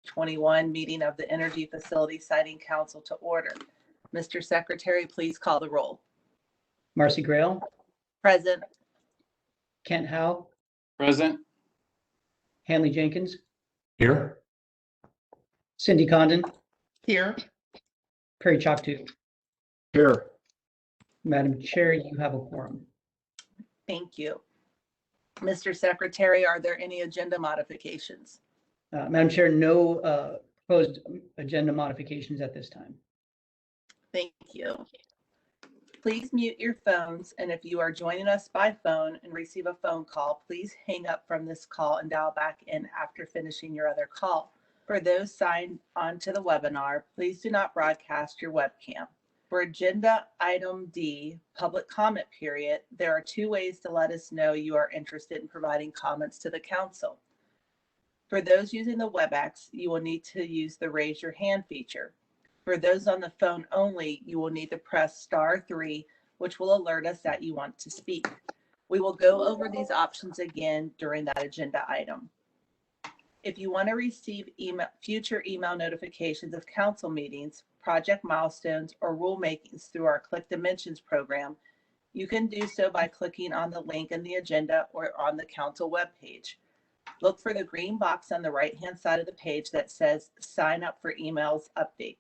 2021 meeting of the Energy Facility Siting Council to order. Mr. Secretary, please call the roll. Marcy Grail, Present. Kent Howe, Present. Hanley Jenkins, Here. Cindy Condon, Here. Perry Chalk-Tooth. Here. Madam Chair, you have a quorum. Thank you. Mr. Secretary, are there any agenda modifications? Madam Chair, no proposed agenda modifications at this time. Thank you. Please mute your phones, and if you are joining us by phone and receive a phone call, please hang up from this call and dial back in after finishing your other call. For those signed onto the webinar, please do not broadcast your webcam. For agenda item D, public comment period, there are two ways to let us know you are interested in providing comments to the council. For those using the WebEx, you will need to use the raise your hand feature. For those on the phone only, you will need to press *3, which will alert us that you want to speak. We will go over these options again during that agenda item. If you want to receive future email notifications of council meetings, project milestones, or rulemakings through our Click Dimensions program, you can do so by clicking on the link in the agenda or on the council webpage. Look for the green box on the right-hand side of the page that says Sign up for emails update.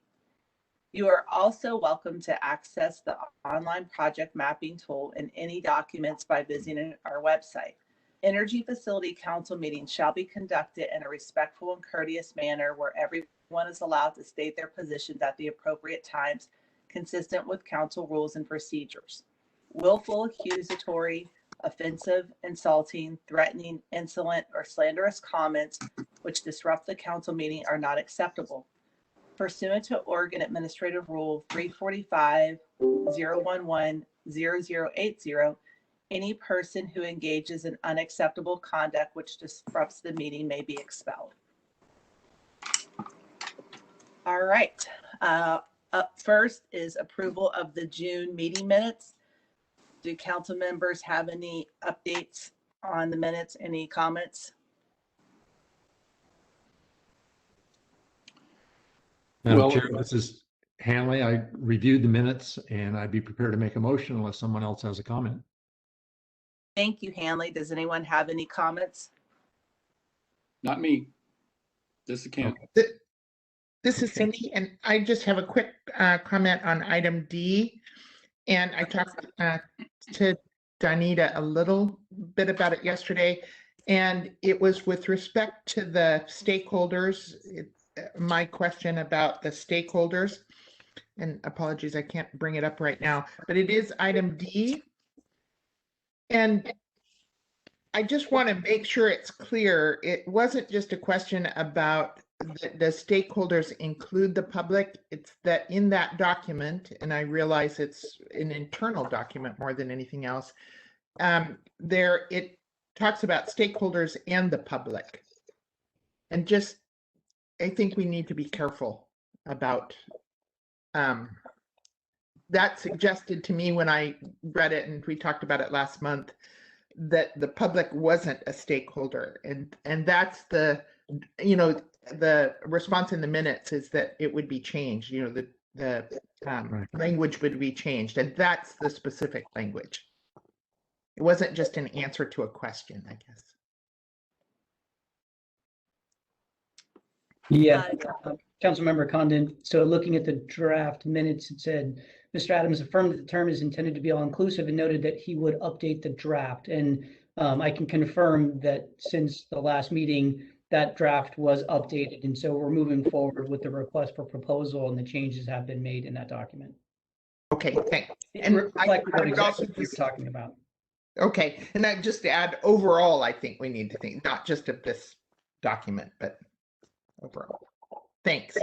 You are also welcome to access the online project mapping tool in any documents by visiting our website. Energy Facility Council meetings shall be conducted in a respectful and courteous manner where everyone is allowed to state their positions at the appropriate times, consistent with council rules and procedures. Willful, accusatory, offensive, insulting, threatening, insolent, or slanderous comments which disrupt the council meeting are not acceptable. Pursuant to Oregon Administrative Rule 345-011-0080, any person who engages in unacceptable conduct which disrupts the meeting may be expelled. All right. Up first is approval of the June meeting minutes. Do council members have any updates on the minutes? Any comments? Madam Chair, this is Hanley. I reviewed the minutes and I'd be prepared to make a motion unless someone else has a comment. Thank you, Hanley. Does anyone have any comments? Not me. This is Kent. This is Cindy, and I just have a quick comment on item D. And I talked to Donita a little bit about it yesterday, and it was with respect to the stakeholders. My question about the stakeholders, and apologies, I can't bring it up right now, but it is item D. And I just want to make sure it's clear. It wasn't just a question about the stakeholders include the public. It's that in that document, and I realize it's an internal document more than anything else, it talks about stakeholders and the public. And just, I think we need to be careful about that. Suggested to me when I read it, and we talked about it last month, that the public wasn't a stakeholder, and that's the response in the minutes is that it would be changed. The Right. language would be changed, and that's the specific language. It wasn't just an answer to a question, I guess. Yeah, Councilmember Condon. So looking at the draft minutes, it said, Mr. Adams affirmed that the term is intended to be all-inclusive and noted that he would update the draft. And I can confirm that since the last meeting, that draft was updated. And so we're moving forward with the request for proposal, and the changes have been made in that document. Okay, thanks. And Reflect what would also exactly you're talking about. Okay, and I just to add, overall, I think we need to think not just of this document, but overall. Thanks.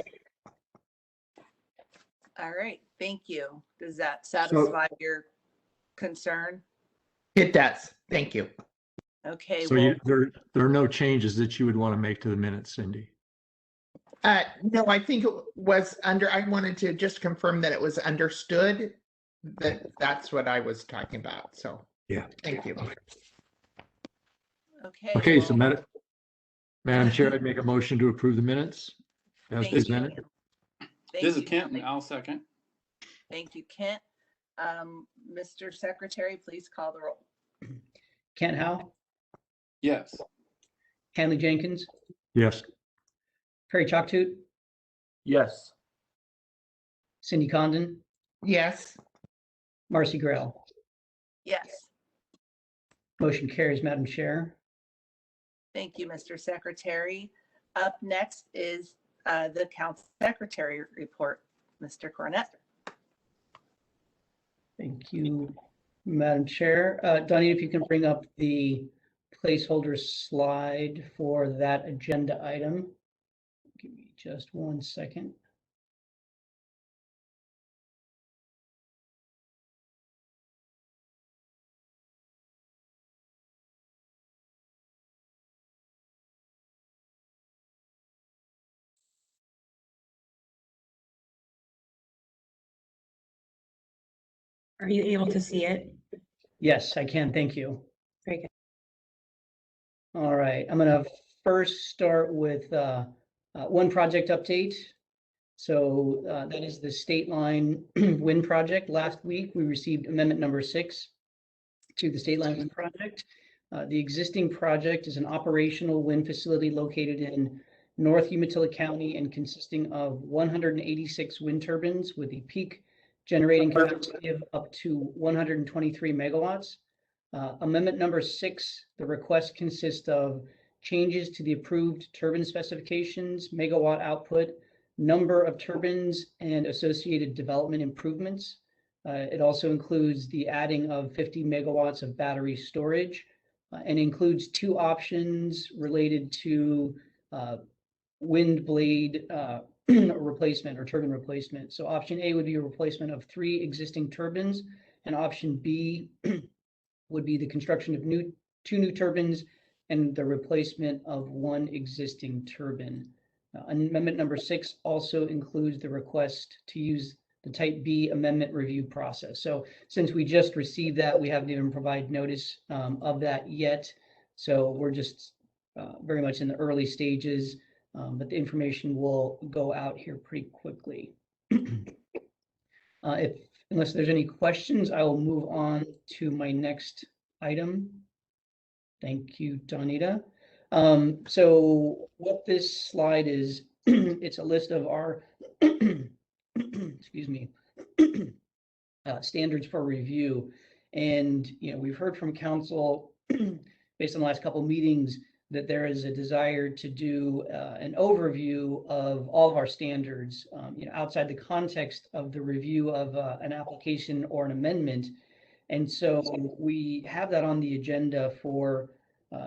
All right, thank you. Does that satisfy your concern? It does. Thank you. Okay, So well, there are no changes that you would want to make to the minutes, Cindy? No, I think it was I wanted to just confirm that it was understood that that's what I was talking about. So Yeah. thank you. okay. Okay, well, so Madam Chair, I'd make a motion to approve the minutes. as Thank you. presented. Thank This is you, Kent, Henley. I'll second. Thank you, Kent. Mr. Secretary, please call the roll. Kent Howe, Yes. Hanley Jenkins, Yes. Perry Chalktoot, Yes. Cindy Condon, Yes. Marcy Grell. Yes. Motion carries, Madam Chair. Thank you, Mr. Secretary. Up next is the Council Secretary report. Mr. Cornett. Thank you, Madam Chair. Donnie, if you can bring up the placeholder slide for that agenda item. Give me just 1 second. Are you able to see it? Yes, I can. Thank you. Very good. All right, I'm going to first start with one project update. So that is the State Line Wind Project. Last week, we received amendment number 6 to the State Line Wind Project. The existing project is an operational wind facility located in North Umatilla County and consisting of 186 wind turbines with a peak generating capacity of up to 123 megawatts. Amendment number 6, the request consists of changes to the approved turbine specifications, megawatt output, number of turbines, and associated development improvements. It also includes the adding of 50 megawatts of battery storage and includes 2 options related to wind blade replacement or turbine replacement. So option A would be a replacement of 3 existing turbines, and option B would be the construction of 2 new turbines and the replacement of 1 existing turbine. Amendment number 6 also includes the request to use the Type B amendment review process. So since we just received that, we haven't even provided notice of that yet. So we're just very much in the early stages, but the information will go out here pretty quickly. Unless there's any questions, I will move on to my next item. Thank you, Donita. So what this slide is, it's a list of our, excuse me, standards for review. And, we've heard from council based on the last couple of meetings that there is a desire to do an overview of all of our standards, outside the context of the review of an application or an amendment. And so we have that on the agenda for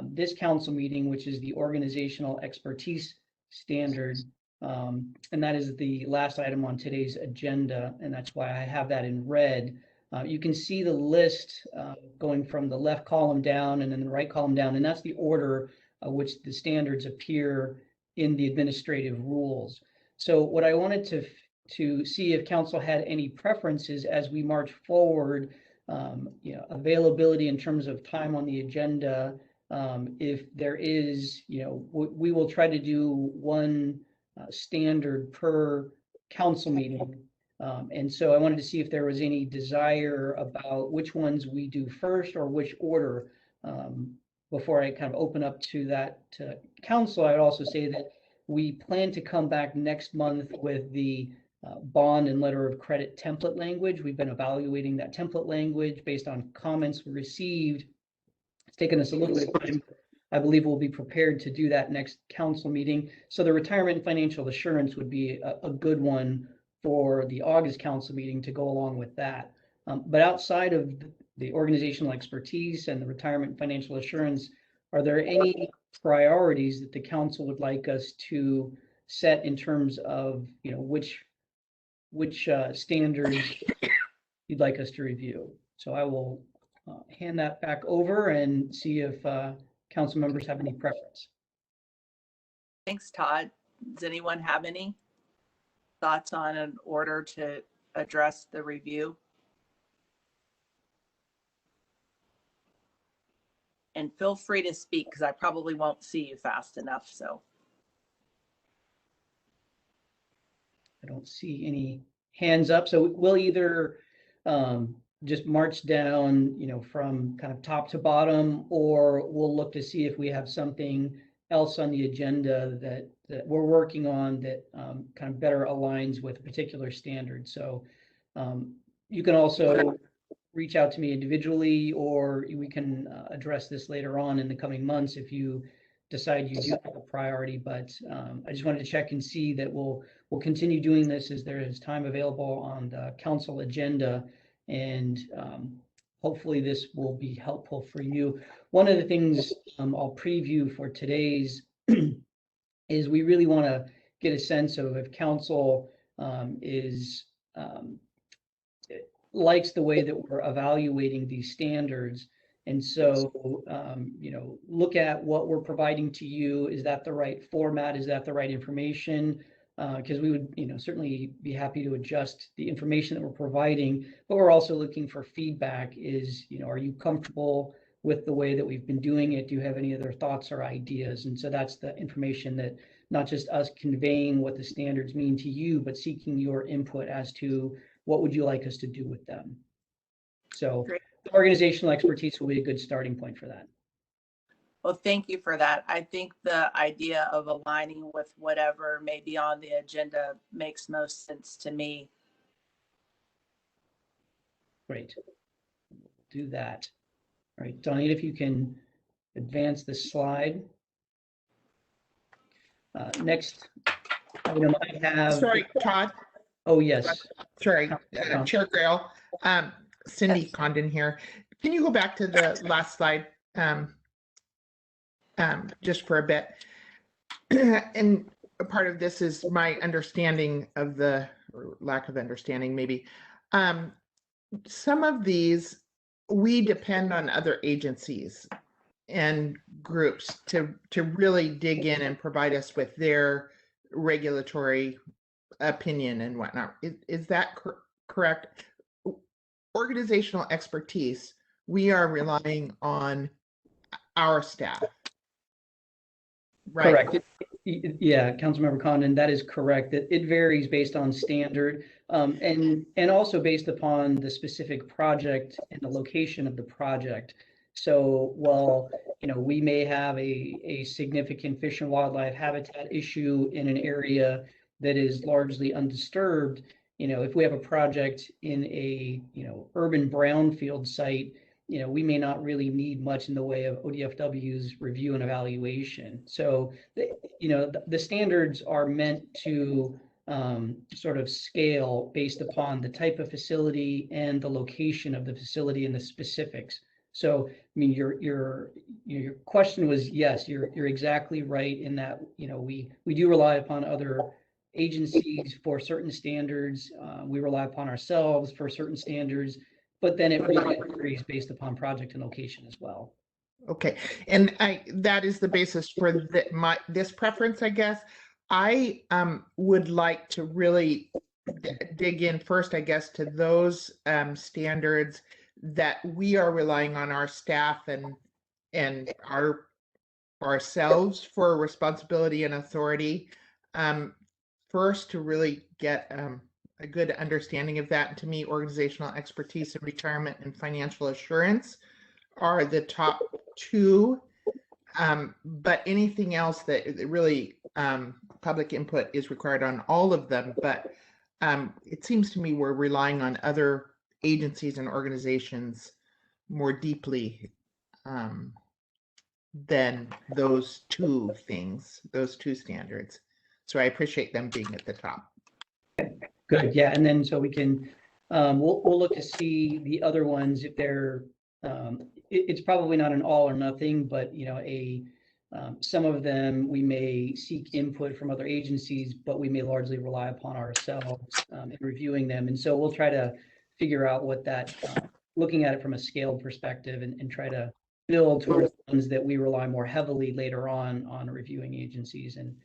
this council meeting, which is the organizational expertise standard. And that is the last item on today's agenda, and that's why I have that in red. You can see the list going from the left column down and then the right column down, and that's the order which the standards appear in the administrative rules. So what I wanted to see if council had any preferences as we march forward, availability in terms of time on the agenda. If there is, we will try to do one standard per council meeting. And so I wanted to see if there was any desire about which ones we do first or which order. Before I kind of open up to that council, I'd also say that we plan to come back next month with the bond and letter of credit template language. We've been evaluating that template language based on comments we received. It's taken us a little bit of time. I believe we'll be prepared to do that next council meeting. So the retirement and financial assurance would be a good one for the August council meeting to go along with that. But outside of the organizational expertise and the retirement and financial assurance, are there any priorities that the council would like us to set in terms of, which standards you'd like us to review? So I will hand that back over and see if council members have any preference. Thanks, Todd. Does anyone have any thoughts on an order to address the review? And feel free to speak because I probably won't see you fast enough. So I don't see any hands up. So we'll either just march down, from kind of top to bottom, or we'll look to see if we have something else on the agenda that we're working on that kind of better aligns with a particular standard. So you can also reach out to me individually, or we can address this later on in the coming months if you decide you do have a priority. But I just wanted to check and see that we'll continue doing this as there is time available on the council agenda, and hopefully this will be helpful for you. One of the things I'll preview for today's is we really want to get a sense of if council likes the way that we're evaluating these standards. And so, look at what we're providing to you. Is that the right format? Is that the right information? Because we would, certainly be happy to adjust the information that we're providing, but we're also looking for feedback. Are you comfortable with the way that we've been doing it? Do you have any other thoughts or ideas? And so that's the information, that not just us conveying what the standards mean to you, but seeking your input as to what would you like us to do with them. So Great. the organizational expertise will be a good starting point for that. Well, thank you for that. I think the idea of aligning with whatever may be on the agenda makes most sense to me. Great. Do that. All right, Donita, if you can advance the slide. Next item I have. Sorry, Todd. Oh, yes. Sorry, Chair Grail. Cindy Yes. Condon here. Can you go back to the last slide just for a bit? And a part of this is my understanding of the, or lack of understanding maybe. Some of these, we depend on other agencies and groups to really dig in and provide us with their regulatory opinion and whatnot. Is that correct? Organizational expertise, we are relying on our staff. Right? Correct. Yeah, Councilmember Condon, that is correct. It varies based on standard, and also based upon the specific project and the location of the project. So while we may have a significant fish and wildlife habitat issue in an area that is largely undisturbed, if we have a project in a urban brownfield site, we may not really need much in the way of ODFW's review and evaluation. So, the standards are meant to sort of scale based upon the type of facility and the location of the facility and the specifics. So, I mean, your question was, yes, you're exactly right in that, we do rely upon other agencies for certain standards. We rely upon ourselves for certain standards, but then it really varies based upon project and location as well. Okay, and that is the basis for this preference, I guess. I would like to really dig in first, I guess, to those standards that we are relying on our staff and ourselves for responsibility and authority. First, to really get a good understanding of that. And to me, organizational expertise and retirement and financial assurance are the top two. But anything else that really public input is required on all of them. But it seems to me we're relying on other agencies and organizations more deeply than those two things, those two standards. So I appreciate them being at the top. Good, yeah, and then so we can, we'll look to see the other ones if they're, it's probably not an all or nothing, but some of them we may seek input from other agencies, but we may largely rely upon ourselves in reviewing them. And so we'll try to figure out what that, looking at it from a scaled perspective, and try to build towards the ones that we rely more heavily later on reviewing agencies and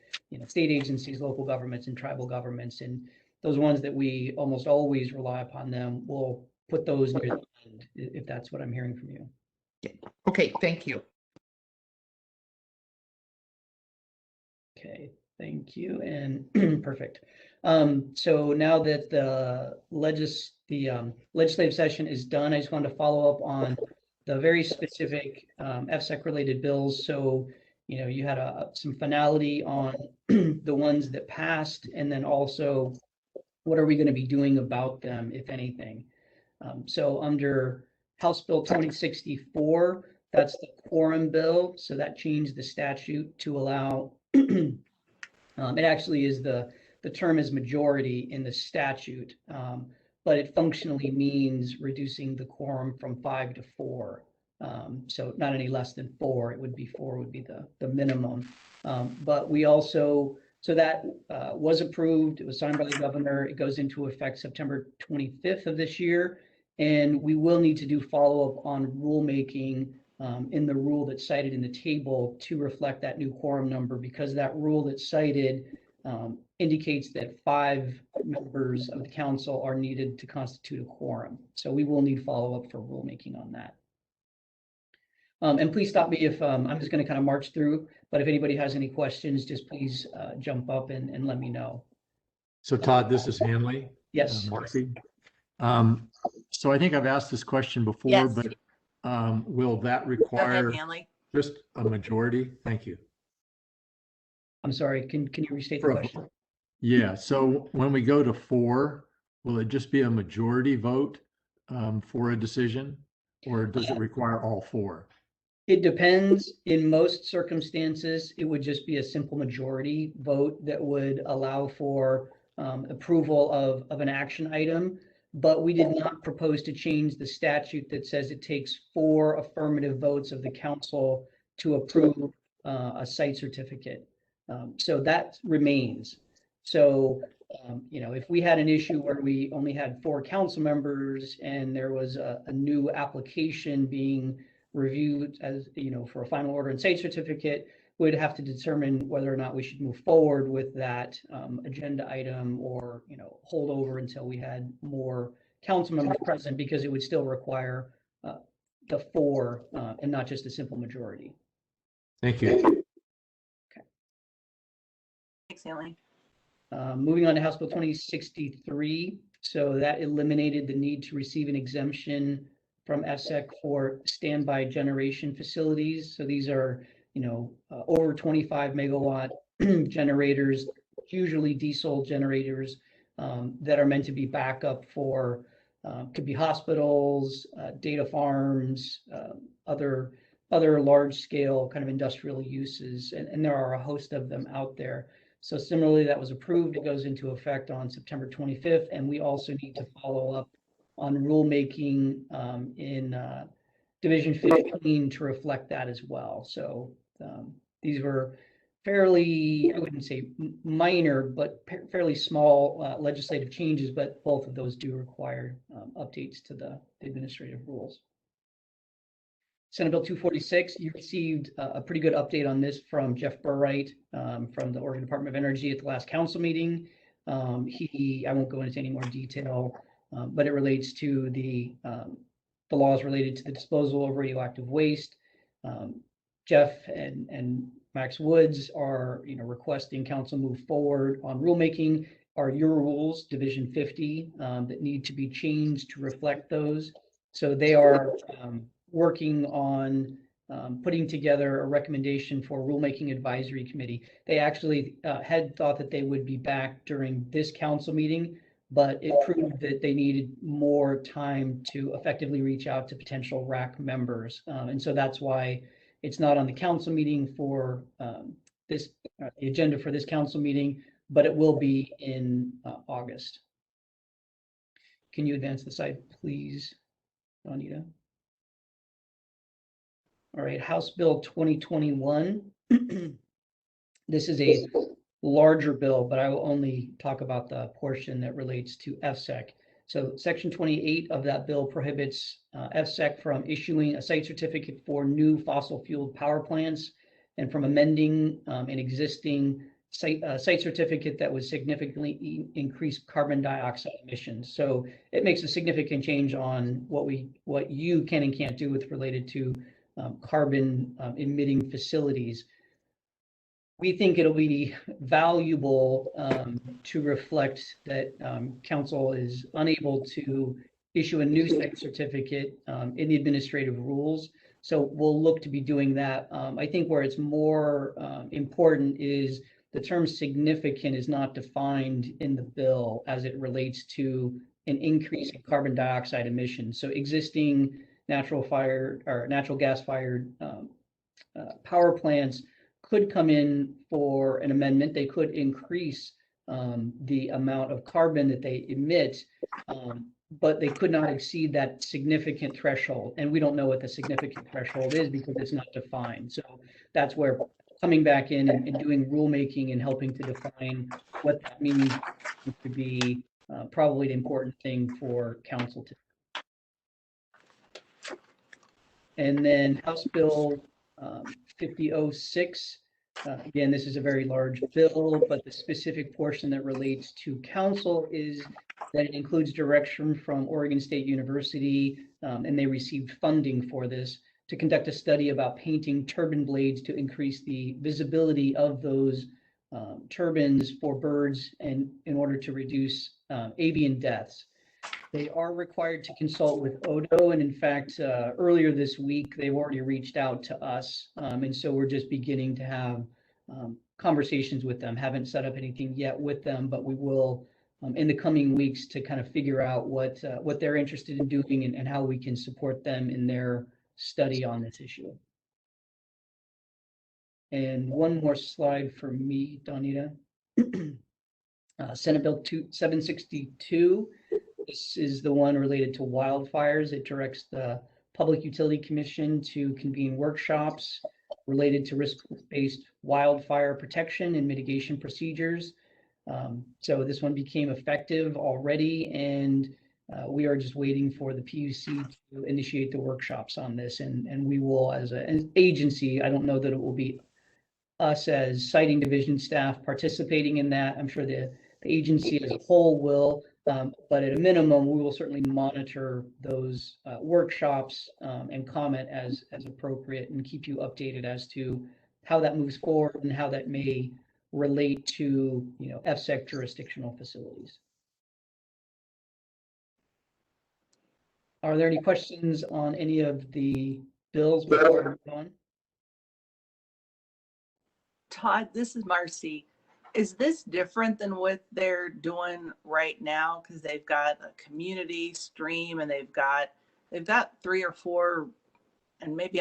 state agencies, local governments, and tribal governments. And those ones that we almost always rely upon them, we'll put those near the end, if that's what I'm hearing from you. Okay, thank you. Okay, Thank you, and perfect. So now that the legislative session is done, I just wanted to follow up on the very specific FSEC related bills. So, you know, you had some finality on the ones that passed, and then also what are we going to be doing about them, if anything. So under House Bill 2064, that's the quorum bill. So that changed the statute to allow, it actually is the term is majority in the statute, but it functionally means reducing the quorum from 5 to 4. So not any less than 4, it would be 4 would be the minimum. But we also, so that was approved, it was signed by the governor, it goes into effect September 25th of this year. And we will need to do follow-up on rulemaking in the rule that's cited in the table to reflect that new quorum number, because that rule that's cited indicates that 5 members of the council are needed to constitute a quorum. So we will need follow-up for rulemaking on that. And please stop me if I'm just going to kind of march through, but if anybody has any questions, just please jump up and let me know. So Todd, this is Hanley. Yes. Marcy. So I think I've asked this question before, Yes. but will that Go require ahead, Hanley. just a majority? Thank you. I'm sorry, can you restate the question? Yeah, so when we go to 4, will it just be a majority vote for a decision, or does it require all 4? It depends. In most circumstances, it would just be a simple majority vote that would allow for approval of an action item. But we did not propose to change the statute that says it takes 4 affirmative votes of the council to approve a site certificate. So that remains. So, you know, if we had an issue where we only had 4 council members and there was a new application being reviewed as, you know, for a final order and site certificate, we'd have to determine whether or not we should move forward with that agenda item, or, you know, hold over until we had more council members present, because it would still require the 4 and not just a simple majority. Thank you. Thanks, Hanley. Moving on to House Bill 2063. So that eliminated the need to receive an exemption from FSEC for standby generation facilities. So these are, you know, over 25 megawatt generators, usually diesel generators that are meant to be backup for, could be hospitals, data farms, other large scale kind of industrial uses. And there are a host of them out there. So similarly, that was approved. It goes into effect on September 25th. And we also need to follow up on rulemaking in Division 15 to reflect that as well. So these were fairly, I wouldn't say minor, but fairly small legislative changes, but both of those do require updates to the administrative rules. Senate Bill 246, you received a pretty good update on this from Jeff Burright from the Oregon Department of Energy at the last council meeting. I won't go into any more detail, but it relates to the laws related to the disposal of radioactive waste. Jeff and Max Woods are, you know, requesting council move forward on rulemaking. Are your rules, Division 50, that need to be changed to reflect those. So they are working on putting together a recommendation for rulemaking advisory committee. They actually had thought that they would be back during this council meeting, but it proved that they needed more time to effectively reach out to potential RAC members. And so that's why it's not on the council meeting for the agenda for this council meeting, but it will be in August. Can you advance the slide, please, Anita? All right, House Bill 2021. This is a larger bill, but I will only talk about the portion that relates to FSEC. So Section 28 of that bill prohibits FSEC from issuing a site certificate for new fossil fueled power plants and from amending an existing site certificate that would significantly increase carbon dioxide emissions. So it makes a significant change on what you can and can't do with related to carbon emitting facilities. we think it'll be valuable to reflect that council is unable to issue a new site certificate in the administrative rules. So we'll look to be doing that. I think where it's more important is the term significant is not defined in the bill as it relates to an increase in carbon dioxide emissions. So existing natural gas fired power plants could come in for an amendment. They could increase the amount of carbon that they emit, but they could not exceed that significant threshold. And we don't know what the significant threshold is because it's not defined. So that's where coming back in and doing rulemaking and helping to define what that means to be probably the important thing for council to. And then House Bill 5006. Again, this is a very large bill, but the specific portion that relates to council is that it includes direction from Oregon State University, and they received funding for this to conduct a study about painting turbine blades to increase the visibility of those turbines for birds and in order to reduce avian deaths. They are required to consult with Odo, and in fact, earlier this week, they've already reached out to us, and so we're just beginning to have conversations with them. Haven't set up anything yet with them, but we will in the coming weeks to kind of figure out what they're interested in doing and how we can support them in their study on this issue. And one more slide for me, Donita. Senate Bill 762. This is the one related to wildfires. It directs the Public Utility Commission to convene workshops related to risk-based wildfire protection and mitigation procedures. So this one became effective already, and we are just waiting for the PUC to initiate the workshops on this. And we will, as an agency, I don't know that it will be us as siting division staff participating in that. I'm sure the agency as a whole will. But at a minimum, we will certainly monitor those workshops and comment as appropriate and keep you updated as to how that moves forward and how that may relate to, FSEC jurisdictional facilities. Are there any questions on any of the bills before we move on? Todd, this is Marcy. Is this different than what they're doing right now? Because they've got a community stream and they've got 3 or 4, and maybe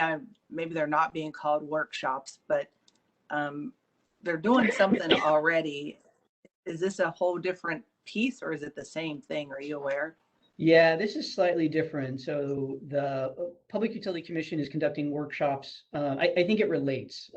they're not being called workshops, but they're doing something already. Is this a whole different piece or is it the same thing? Are you aware? Yeah, this is slightly different. So the Public Utility Commission is conducting workshops. I think it relates.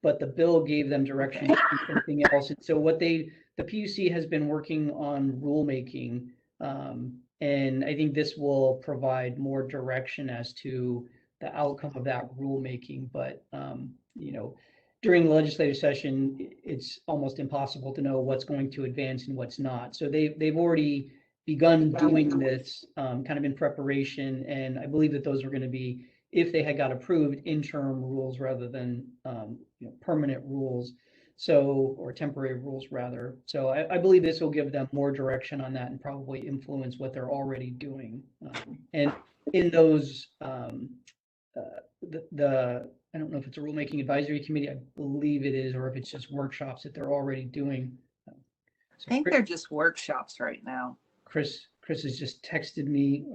But the bill gave them direction to do something else. And so the PUC has been working on rulemaking, and I think this will provide more direction as to the outcome of that rulemaking. But, during the legislative session, it's almost impossible to know what's going to advance and what's not. So they've already begun doing this kind of in preparation, and I believe that those are going to be, if they had got approved, interim rules rather than permanent rules, or temporary rules rather. So I believe this will give them more direction on that and probably influence what they're already doing. And in those, I don't know if it's a rulemaking advisory committee, I believe it is, or if it's just workshops that they're already doing. I think they're just workshops right now. Chris has just texted me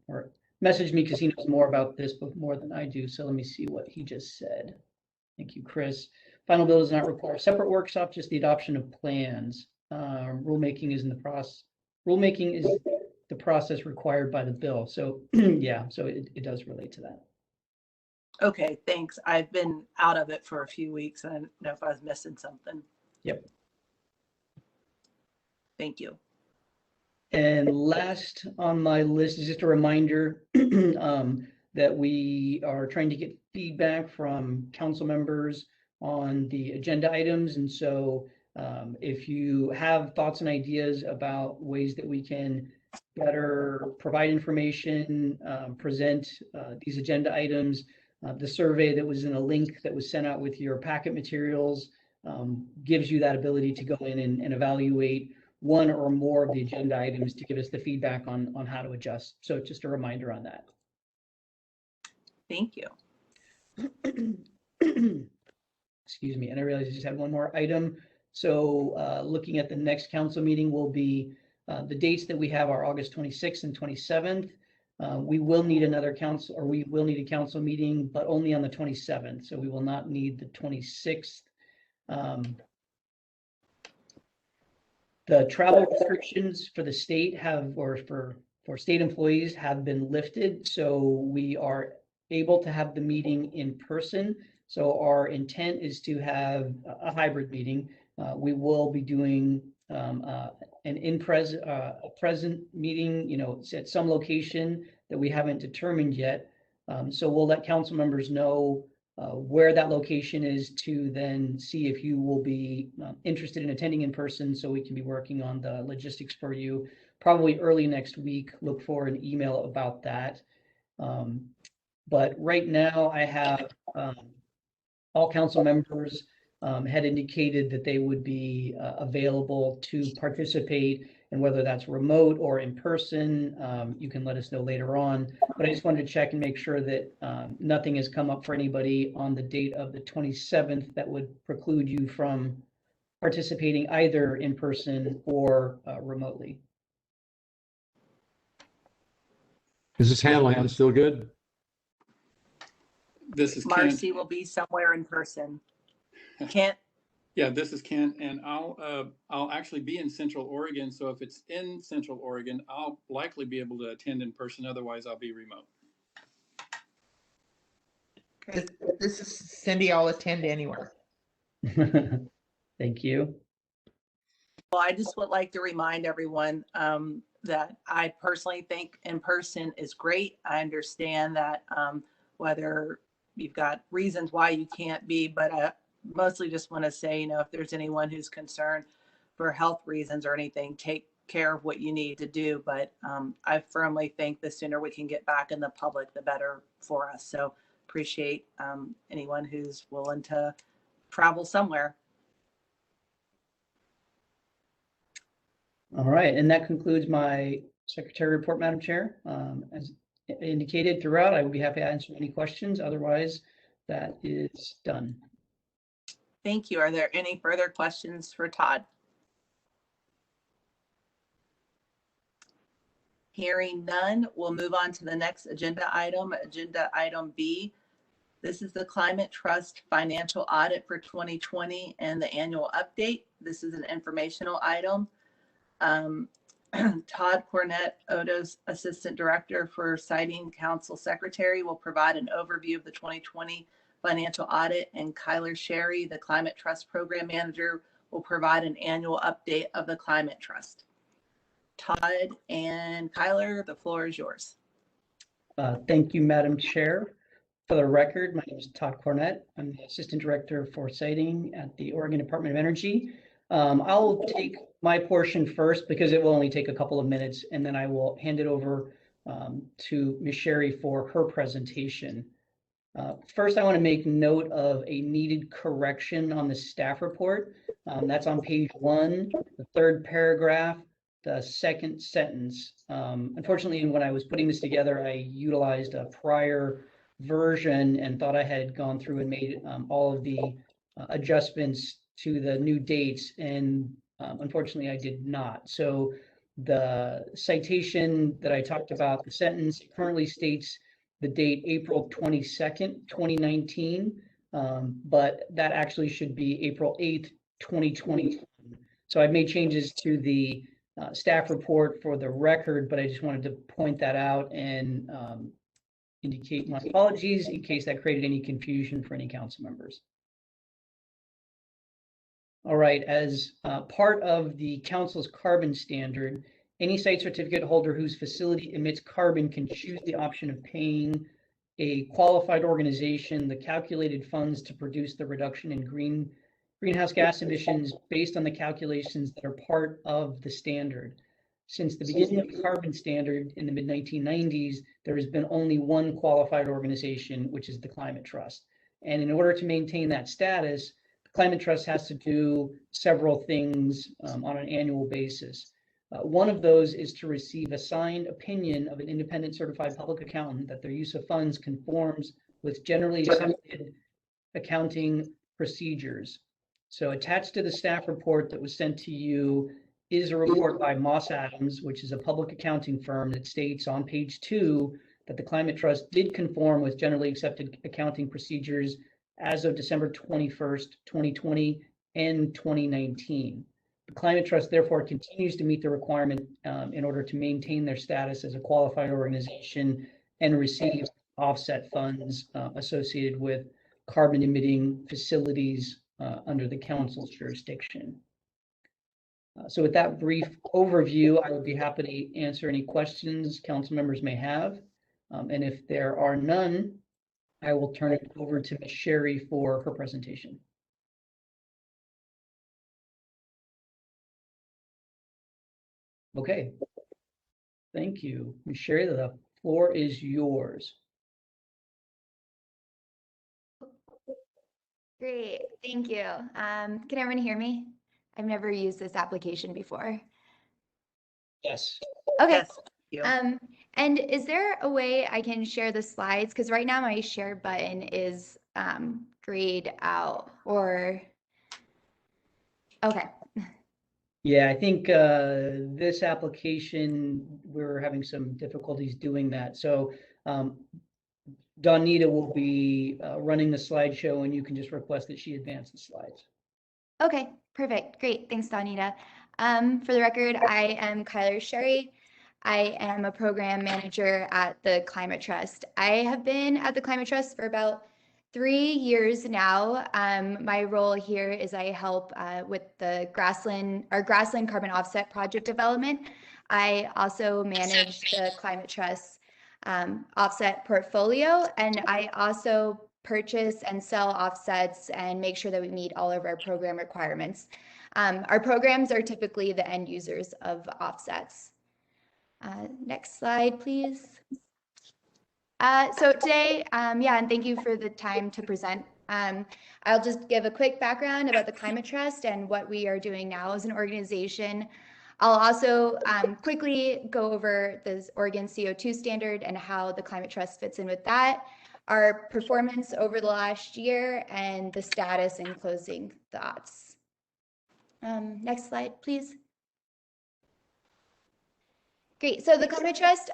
or messaged me because he knows more about this, but more than I do. So let me see what he just said. Thank you, Chris. Final bill does not require a separate workshop, just the adoption of plans. Rulemaking is the process required by the bill. So yeah, so it does relate to that. Okay, thanks. I've been out of it for a few weeks. I don't know if I was missing something. Yep. Thank you. And last on my list is just a reminder that we are trying to get feedback from council members on the agenda items. And so if you have thoughts and ideas about ways that we can better provide information, present these agenda items, The survey that was in a link that was sent out with your packet materials gives you that ability to go in and evaluate one or more of the agenda items to give us the feedback on how to adjust. So just a reminder on that. Thank you. Excuse me, and I realized I just had one more item. So looking at the next council meeting will be the dates that we have are August 26th and 27th. We will need another council, or we will need a council meeting, but only on the 27th. So we will not need the 26th. The travel restrictions for the state have, or for state employees have been lifted. So we are able to have the meeting in person. So our intent is to have a hybrid meeting. We will be doing an present meeting, you know, at some location that we haven't determined yet. So we'll let council members know where that location is to then see if you will be interested in attending in person, so we can be working on the logistics for you. Probably early next week, look for an email about that. But right now I have all council members had indicated that they would be available to participate, and whether that's remote or in person, you can let us know later on. But I just wanted to check and make sure that nothing has come up for anybody on the date of the 27th that would preclude you from participating either in person or remotely. Is this Hanlon still good? This is Kent. Marcy will be somewhere in person. Kent, Yeah, this is Kent, and I'll actually be in Central Oregon. So if it's in Central Oregon, I'll likely be able to attend in person. Otherwise, I'll be remote. This is Cindy. I'll attend anywhere. Thank you. well, I just would like to remind everyone that I personally think in person is great. I understand that whether you've got reasons why you can't be, but I mostly just want to say, you know, if there's anyone who's concerned for health reasons or anything, take care of what you need to do. But I firmly think the sooner we can get back in the public, the better for us. So appreciate anyone who's willing to travel somewhere. All right, and that concludes my secretary report, Madam Chair. As indicated throughout, I would be happy to answer any questions. Otherwise, that is done. Thank you. Are there any further questions for Todd? Hearing none, we'll move on to the next agenda item B. This is the Climate Trust Financial Audit for 2020 and the annual update. This is an informational item. Todd Cornett, Odo's Assistant Director for Siting Council Secretary, will provide an overview of the 2020 financial audit, and Kyler Sherry, the Climate Trust Program Manager, will provide an annual update of the Climate Trust. Todd and Kyler, the floor is yours. Thank you, Madam Chair. For the record, my name is Todd Cornett. I'm the Assistant Director for Siting at the Oregon Department of Energy. I'll take my portion first because it will only take a couple of minutes, and then I will hand it over to Ms. Sherry for her presentation. First, I want to make note of a needed correction on the staff report. That's on page 1, the third paragraph, the second sentence. Unfortunately, when I was putting this together, I utilized a prior version and thought I had gone through and made all of the adjustments to the new dates, and unfortunately I did not. So the citation that I talked about, the sentence currently states the date April 22nd, 2019, but that actually should be April 8th, 2020. So I've made changes to the staff report for the record, but I just wanted to point that out and indicate my apologies in case that created any confusion for any council members. All right, as part of the council's carbon standard, any site certificate holder whose facility emits carbon can choose the option of paying a qualified organization the calculated funds to produce the reduction in greenhouse gas emissions based on the calculations that are part of the standard. Since the beginning of the carbon standard in the mid-1990s, there has been only one qualified organization, which is the Climate Trust. And in order to maintain that status, the Climate Trust has to do several things on an annual basis. One of those is to receive a signed opinion of an independent certified public accountant that their use of funds conforms with generally accepted accounting procedures. So attached to the staff report that was sent to you is a report by Moss Adams, which is a public accounting firm that states on page 2 that the Climate Trust did conform with generally accepted accounting procedures as of December 21st, 2020 and 2019. The Climate Trust therefore continues to meet the requirement in order to maintain their status as a qualified organization and receive offset funds associated with carbon emitting facilities under the council's jurisdiction. So with that brief overview, I would be happy to answer any questions council members may have. And if there are none, I will turn it over to Ms. Sherry for her presentation. Okay. Thank you. Ms. Sherry, the floor is yours. Great, thank you. Can everyone hear me? I've never used this application before. Yes. Okay. Yes, thank you. And is there a way I can share the slides? Because right now my share button is grayed out or, okay. Yeah, I think this application, we're having some difficulties doing that. So Donita will be running the slideshow and you can just request that she advance the slides. Okay, perfect. Great. Thanks, Donita. For the record, I am Kyler Sherry. I am a program manager at the Climate Trust. I have been at the Climate Trust for about 3 years now. My role here is I help with the grassland carbon offset project development. I also manage the Climate Trust offset portfolio, and I also purchase and sell offsets and make sure that we meet all of our program requirements. Our programs are typically the end users of offsets. Next slide, please. So today, yeah, and thank you for the time to present. I'll just give a quick background about the Climate Trust and what we are doing now as an organization. I'll also quickly go over the Oregon CO2 standard and how the Climate Trust fits in with that, our performance over the last year, and the status and closing thoughts. Next slide, please. Great. So the Climate Trust,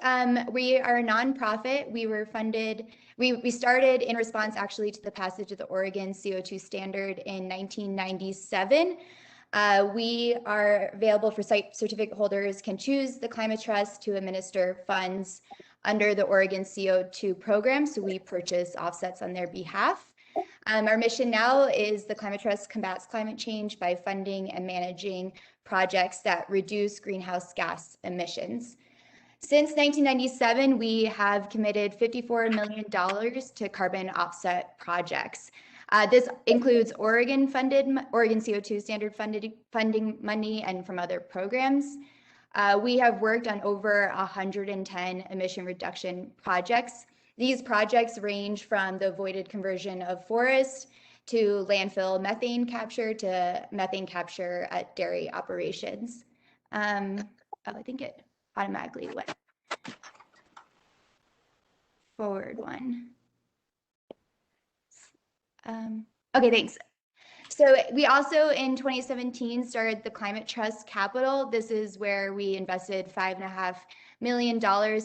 we are a nonprofit. We were funded, we started in response actually to the passage of the Oregon CO2 standard in 1997. We are available for site certificate holders can choose the Climate Trust to administer funds under the Oregon CO2 program. So we purchase offsets on their behalf. Our mission now is the Climate Trust combats climate change by funding and managing projects that reduce greenhouse gas emissions. Since 1997, we have committed $54 million to carbon offset projects. This includes Oregon CO2 standard funding money and from other programs. We have worked on over 110 emission reduction projects. These projects range from the avoided conversion of forest to landfill methane capture to methane capture at dairy operations. Oh, I think it automatically went forward one. Okay, thanks. So we also in 2017 started the Climate Trust Capital. This is where we invested $5.5 million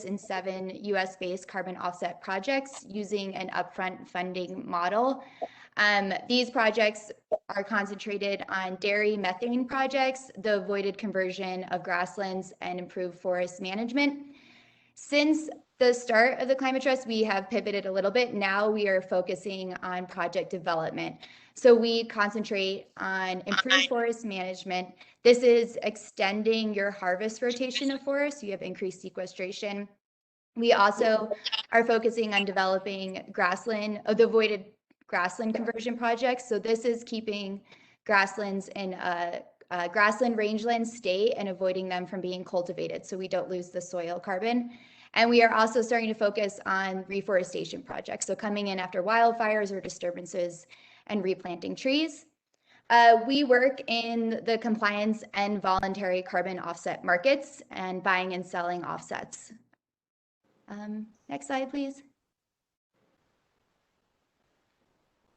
in 7 US-based carbon offset projects using an upfront funding model. These projects are concentrated on dairy methane projects, the avoided conversion of grasslands, and improved forest management. Since the start of the Climate Trust, we have pivoted a little bit. Now we are focusing on project development. So we concentrate on improved forest management. This is extending your harvest rotation of forests. You have increased sequestration. We also are focusing on developing the avoided grassland conversion projects. So this is keeping grasslands in a grassland rangelands stay and avoiding them from being cultivated so we don't lose the soil carbon. And we are also starting to focus on reforestation projects, so coming in after wildfires or disturbances and replanting trees. We work in the compliance and voluntary carbon offset markets and buying and selling offsets. Next slide, please.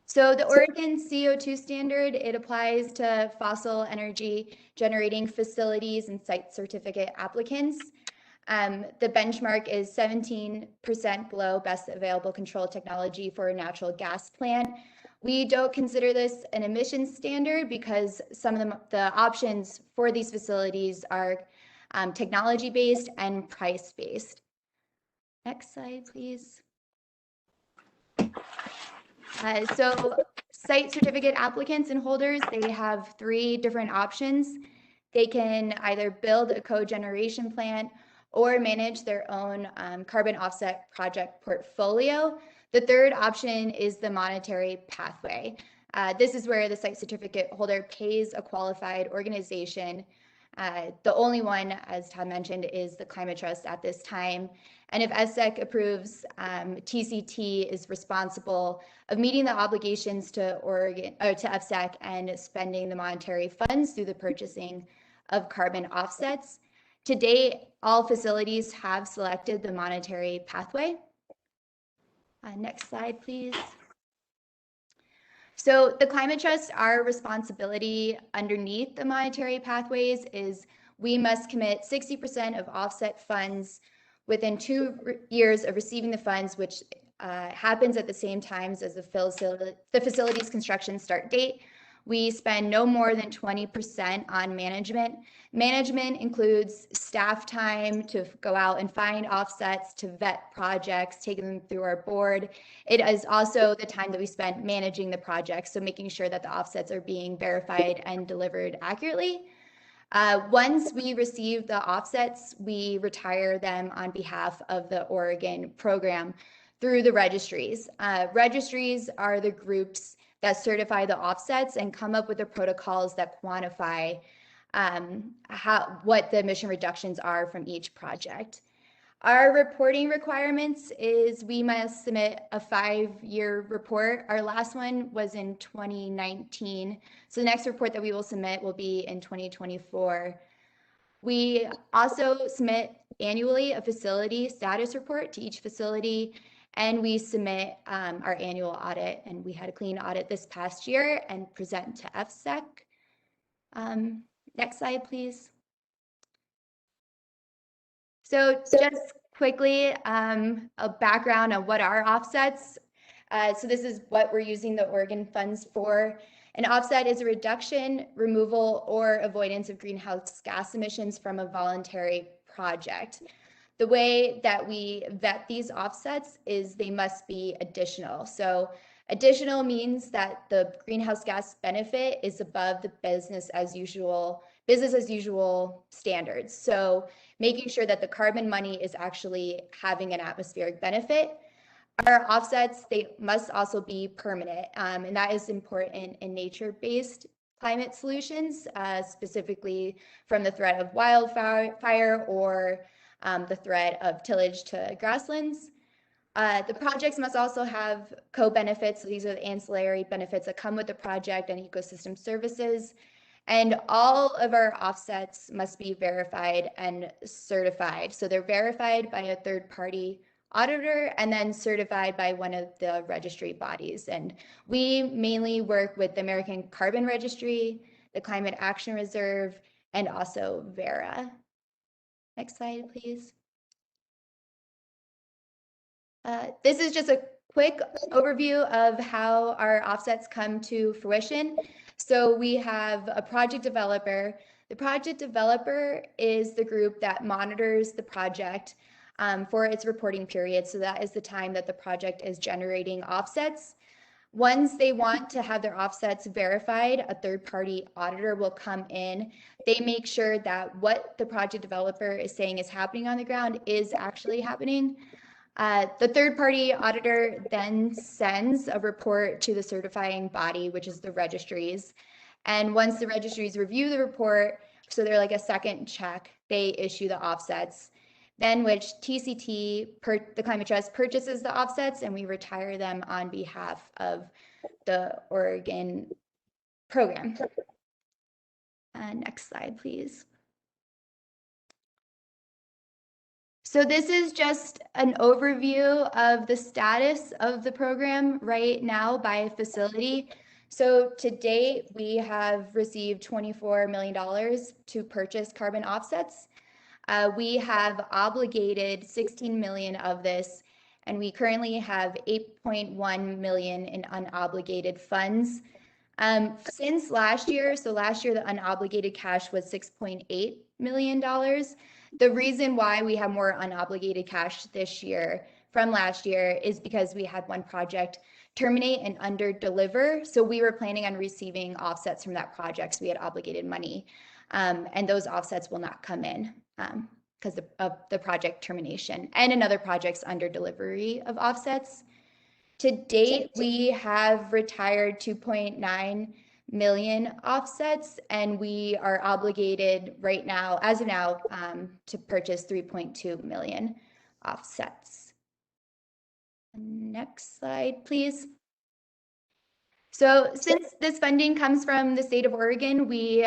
So the Oregon CO2 standard, it applies to fossil energy generating facilities and site certificate applicants. The benchmark is 17% below best available control technology for a natural gas plant. We don't consider this an emissions standard because some of the options for these facilities are technology-based and price-based. Next slide, please. So site certificate applicants and holders, they have 3 different options. They can either build a cogeneration plant or manage their own carbon offset project portfolio. The third option is the monetary pathway. This is where the site certificate holder pays a qualified organization. The only one, as Todd mentioned, is the Climate Trust at this time. And if FSEC approves, TCT is responsible of meeting the obligations to Oregon or to FSEC and spending the monetary funds through the purchasing of carbon offsets. To date, all facilities have selected the monetary pathway. Next slide, please. So the Climate Trust, our responsibility underneath the monetary pathways is we must commit 60% of offset funds within 2 years of receiving the funds, which happens at the same time as the facility's construction start date. We spend no more than 20% on management. Management includes staff time to go out and find offsets, to vet projects, taking them through our board. It is also the time that we spend managing the project, so making sure that the offsets are being verified and delivered accurately. Once we receive the offsets, we retire them on behalf of the Oregon program through the registries. Registries are the groups that certify the offsets and come up with the protocols that quantify what the emission reductions are from each project. Our reporting requirements is we must submit a 5-year report. Our last one was in 2019. So the next report that we will submit will be in 2024. We also submit annually a facility status report to each facility, and we submit our annual audit, and we had a clean audit this past year and present to FSEC. Next slide, please. So just quickly, a background on what are offsets. So this is what we're using the Oregon funds for. An offset is a reduction, removal, or avoidance of greenhouse gas emissions from a voluntary project. The way that we vet these offsets is they must be additional. So additional means that the greenhouse gas benefit is above the business as usual standards. So making sure that the carbon money is actually having an atmospheric benefit. Our offsets, they must also be permanent, and that is important in nature-based climate solutions, specifically from the threat of wildfire or the threat of tillage to grasslands. The projects must also have co-benefits. So these are the ancillary benefits that come with the project and ecosystem services. And all of our offsets must be verified and certified. So they're verified by a third-party auditor and then certified by one of the registry bodies. And we mainly work with the American Carbon Registry, the Climate Action Reserve, and also Verra. Next slide, please. This is just a quick overview of how our offsets come to fruition. So we have a project developer. The project developer is the group that monitors the project for its reporting period. So that is the time that the project is generating offsets. Once they want to have their offsets verified, a third-party auditor will come in. They make sure that what the project developer is saying is happening on the ground is actually happening. The third-party auditor then sends a report to the certifying body, which is the registries. And once the registries review the report, so they're like a second check, they issue the offsets. Then which TCT, the Climate Trust, purchases the offsets and we retire them on behalf of the Oregon program. Next slide, please. So this is just an overview of the status of the program right now by facility. So to date, we have received $24 million to purchase carbon offsets. We have obligated 16 million of this, and we currently have 8.1 million in unobligated funds. Since last year, so last year the unobligated cash was $6.8 million. The reason why we have more unobligated cash this year from last year is because we had one project terminate and under deliver. So we were planning on receiving offsets from that project. So we had obligated money, and those offsets will not come in because of the project termination, and another project's under delivery of offsets. To date, we have retired 2.9 million offsets, and we are obligated right now, as of now, to purchase 3.2 million offsets. Next slide, please. So since this funding comes from the state of Oregon, we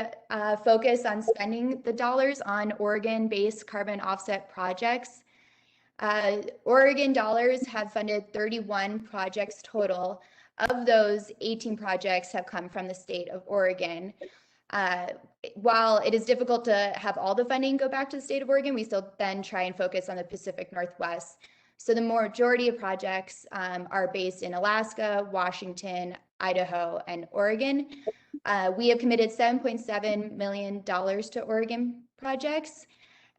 focus on spending the dollars on Oregon-based carbon offset projects. Oregon dollars have funded 31 projects total. Of those, 18 projects have come from the state of Oregon. While it is difficult to have all the funding go back to the state of Oregon, we still then try and focus on the Pacific Northwest. So the majority of projects are based in Alaska, Washington, Idaho, and Oregon. We have committed $7.7 million to Oregon projects,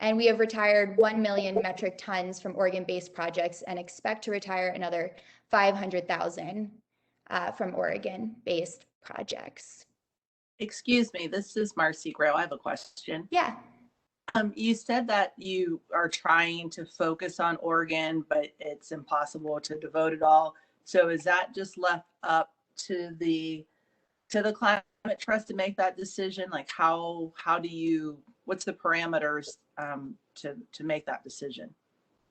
and we have retired 1 million metric tons from Oregon-based projects and expect to retire another 500,000 from Oregon-based projects. Excuse me, this is Marcy Grow. I have a question. Yeah. You said that you are trying to focus on Oregon, but it's impossible to devote it all. So is that just left up to the Climate Trust to make that decision? Like what's the parameters to make that decision?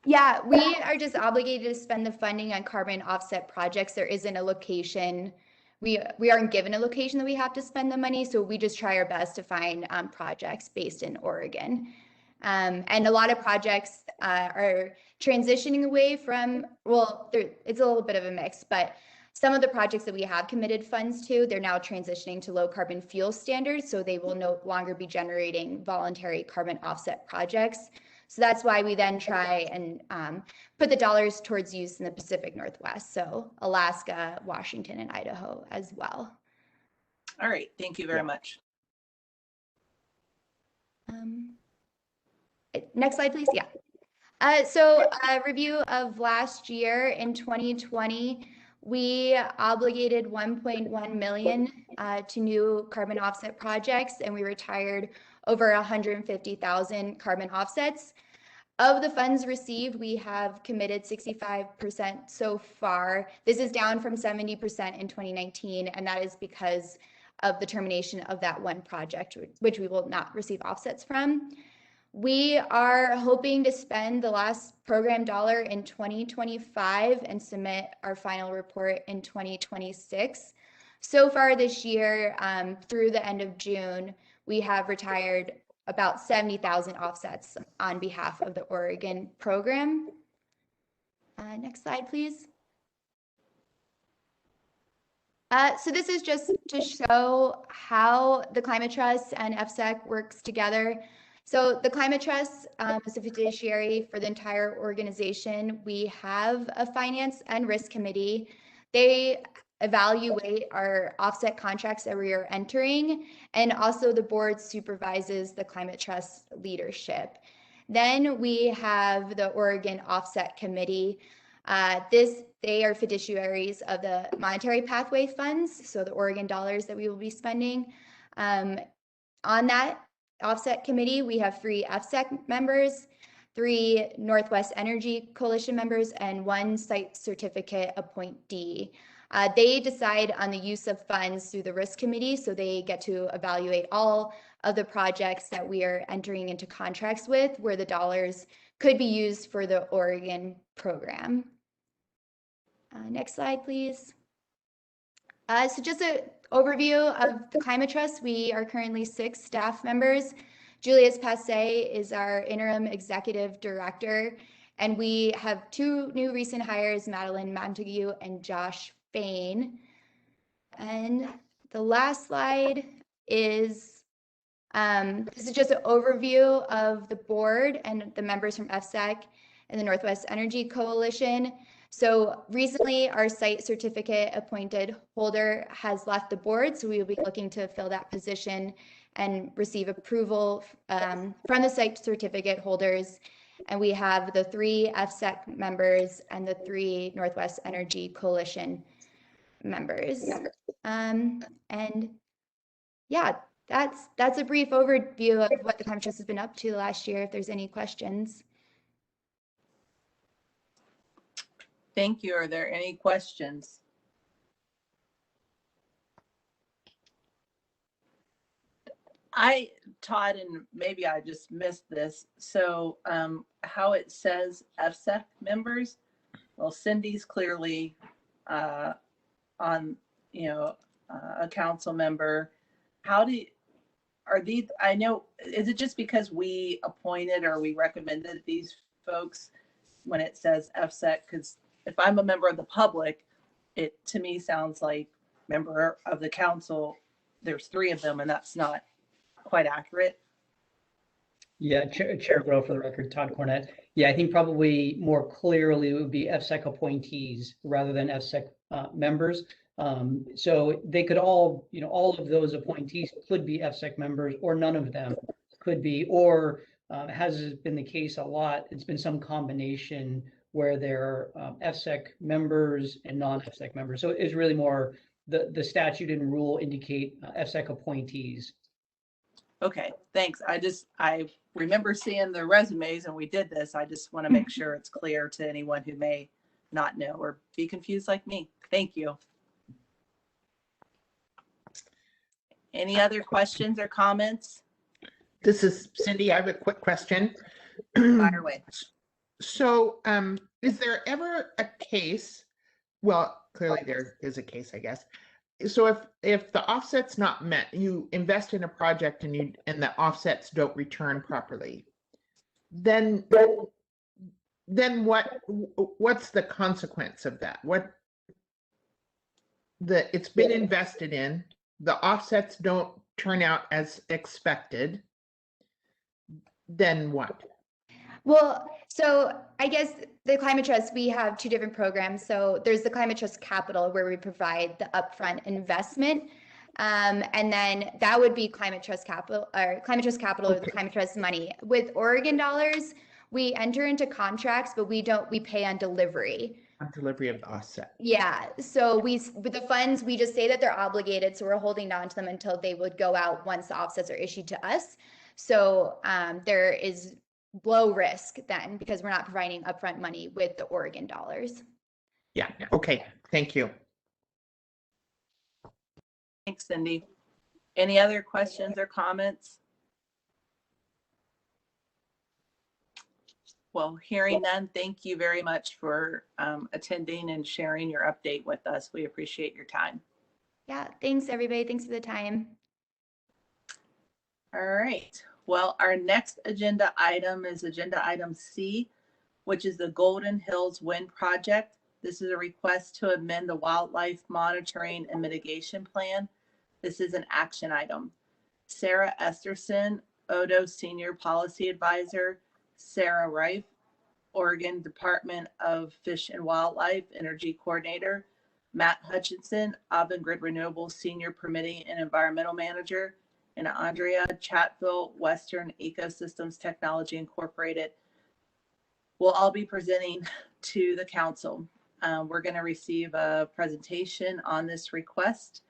Yeah, we are just obligated to spend the funding on carbon offset projects. There isn't a location. We aren't given a location that we have to spend the money, so we just try our best to find projects based in Oregon. And a lot of projects are transitioning away from, it's a little bit of a mix, but some of the projects that we have committed funds to, they're now transitioning to low carbon fuel standards, so they will no longer be generating voluntary carbon offset projects. So that's why we then try and put the dollars towards use in the Pacific Northwest. So Alaska, Washington, and Idaho as well. All right, thank you very much. Next slide, please. Yeah. So a review of last year in 2020, we obligated 1.1 million to new carbon offset projects, and we retired over 150,000 carbon offsets. Of the funds received, we have committed 65% so far. This is down from 70% in 2019, and that is because of the termination of that one project, which we will not receive offsets from. We are hoping to spend the last program dollar in 2025 and submit our final report in 2026. So far this year, through the end of June, we have retired about 70,000 offsets on behalf of the Oregon program. Next slide, please. So this is just to show how the Climate Trust and FSEC works together. So the Climate Trust is a fiduciary for the entire organization. We have a finance and risk committee. They evaluate our offset contracts that we are entering, and also the board supervises the Climate Trust leadership. Then we have the Oregon Offset Committee. They are fiduciaries of the monetary pathway funds, so the Oregon dollars that we will be spending. On that offset committee, we have 3 FSEC members, 3 Northwest Energy Coalition members, and 1 site certificate appointee. They decide on the use of funds through the risk committee, so they get to evaluate all of the projects that we are entering into contracts with, where the dollars could be used for the Oregon program. Next slide, please. So just an overview of the Climate Trust. We are currently 6 staff members. Julius Passe is our interim executive director, and we have 2 new recent hires, Madeline Montague and Josh Fain. And the last slide is, this is just an overview of the board and the members from FSEC and the Northwest Energy Coalition. So recently, our site certificate appointed holder has left the board, so we will be looking to fill that position and receive approval from the site certificate holders. And we have the 3 FSEC members and the 3 Northwest Energy Coalition members. And yeah, that's a brief overview of what the Climate Trust has been up to last year, if there's any questions. Thank you. Are there any questions? Todd, and maybe I just missed this. So how it says FSEC members, well, Cindy's clearly on, a council member. Are these, I know, is it just because we appointed or we recommended these folks when it says FSEC? Because if I'm a member of the public, it to me sounds like member of the council. There's 3 of them, and that's not quite accurate. Yeah, Chair Grow, for the record, Todd Cornett. Yeah, I think probably more clearly it would be FSEC appointees rather than FSEC members. So they could all, all of those appointees could be FSEC members, or none of them could be, or has been the case a lot. It's been some combination where they're FSEC members and non-FSEC members. So it's really more the statute and rule indicate FSEC appointees. Okay, thanks. I remember seeing the resumes and we did this. I just want to make sure it's clear to anyone who may not know or be confused like me. Thank you. Any other questions or comments? This is Cindy. I have a quick question. Fire away. So, is there ever a case? Well, clearly there is a case, I guess. So if the offset's not met, you invest in a project and the offsets don't return properly, then what's the consequence of that? It's been invested in, the offsets don't turn out as expected, then what? Well, so I guess the Climate Trust, we have 2 different programs. So there's the Climate Trust Capital, where we provide the upfront investment. And then that would be Climate Trust Capital, or the Climate Trust money. With Oregon dollars, we enter into contracts, but we pay on delivery. On delivery of the offset. Yeah. So with the funds, we just say that they're obligated. So we're holding on to them until they would go out once the offsets are issued to us. So there is low risk then, because we're not providing upfront money with the Oregon dollars. Yeah. Okay. Thank you. Thanks, Cindy. Any other questions or comments? Well, hearing none, thank you very much for attending and sharing your update with us. We appreciate your time. Yeah. Thanks, everybody. Thanks for the time. All right. Well, our next agenda item is agenda item C, which is the Golden Hills Wind Project. This is a request to amend the Wildlife Monitoring and Mitigation Plan. This is an action item. Sarah Esterson, Odo Senior Policy Advisor, Sarah Reif, Oregon Department of Fish and Wildlife Energy Coordinator, Matt Hutchinson, Avangrid Renewables Senior Permitting and Environmental Manager, and Andrea Chatfield, Western Ecosystems Technology Incorporated, will all be presenting to the council. We're going to receive a presentation on this request,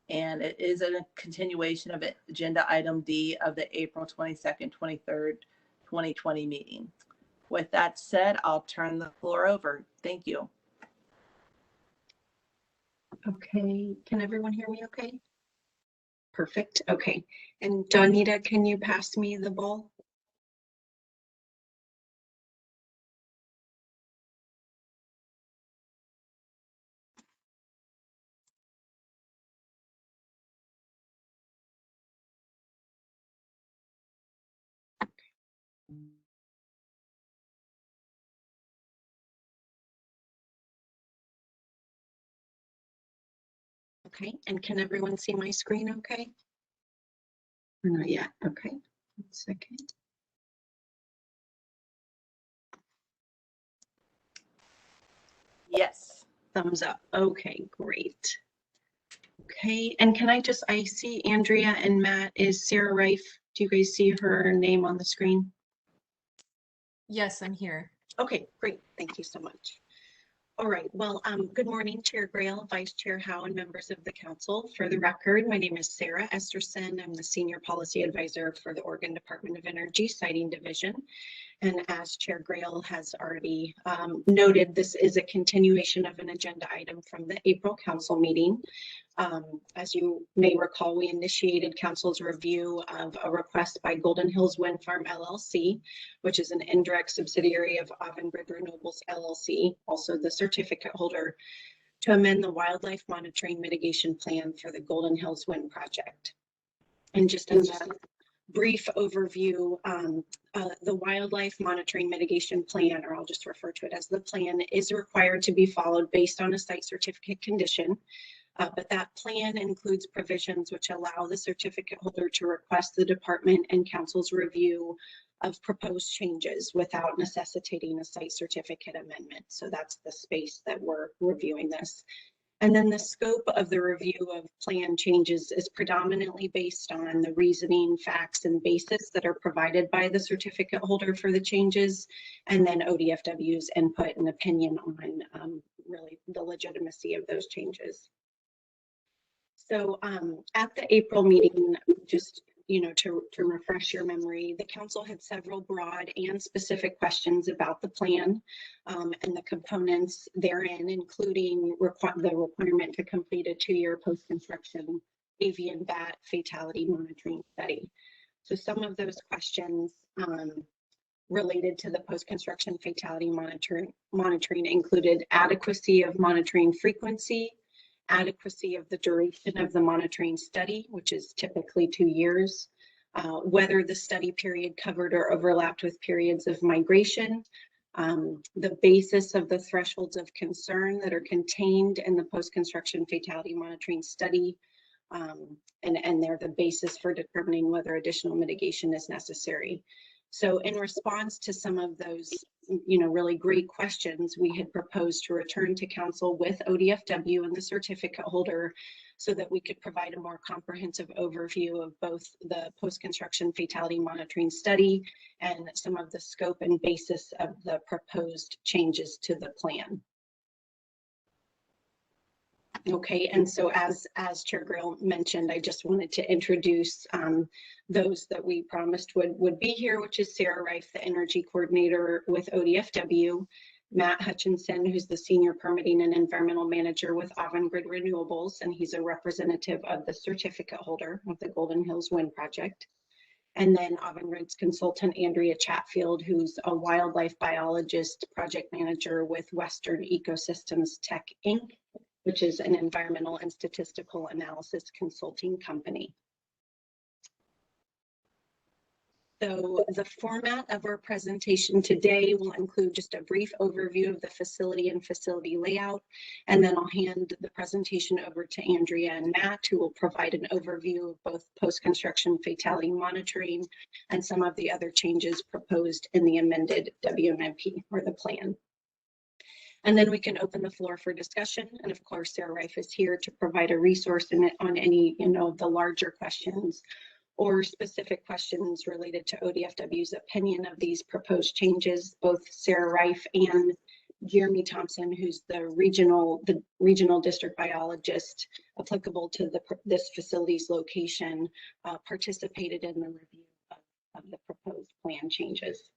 and it is a continuation of agenda item D of the April 22nd, 23rd, 2020 meeting. With that said, I'll turn the floor over. Thank you. Okay, can everyone hear me okay? Perfect, okay. And Donita, can you pass me the ball? Okay, and can everyone see my screen okay? Or not yet, okay. 1 second. Yes. Thumbs up, okay, great. Okay, and can I see Andrea and Matt, is Sarah Rife, do you guys see her name on the screen? Yes, I'm here. Okay, great, thank you so much. All right, well, good morning, Chair Grail, Vice Chair Howe, and members of the council. For the record, my name is Sarah Esterson. I'm the Senior Policy Advisor for the Oregon Department of Energy Siting Division. And as Chair Grail has already noted, this is a continuation of an agenda item from the April council meeting. As you may recall, we initiated council's review of a request by Golden Hills Wind Farm LLC, which is an indirect subsidiary of Avangrid Renewables LLC, also the certificate holder, to amend the wildlife monitoring mitigation plan for the Golden Hills Wind project. And just as a brief overview, the wildlife monitoring mitigation plan, or I'll just refer to it as the plan, is required to be followed based on a site certificate condition. But that plan includes provisions which allow the certificate holder to request the department and council's review of proposed changes without necessitating a site certificate amendment. So that's the space that we're reviewing this. And then the scope of the review of plan changes is predominantly based on the reasoning, facts, and basis that are provided by the certificate holder for the changes, and then ODFW's input and opinion on really the legitimacy of those changes. So at the April meeting, just to refresh your memory, the council had several broad and specific questions about the plan and the components therein, including the requirement to complete a 2-year post-construction avian bat fatality monitoring study. So some of those questions related to the post-construction fatality monitoring included adequacy of monitoring frequency, adequacy of the duration of the monitoring study, which is typically 2 years, whether the study period covered or overlapped with periods of migration, the basis of the thresholds of concern that are contained in the post-construction fatality monitoring study, and they're the basis for determining whether additional mitigation is necessary. So in response to some of those, really great questions, we had proposed to return to council with ODFW and the certificate holder so that we could provide a more comprehensive overview of both the post-construction fatality monitoring study and some of the scope and basis of the proposed changes to the plan. Okay, and so as Chair Grill mentioned, I just wanted to introduce those that we promised would be here, which is Sarah Rife, the energy coordinator with ODFW, Matt Hutchinson, who's the senior permitting and environmental manager with Avangrid Renewables, and he's a representative of the certificate holder of the Golden Hills Wind Project. And then Avangrid's consultant, Andrea Chatfield, who's a wildlife biologist project manager with Western Ecosystems Tech, Inc., which is an environmental and statistical analysis consulting company. So the format of our presentation today will include just a brief overview of the facility and facility layout, and then I'll hand the presentation over to Andrea and Matt, who will provide an overview of both post-construction fatality monitoring and some of the other changes proposed in the amended WMMP, or the plan. And then we can open the floor for discussion. And of course, Sarah Rife is here to provide a resource on any, the larger questions or specific questions related to ODFW's opinion of these proposed changes. Both Sarah Rife and Jeremy Thompson, who's the regional district biologist applicable to this facility's location, participated in the review of the proposed plan changes.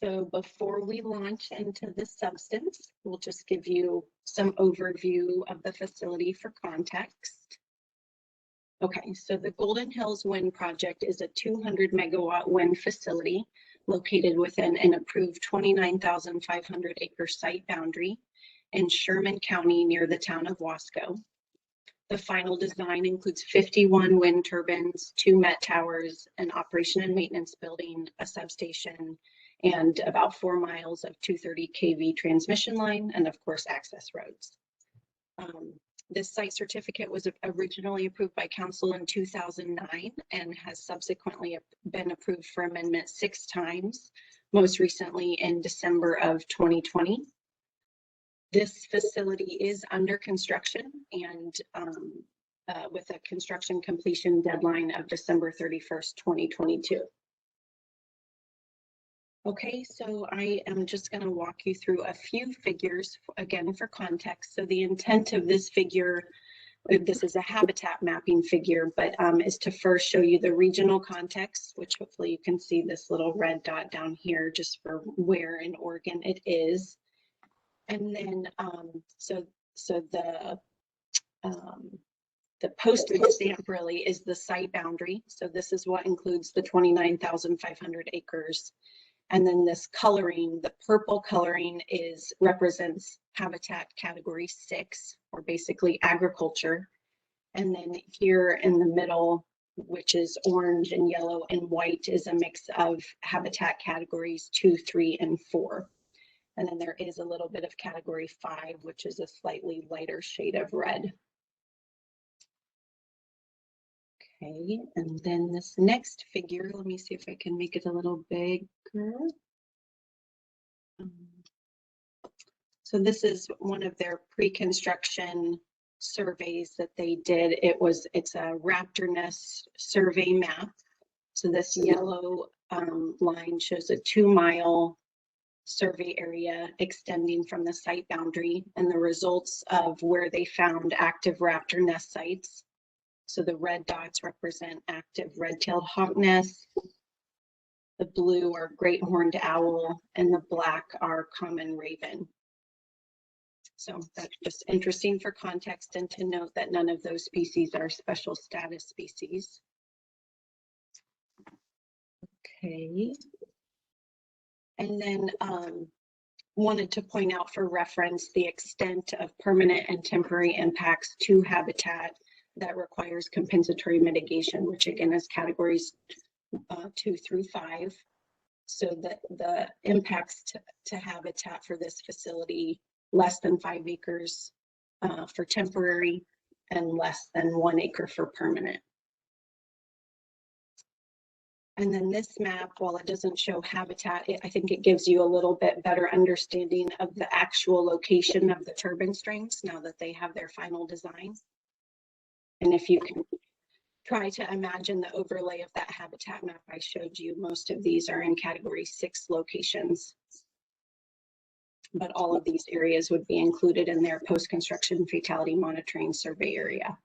So before we launch into the substance, we'll just give you some overview of the facility for context. Okay, so the Golden Hills Wind Project is a 200 megawatt wind facility located within an approved 29,500 acre site boundary in Sherman County near the town of Wasco. The final design includes 51 wind turbines, 2 Met towers, an operation and maintenance building, a substation, and about 4 miles of 230 kV transmission line, and of course, access roads. This site certificate was originally approved by council in 2009 and has subsequently been approved for amendment 6 times, most recently in December of 2020. This facility is under construction and with a construction completion deadline of December 31st, 2022. Okay, so I am just going to walk you through a few figures again for context. So the intent of this figure, this is a habitat mapping figure, but is to first show you the regional context, which hopefully you can see this little red dot down here just for where in Oregon it is. And then so the postage stamp really is the site boundary. So this is what includes the 29,500 acres. And then this coloring, the purple coloring represents habitat category 6, or basically agriculture. And then here in the middle, which is orange and yellow and white, is a mix of habitat categories 2, 3, and 4. And then there is a little bit of category 5, which is a slightly lighter shade of red. Okay, and then this next figure, let me see if I can make it a little bigger. So this is one of their pre-construction surveys that they did. It's a raptor nest survey map. So this yellow line shows a 2-mile survey area extending from the site boundary and the results of where they found active raptor nest sites. So the red dots represent active red-tailed hawk nests, the blue are great horned owl, and the black are common raven. So that's just interesting for context and to note that none of those species are special status species. Okay. And then wanted to point out for reference the extent of permanent and temporary impacts to habitat that requires compensatory mitigation, which again is categories 2 through 5. So that the impacts to habitat for this facility, less than 5 acres for temporary and less than 1 acre for permanent. And then this map, while it doesn't show habitat, I think it gives you a little bit better understanding of the actual location of the turbine strings now that they have their final design. And if you can try to imagine the overlay of that habitat map I showed you, most of these are in category 6 locations. But all of these areas would be included in their post-construction fatality monitoring survey area.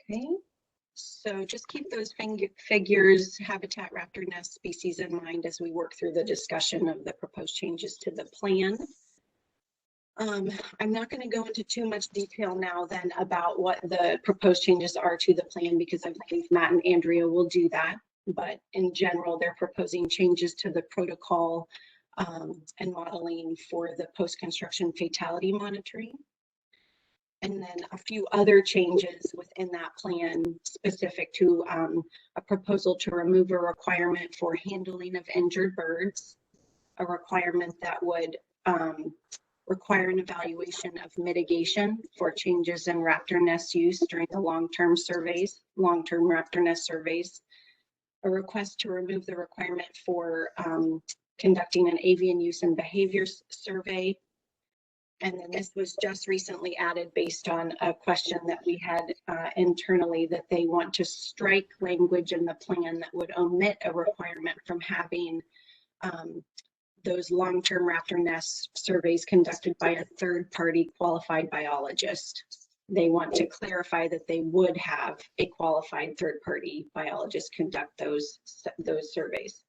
Okay, so just keep those figures, habitat raptor nest species in mind as we work through the discussion of the proposed changes to the plan. I'm not going to go into too much detail now then about what the proposed changes are to the plan because I believe Matt and Andrea will do that. But in general, they're proposing changes to the protocol and modeling for the post-construction fatality monitoring. And then a few other changes within that plan specific to a proposal to remove a requirement for handling of injured birds, a requirement that would require an evaluation of mitigation for changes in raptor nest use during the long-term raptor nest surveys, a request to remove the requirement for conducting an avian use and behavior survey. And then this was just recently added based on a question that we had internally that they want to strike language in the plan that would omit a requirement from having those long-term raptor nest surveys conducted by a third-party qualified biologist. they want to clarify that they would have a qualified third-party biologist conduct those surveys.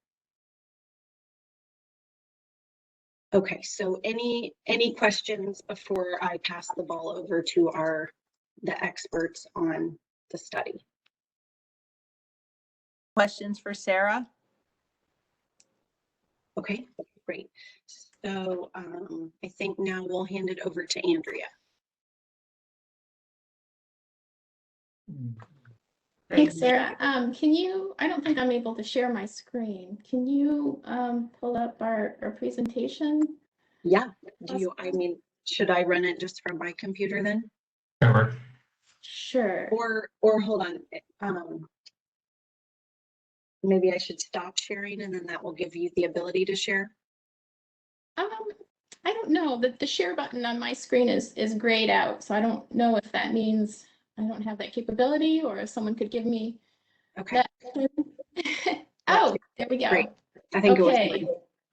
Okay, so any questions before I pass the ball over to the experts on the study? Questions for Sarah? Okay, great. So I think now we'll hand it over to Andrea. Thanks, Sarah. Can you, I don't think I'm able to share my screen. Can you pull up our presentation? Yeah, should I run it just from my computer then? Sure. Sure. Or hold on. Maybe I should stop sharing and then that will give you the ability to share. I don't know. The share button on my screen is grayed out, so I don't know if that means I don't have that capability or if someone could give me that. Oh, there we go. Great. I think it was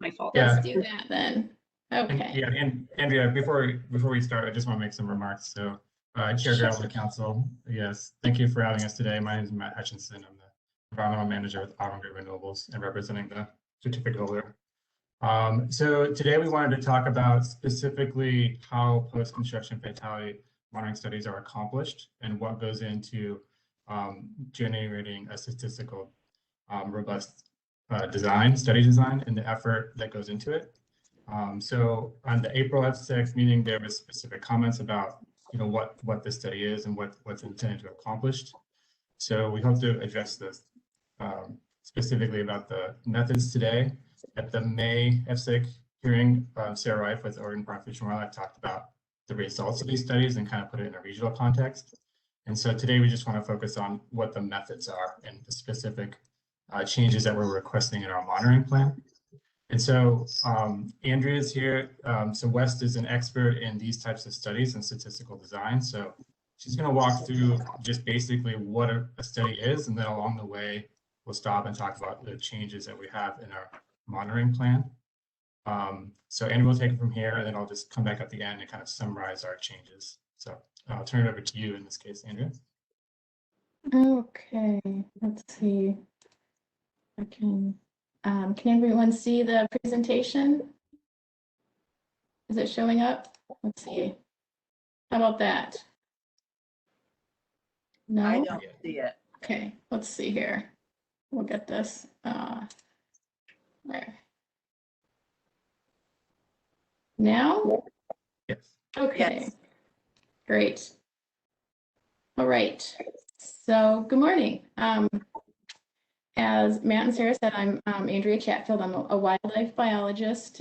my fault. Let's do that then. Okay. Yeah, and Andrea, before we start, I just want to make some remarks. So, Chair Grail of the Council, yes, thank you for having us today. My name is Matt Hutchinson. I'm the environmental manager with Avangrid Renewables and representing the certificate holder. So today we wanted to talk about specifically how post-construction fatality monitoring studies are accomplished and what goes into generating a statistical robust study design and the effort that goes into it. So on the April F6 meeting, there was specific comments about what this study is and what's intended to accomplish. So we hope to address this specifically about the methods today. At the May F6 hearing, Sarah Reif with Oregon Department of Fish and Wildlife talked about the results of these studies and kind of put it in a regional context. And so today we just want to focus on what the methods are and the specific changes that we're requesting in our monitoring plan. And so Andrea's here. So West is an expert in these types of studies and statistical design. So she's going to walk through just basically what a study is, and then along the way, we'll stop and talk about the changes that we have in our monitoring plan. So Andrea will take it from here, and then I'll just come back at the end and kind of summarize our changes. So I'll turn it over to you in this case, Andrea. Okay, let's see. Can everyone see the presentation? Is it showing up? Let's see. How about that? No? I don't see it. Okay, let's see here. We'll get this. There. Now? Yes. Okay. Yes. Great. All right. So good morning. As Matt and Sarah said, I'm Andrea Chatfield. I'm a wildlife biologist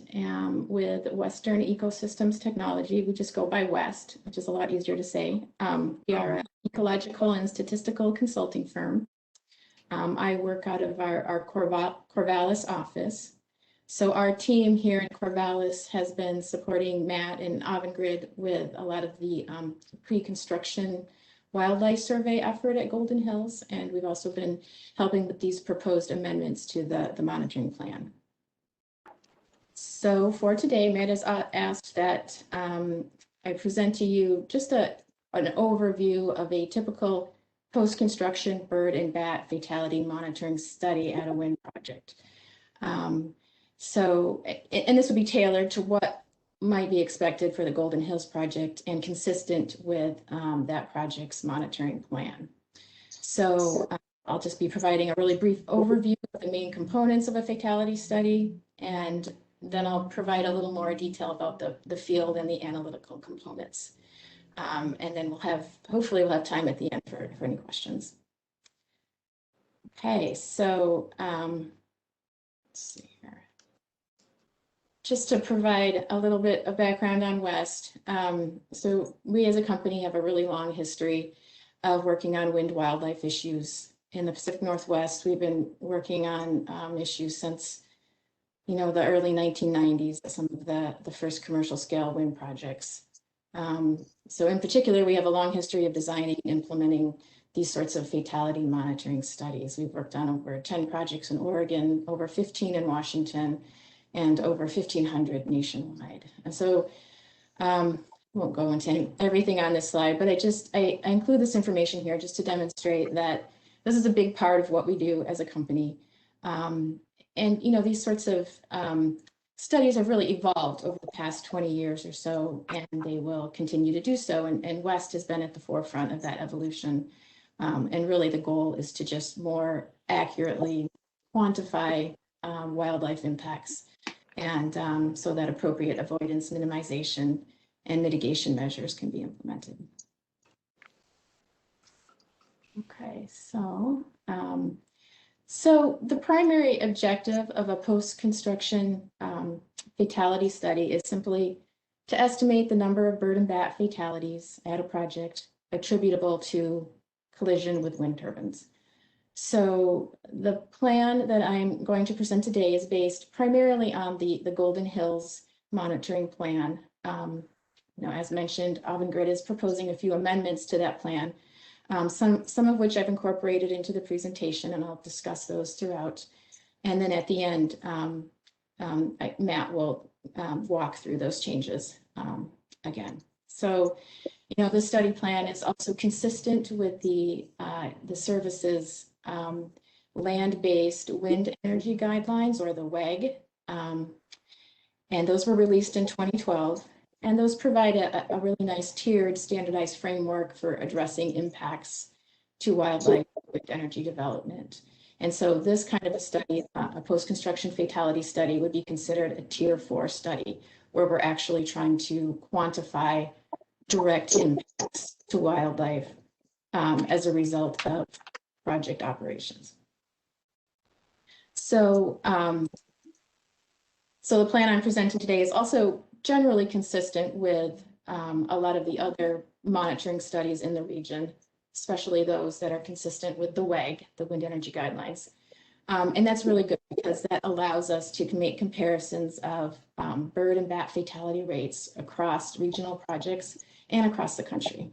with Western Ecosystems Technology. We just go by West, which is a lot easier to say. We are an ecological and statistical consulting firm. I work out of our Corvallis office. So our team here in Corvallis has been supporting Matt and Avangrid with a lot of the pre-construction wildlife survey effort at Golden Hills, and we've also been helping with these proposed amendments to the monitoring plan. So for today, Matt has asked that I present to you just an overview of a typical post-construction bird and bat fatality monitoring study at a wind project. And this will be tailored to what might be expected for the Golden Hills project and consistent with that project's monitoring plan. So I'll just be providing a really brief overview of the main components of a fatality study, and then I'll provide a little more detail about the field and the analytical components. And then hopefully we'll have time at the end for any questions. Okay, so let's see here. Just to provide a little bit of background on West. So we as a company have a really long history of working on wind wildlife issues in the Pacific Northwest. We've been working on issues since, the early 1990s, some of the first commercial scale wind projects. So in particular, we have a long history of designing and implementing these sorts of fatality monitoring studies. We've worked on over 10 projects in Oregon, over 15 in Washington, and over 1,500 nationwide. And so won't go into everything on this slide, but I include this information here just to demonstrate that this is a big part of what we do as a company. And, you know, these sorts of studies have really evolved over the past 20 years or so, and they will continue to do so. And West has been at the forefront of that evolution. And really the goal is to just more accurately quantify wildlife impacts, and so that appropriate avoidance, minimization, and mitigation measures can be implemented. Okay, so the primary objective of a post-construction fatality study is simply to estimate the number of bird and bat fatalities at a project attributable to collision with wind turbines. So the plan that I'm going to present today is based primarily on the Golden Hills monitoring plan. You know, as mentioned, Avangrid is proposing a few amendments to that plan, some of which I've incorporated into the presentation, and I'll discuss those throughout. And then at the end, Matt will walk through those changes again. So, you know, the study plan is also consistent with the service's land-based wind energy guidelines, or the WEG, and those were released in 2012. And those provide a really nice tiered, standardized framework for addressing impacts to wildlife with energy development. And so this kind of a study, a post-construction fatality study, would be considered a Tier 4 study, where we're actually trying to quantify direct impacts to wildlife as a result of project operations. So, so the plan I'm presenting today is also generally consistent with a lot of the other monitoring studies in the region, especially those that are consistent with the WEG, the Wind Energy Guidelines. And that's really good because that allows us to make comparisons of bird and bat fatality rates across regional projects and across the country.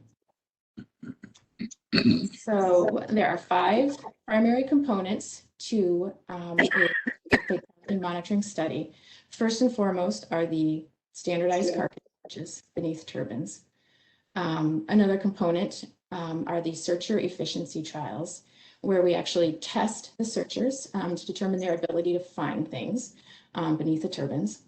So there are 5 primary components to a fatality monitoring study. First and foremost are the standardized carcass searches beneath turbines. Another component are the searcher efficiency trials, where we actually test the searchers to determine their ability to find things beneath the turbines.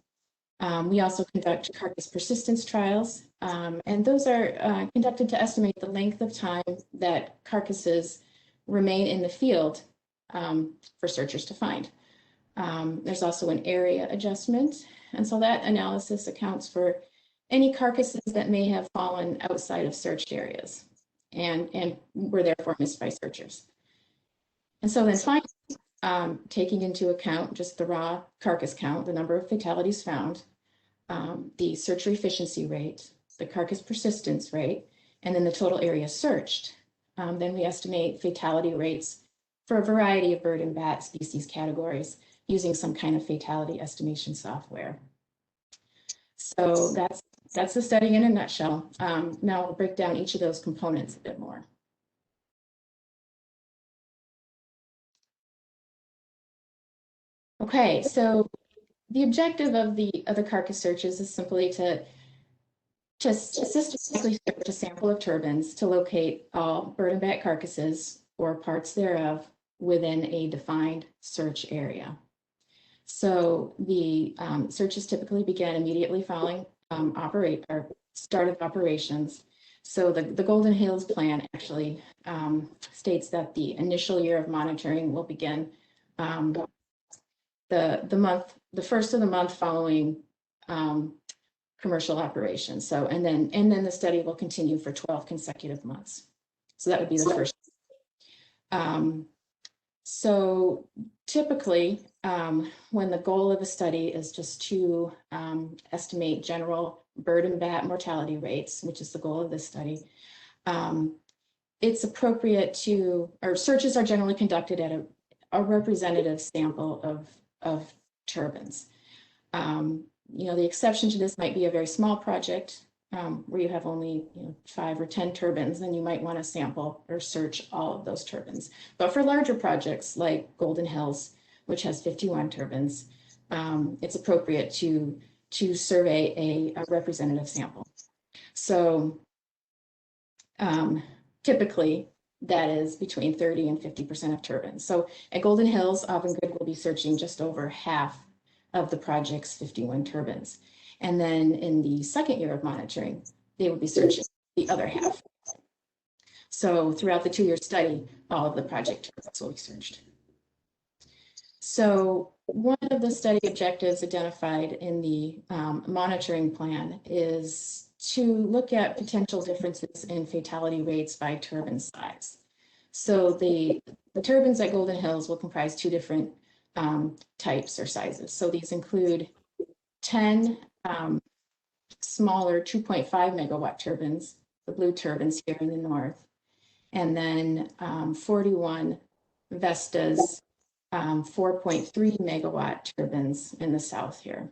We also conduct carcass persistence trials, and those are conducted to estimate the length of time that carcasses remain in the field for searchers to find. There's also an area adjustment, and so that analysis accounts for any carcasses that may have fallen outside of searched areas and were therefore missed by searchers. And so then finally, taking into account just the raw carcass count, the number of fatalities found, the searcher efficiency rate, the carcass persistence rate, and then the total area searched, then we estimate fatality rates for a variety of bird and bat species categories using some kind of fatality estimation software. So that's the study in a nutshell. Now I'll break down each of those components a bit more. Okay, so the objective of the carcass searches is simply to systematically search a sample of turbines to locate all bird and bat carcasses or parts thereof within a defined search area. So the searches typically begin immediately following start of operations. So the Golden Hills plan actually states that the initial year of monitoring will begin the first of the month following commercial operations. So and then the study will continue for 12 consecutive months. So that would be the first. So typically, when the goal of a study is just to estimate general bird and bat mortality rates, which is the goal of this study, it's appropriate to, or searches are generally conducted at a representative sample of turbines. You know, the exception to this might be a very small project where you have only 5 or 10 turbines, then you might want to sample or search all of those turbines. But for larger projects like Golden Hills, which has 51 turbines, it's appropriate to survey a representative sample. So typically that is between 30 and 50% of turbines. So at Golden Hills, Avangrid will be searching just over half of the project's 51 turbines. And then in the second year of monitoring, they will be searching the other half. So throughout the 2-year study, all of the project turbines will be searched. So one of the study objectives identified in the monitoring plan is to look at potential differences in fatality rates by turbine size. So the turbines at Golden Hills will comprise 2 different types or sizes. So these include 10 smaller 2.5 megawatt turbines, the blue turbines here in the north, and then 41 Vestas 4.3 megawatt turbines in the south here.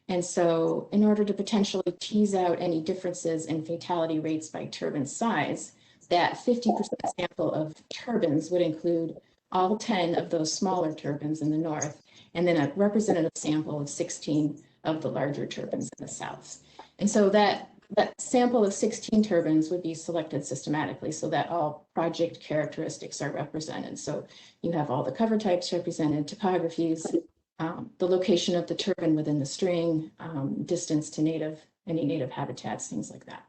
And so in order to potentially tease out any differences in fatality rates by turbine size, that 50% sample of turbines would include all 10 of those smaller turbines in the north, and then a representative sample of 16 of the larger turbines in the south. And so that sample of 16 turbines would be selected systematically so that all project characteristics are represented. So you have all the cover types represented, topographies, the location of the turbine within the string, distance to any native habitats, things like that.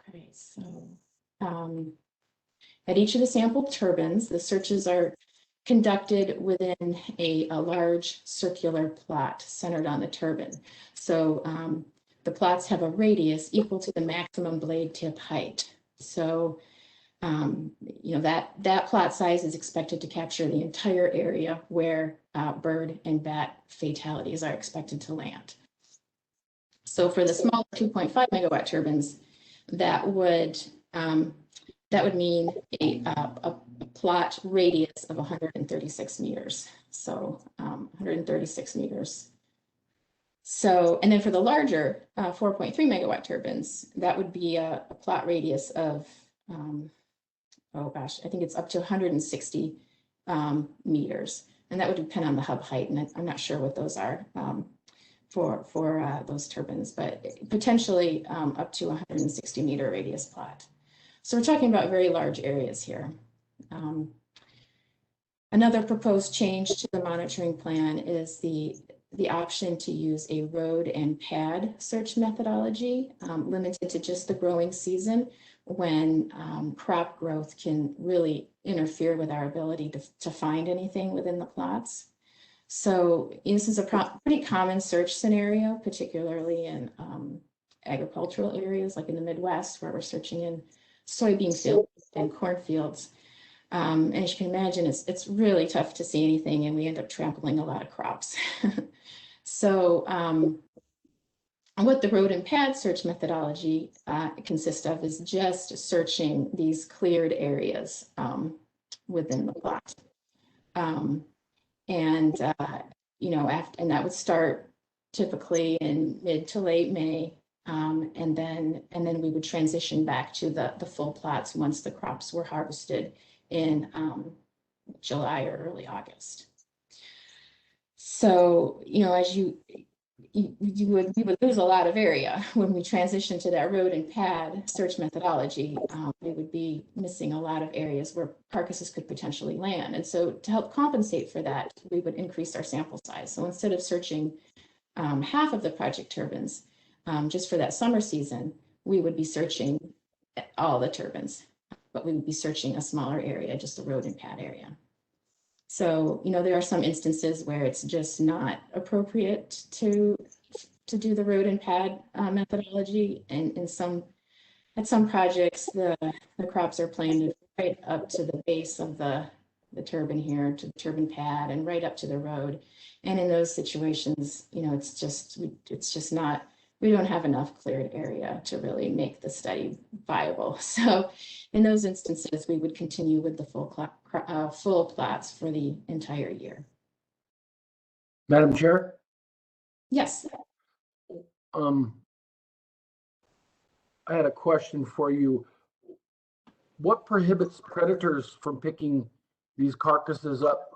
Okay, so at each of the sample turbines, the searches are conducted within a large circular plot centered on the turbine. So the plots have a radius equal to the maximum blade tip height. So you know, that plot size is expected to capture the entire area where bird and bat fatalities are expected to land. So for the small 2.5 megawatt turbines, that would mean a plot radius of 136 meters. So 136 meters. So, and then for the larger 4.3 megawatt turbines, that would be a plot radius of oh gosh, I think it's up to 160 meters, and that would depend on the hub height, and I'm not sure what those are for those turbines, but potentially up to 160 meter radius plot. So we're talking about very large areas here. Another proposed change to the monitoring plan is the option to use a road and pad search methodology limited to just the growing season, when crop growth can really interfere with our ability to find anything within the plots. So this is a pretty common search scenario, particularly in agricultural areas like in the Midwest, where we're searching in soybean fields and cornfields. And as you can imagine, it's really tough to see anything, and we end up trampling a lot of crops. So what the road and pad search methodology consists of is just searching these cleared areas within the plot. You know, and that would start typically in mid to late May, and then we would transition back to the full plots once the crops were harvested in July or early August. So, you know, as we would lose a lot of area when we transition to that road and pad search methodology. We would be missing a lot of areas where carcasses could potentially land. And so to help compensate for that, we would increase our sample size. So instead of searching half of the project turbines just for that summer season, we would be searching all the turbines, but we would be searching a smaller area, just the road and pad area. So, you know, there are some instances where it's just not appropriate to do the road and pad methodology, and at some projects the crops are planted right up to the base of the turbine here, to the turbine pad, and right up to the road. And in those situations, you know, it's just not, we don't have enough cleared area to really make the study viable. So in those instances, we would continue with the full plots for the entire year. Madam Chair? Yes. I had a question for you. What prohibits predators from picking these carcasses up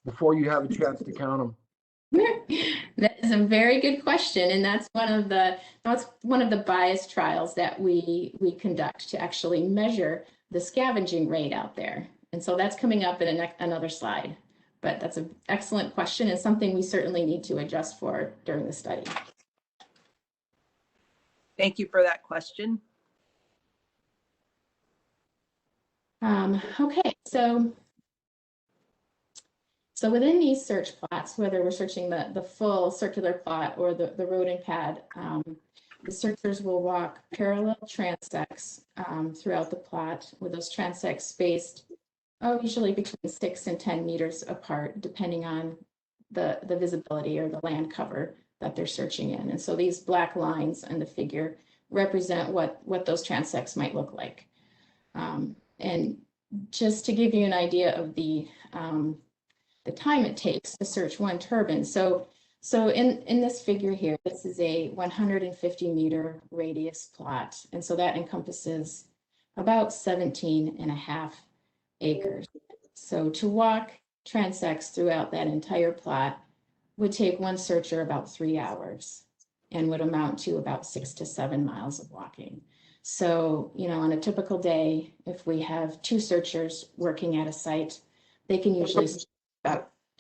before you have a chance to count them? That is a very good question, and that's one of the bias trials that we conduct to actually measure the scavenging rate out there. And so that's coming up in another slide. But that's an excellent question and something we certainly need to adjust for during the study. Thank you for that question. Okay, so within these search plots, whether we're searching the full circular plot or the rodent pad, the searchers will walk parallel transects throughout the plot, with those transects spaced usually between 6 and 10 meters apart, depending on the visibility or the land cover that they're searching in. And so these black lines in the figure represent what those transects might look like. And just to give you an idea of the time it takes to search one turbine. So in this figure here, this is a 150 meter radius plot. And so that encompasses about 17.5 acres. So to walk transects throughout that entire plot would take one searcher about 3 hours and would amount to about 6 to 7 miles of walking. So, on a typical day, if we have 2 searchers working at a site, they can usually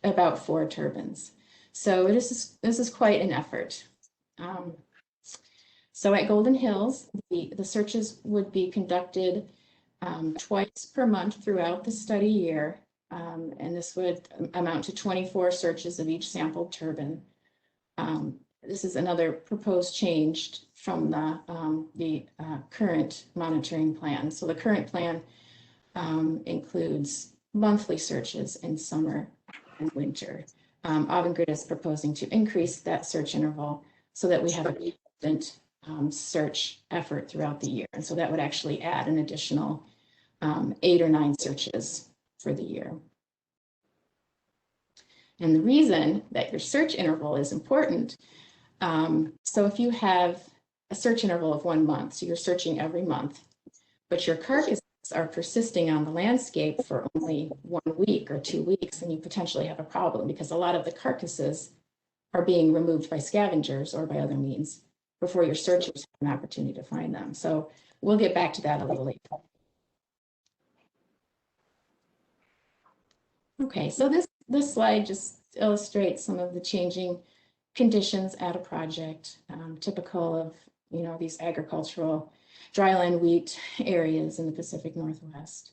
about 4 turbines. So this is quite an effort. So at Golden Hills, the searches would be conducted twice per month throughout the study year. And this would amount to 24 searches of each sampled turbine. This is another proposed change from the current monitoring plan. So the current plan includes monthly searches in summer and winter. Avangrid is proposing to increase that search interval so that we have a consistent search effort throughout the year. And so that would actually add an additional 8 or 9 searches for the year. And the reason that your search interval is important, so if you have a search interval of 1 month, so you're searching every month, but your carcasses are persisting on the landscape for only 1 week or 2 weeks, then you potentially have a problem, because a lot of the carcasses are being removed by scavengers or by other means before your searchers have an opportunity to find them. So we'll get back to that a little later. Okay, so this slide just illustrates some of the changing conditions at a project, typical of these agricultural dryland wheat areas in the Pacific Northwest.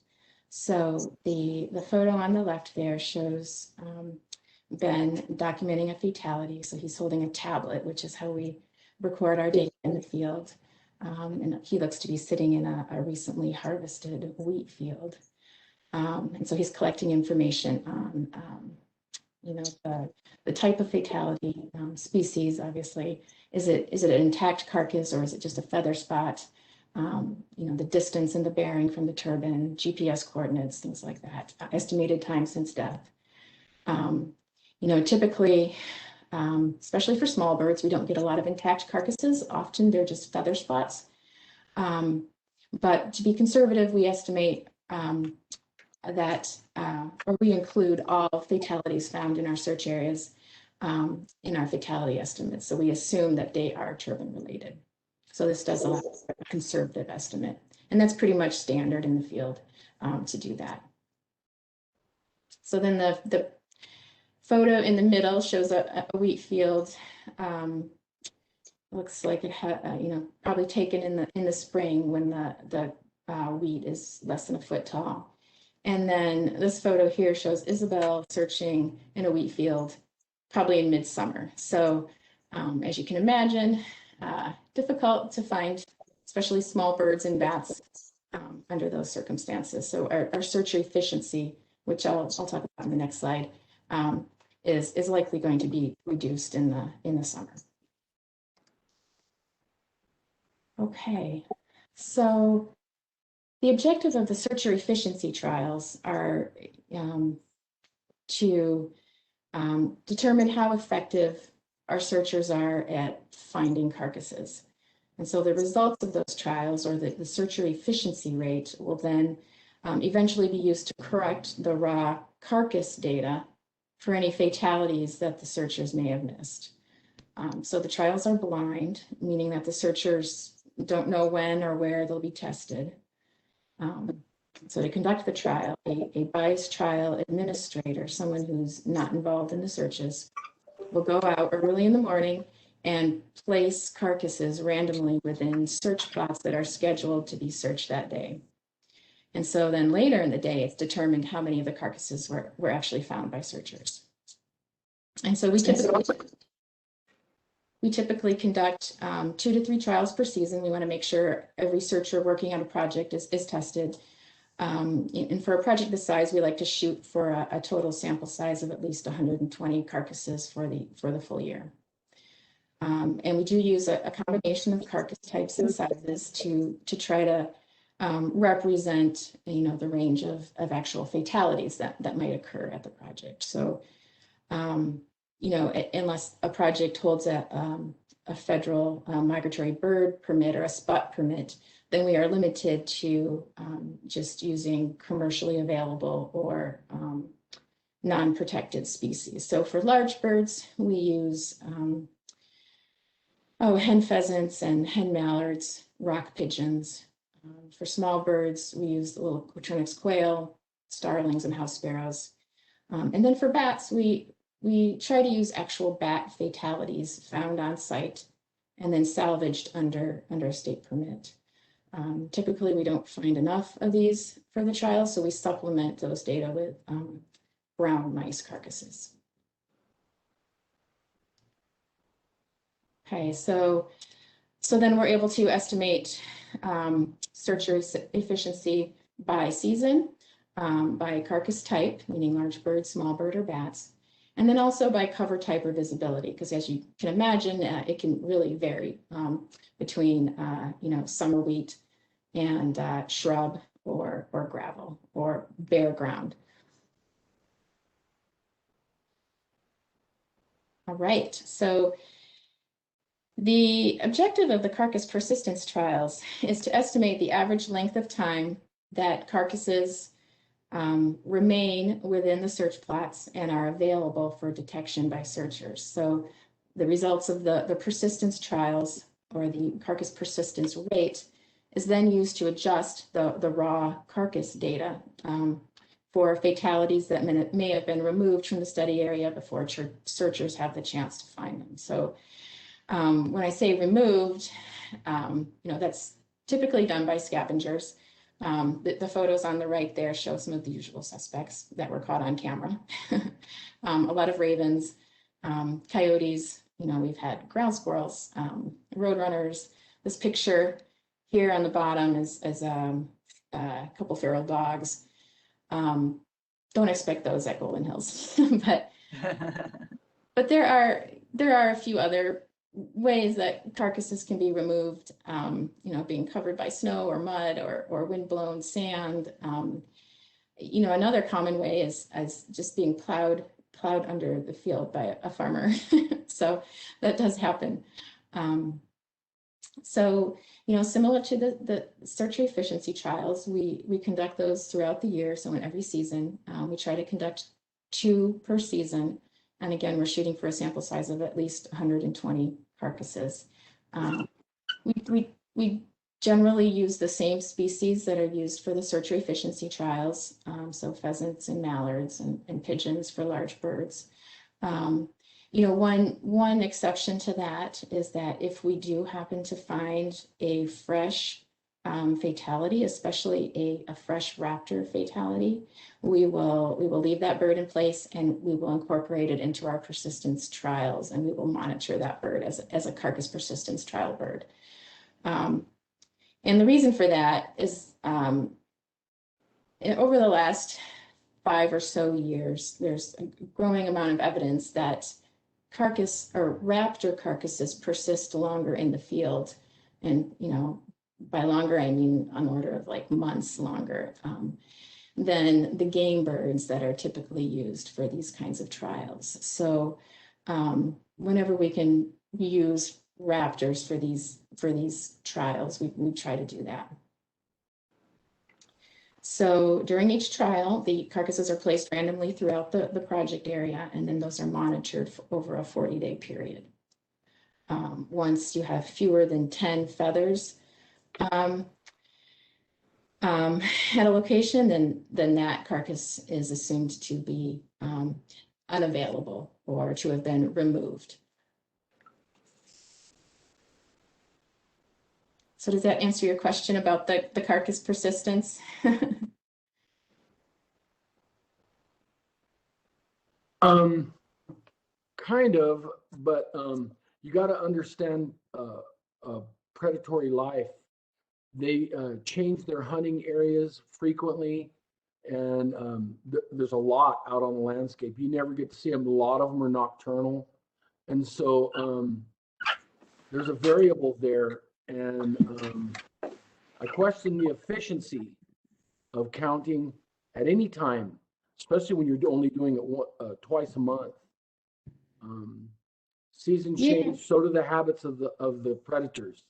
So the photo on the left there shows Ben documenting a fatality. So he's holding a tablet, which is how we record our data in the field. And he looks to be sitting in a recently harvested wheat field. And so he's collecting information on, the type of fatality, species, obviously. Is it an intact carcass, or is it just a feather spot? The distance and the bearing from the turbine, GPS coordinates, things like that. Estimated time since death. Typically, especially for small birds, we don't get a lot of intact carcasses. Often they're just feather spots. But to be conservative, we estimate or we include all fatalities found in our search areas in our fatality estimates. So we assume that they are turbine related. So this does allow a conservative estimate. And that's pretty much standard in the field to do that. So then the photo in the middle shows a wheat field. Looks like it had, probably taken in the spring when the wheat is less than a foot tall. And then this photo here shows Isabel searching in a wheat field, probably in midsummer. So as you can imagine, difficult to find, especially small birds and bats under those circumstances. So our search efficiency, which I'll talk about in the next slide, is likely going to be reduced in the summer. Okay, so the objective of the searcher efficiency trials are to determine how effective our searchers are at finding carcasses. And so the results of those trials, or the searcher efficiency rate, will then eventually be used to correct the raw carcass data for any fatalities that the searchers may have missed. So the trials are blind, meaning that the searchers don't know when or where they'll be tested. So to conduct the trial, a biased trial administrator, someone who's not involved in the searches, will go out early in the morning and place carcasses randomly within search plots that are scheduled to be searched that day. And so then later in the day, it's determined how many of the carcasses were actually found by searchers. And so we typically conduct 2 to 3 trials per season. We want to make sure every searcher working on a project is tested. And for a project this size, we like to shoot for a total sample size of at least 120 carcasses for the full year. And we do use a combination of carcass types and sizes to try to represent, the range of actual fatalities that might occur at the project. So, unless a project holds a federal migratory bird permit or a spot permit, then we are limited to just using commercially available or non-protected species. So for large birds, we use hen pheasants and hen mallards, rock pigeons. For small birds, we use the little Quoturnix quail, starlings, and house sparrows. And then for bats, we try to use actual bat fatalities found on site and then salvaged under a state permit. Typically, we don't find enough of these for the trial, so we supplement those data with brown mice carcasses. Okay, so then we're able to estimate searchers' efficiency by season, by carcass type, meaning large bird, small bird, or bats, and then also by cover type or visibility, because as you can imagine, it can really vary between summer wheat and shrub or gravel or bare ground. All right, so the objective of the carcass persistence trials is to estimate the average length of time that carcasses remain within the search plots and are available for detection by searchers. So the results of the persistence trials, or the carcass persistence rate, is then used to adjust the raw carcass data for fatalities that may have been removed from the study area before searchers have the chance to find them. So when I say removed, that's typically done by scavengers. The photos on the right there show some of the usual suspects that were caught on camera. A lot of ravens, coyotes, we've had ground squirrels, roadrunners. This picture here on the bottom is a couple feral dogs. Don't expect those at Golden Hills, but there are a few other ways that carcasses can be removed, being covered by snow or mud or windblown sand. Another common way is just being plowed under the field by a farmer. So that does happen. Similar to the searcher efficiency trials, we conduct those throughout the year. So in every season, we try to conduct 2 per season. And again, we're shooting for a sample size of at least 120 carcasses. We generally use the same species that are used for the searcher efficiency trials. So pheasants and mallards and pigeons for large birds. One exception to that is that if we do happen to find a fresh fatality, especially a fresh raptor fatality, we will leave that bird in place and we will incorporate it into our persistence trials, and we will monitor that bird as a carcass persistence trial bird. And the reason for that is over the last 5 or so years, there's a growing amount of evidence that carcass or raptor carcasses persist longer in the field. And, by longer, I mean on order of like months longer than the game birds that are typically used for these kinds of trials. So whenever we can use raptors for these trials, we try to do that. So during each trial, the carcasses are placed randomly throughout the project area, and then those are monitored for over a 40-day period. once you have fewer than 10 feathers at a location, then that carcass is assumed to be unavailable or to have been removed. So does that answer your question about the carcass persistence? Kind of, but you got to understand predatory life. They change their hunting areas frequently, and there's a lot out on the landscape. You never get to see them. A lot of them are nocturnal, and so there's a variable there, and I question the efficiency of counting at any time, especially when you're only doing it twice a month. Seasons change, so do the habits of the predators.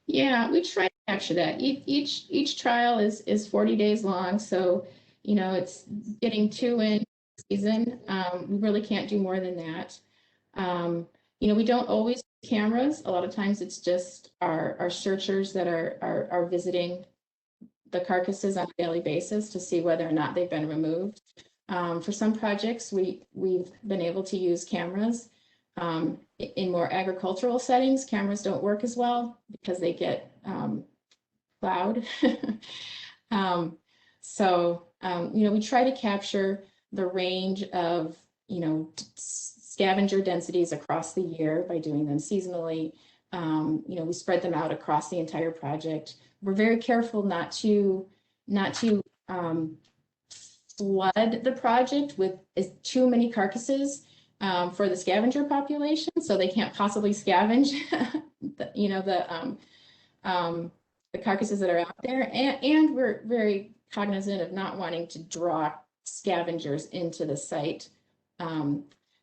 Yeah, we try to capture that. Each trial is 40 days long, so it's getting 2 in season. We really can't do more than that. We don't always use cameras. A lot of times it's just our searchers that are visiting the carcasses on a daily basis to see whether or not they've been removed. For some projects, we've been able to use cameras. In more agricultural settings, cameras don't work as well because they get loud. We try to capture the range of, scavenger densities across the year by doing them seasonally. We spread them out across the entire project. We're very careful not to flood the project with too many carcasses for the scavenger population, so they can't possibly scavenge the carcasses that are out there. And we're very cognizant of not wanting to draw scavengers into the site.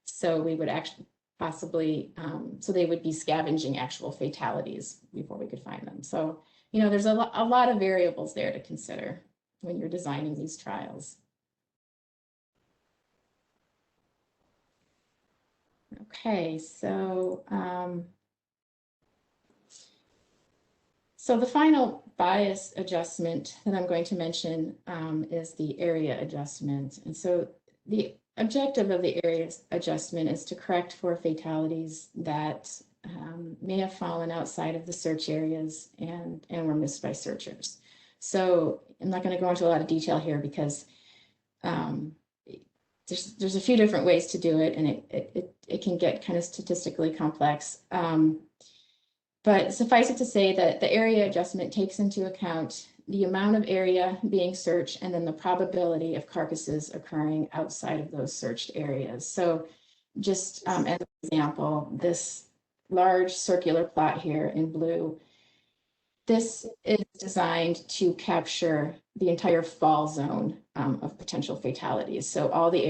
So we would actually possibly, so they would be scavenging actual fatalities before we could find them. So, there's a lot of variables there to consider when you're designing these trials. Okay, so the final bias adjustment that I'm going to mention is the area adjustment. And so the objective of the area adjustment is to correct for fatalities that may have fallen outside of the search areas and were missed by searchers. So I'm not going to go into a lot of detail here because there's a few different ways to do it, and it can get kind of statistically complex. But suffice it to say that the area adjustment takes into account the amount of area being searched and then the probability of carcasses occurring outside of those searched areas. So just as an example, this large circular plot here in blue, this is designed to capture the entire fall zone of potential fatalities. So all the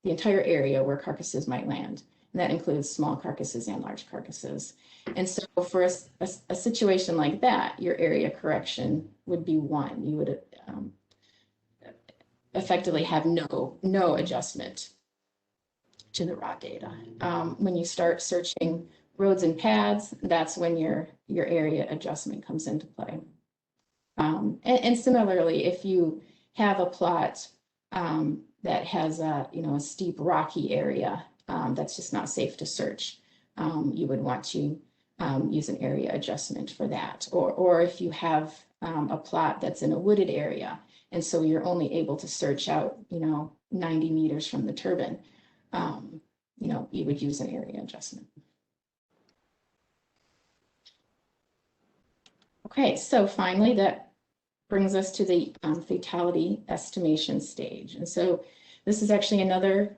entire area where carcasses might land. And that includes small carcasses and large carcasses. And so for a situation like that, your area correction would be 1. You would effectively have no adjustment to the raw data. When you start searching roads and paths, that's when your area adjustment comes into play. And similarly, if you have a plot that has a steep rocky area that's just not safe to search, you would want to use an area adjustment for that. Or if you have a plot that's in a wooded area, and so you're only able to search out 90 meters from the turbine, you would use an area adjustment. Okay, so finally, that brings us to the fatality estimation stage. And so this is actually another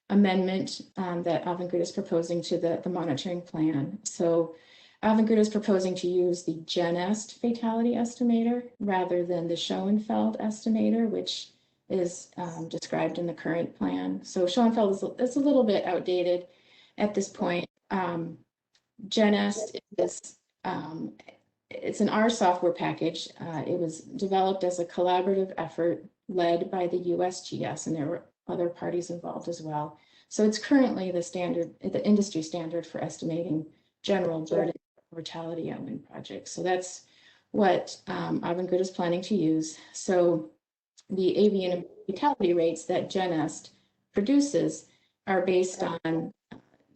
amendment that Avangrid is proposing to the monitoring plan. So Avangrid is proposing to use the GenEst fatality estimator rather than the Schoenfeld estimator, which is described in the current plan. So Schoenfeld is a little bit outdated at this point. GenEst is it's an R software package. It was developed as a collaborative effort led by the USGS, and there were other parties involved as well. So it's currently the standard, the industry standard for estimating general bird mortality on wind projects. So that's what Avangrid is planning to use. So the avian fatality rates that GenEst produces are based on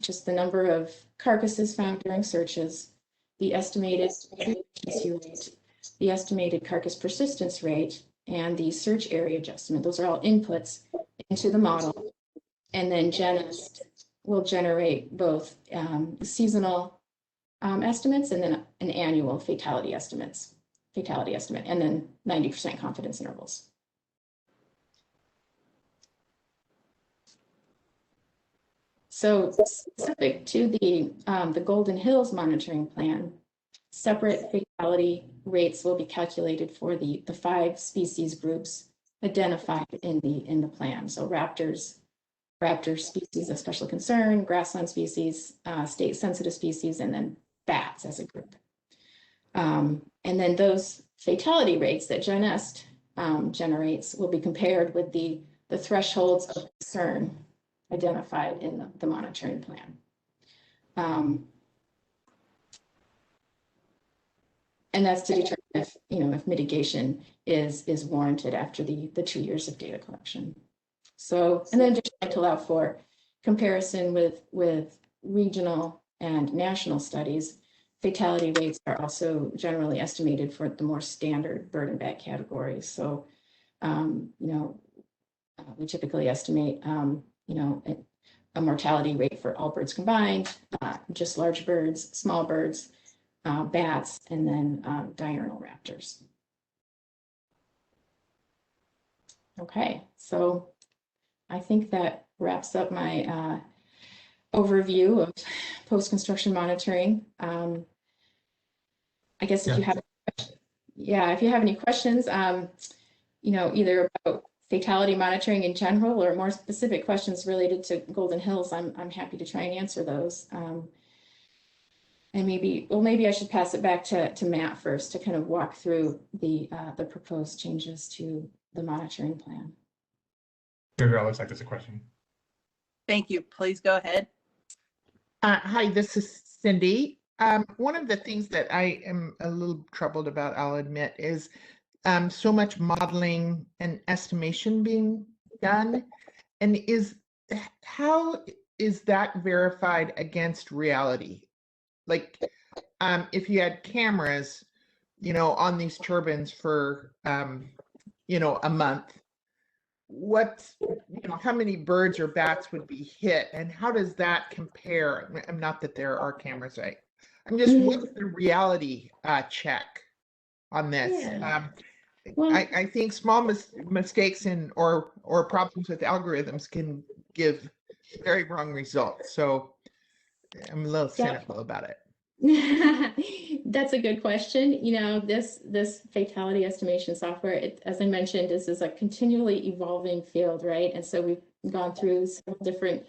just the number of carcasses found during searches, the estimated efficiency rate, the estimated carcass persistence rate, and the search area adjustment. Those are all inputs into the model. And then GenEst will generate both seasonal estimates and then an annual fatality estimate, and then 90% confidence intervals. So specific to the Golden Hills monitoring plan, separate fatality rates will be calculated for the 5 species groups identified in the plan. So raptor species of special concern, grassland species, state sensitive species, and then bats as a group. And then those fatality rates that GenEst generates will be compared with the thresholds of concern identified in the monitoring plan. And that's to determine if, if mitigation is warranted after the 2 years of data collection. So, and then just to allow for comparison with regional and national studies, fatality rates are also generally estimated for the more standard bird and bat categories. So, we typically estimate, a mortality rate for all birds combined, just large birds, small birds, bats, and then diurnal raptors. Okay, so I think that wraps up my overview of post-construction monitoring. I guess if you have, if you have any questions, either about fatality monitoring in general or more specific questions related to Golden Hills, I'm happy to try and answer those. And maybe I should pass it back to Matt first to kind of walk through the proposed changes to the monitoring plan. Gabriel, looks like there's a question. Thank you. Please go ahead. Hi, this is Cindy. One of the things that I am a little troubled about, I'll admit, is so much modeling and estimation being done. And how is that verified against reality? Like, if you had cameras, on these turbines for, a month, how many birds or bats would be hit, and how does that compare? Not that there are cameras, right? I'm just, what's the reality check on this? Yeah. I think small mistakes or problems with algorithms can give very wrong results. So I'm a little cynical about it. That's a good question. This fatality estimation software, as I mentioned, this is a continually evolving field, right? And so we've gone through several different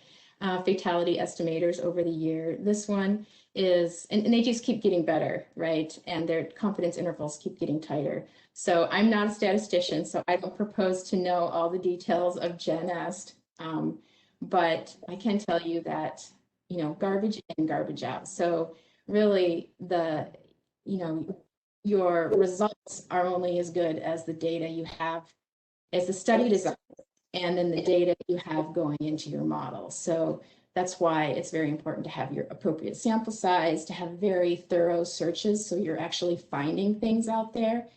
fatality estimators over the year. This one is, and they just keep getting better, right? And their confidence intervals keep getting tighter. So I'm not a statistician, so I don't propose to know all the details of GenEst, but I can tell you that, garbage in, garbage out. So really your results are only as good as the data you have as the study design, and then the data you have going into your model. So that's why it's very important to have your appropriate sample size, to have very thorough searches so you're actually finding things out there,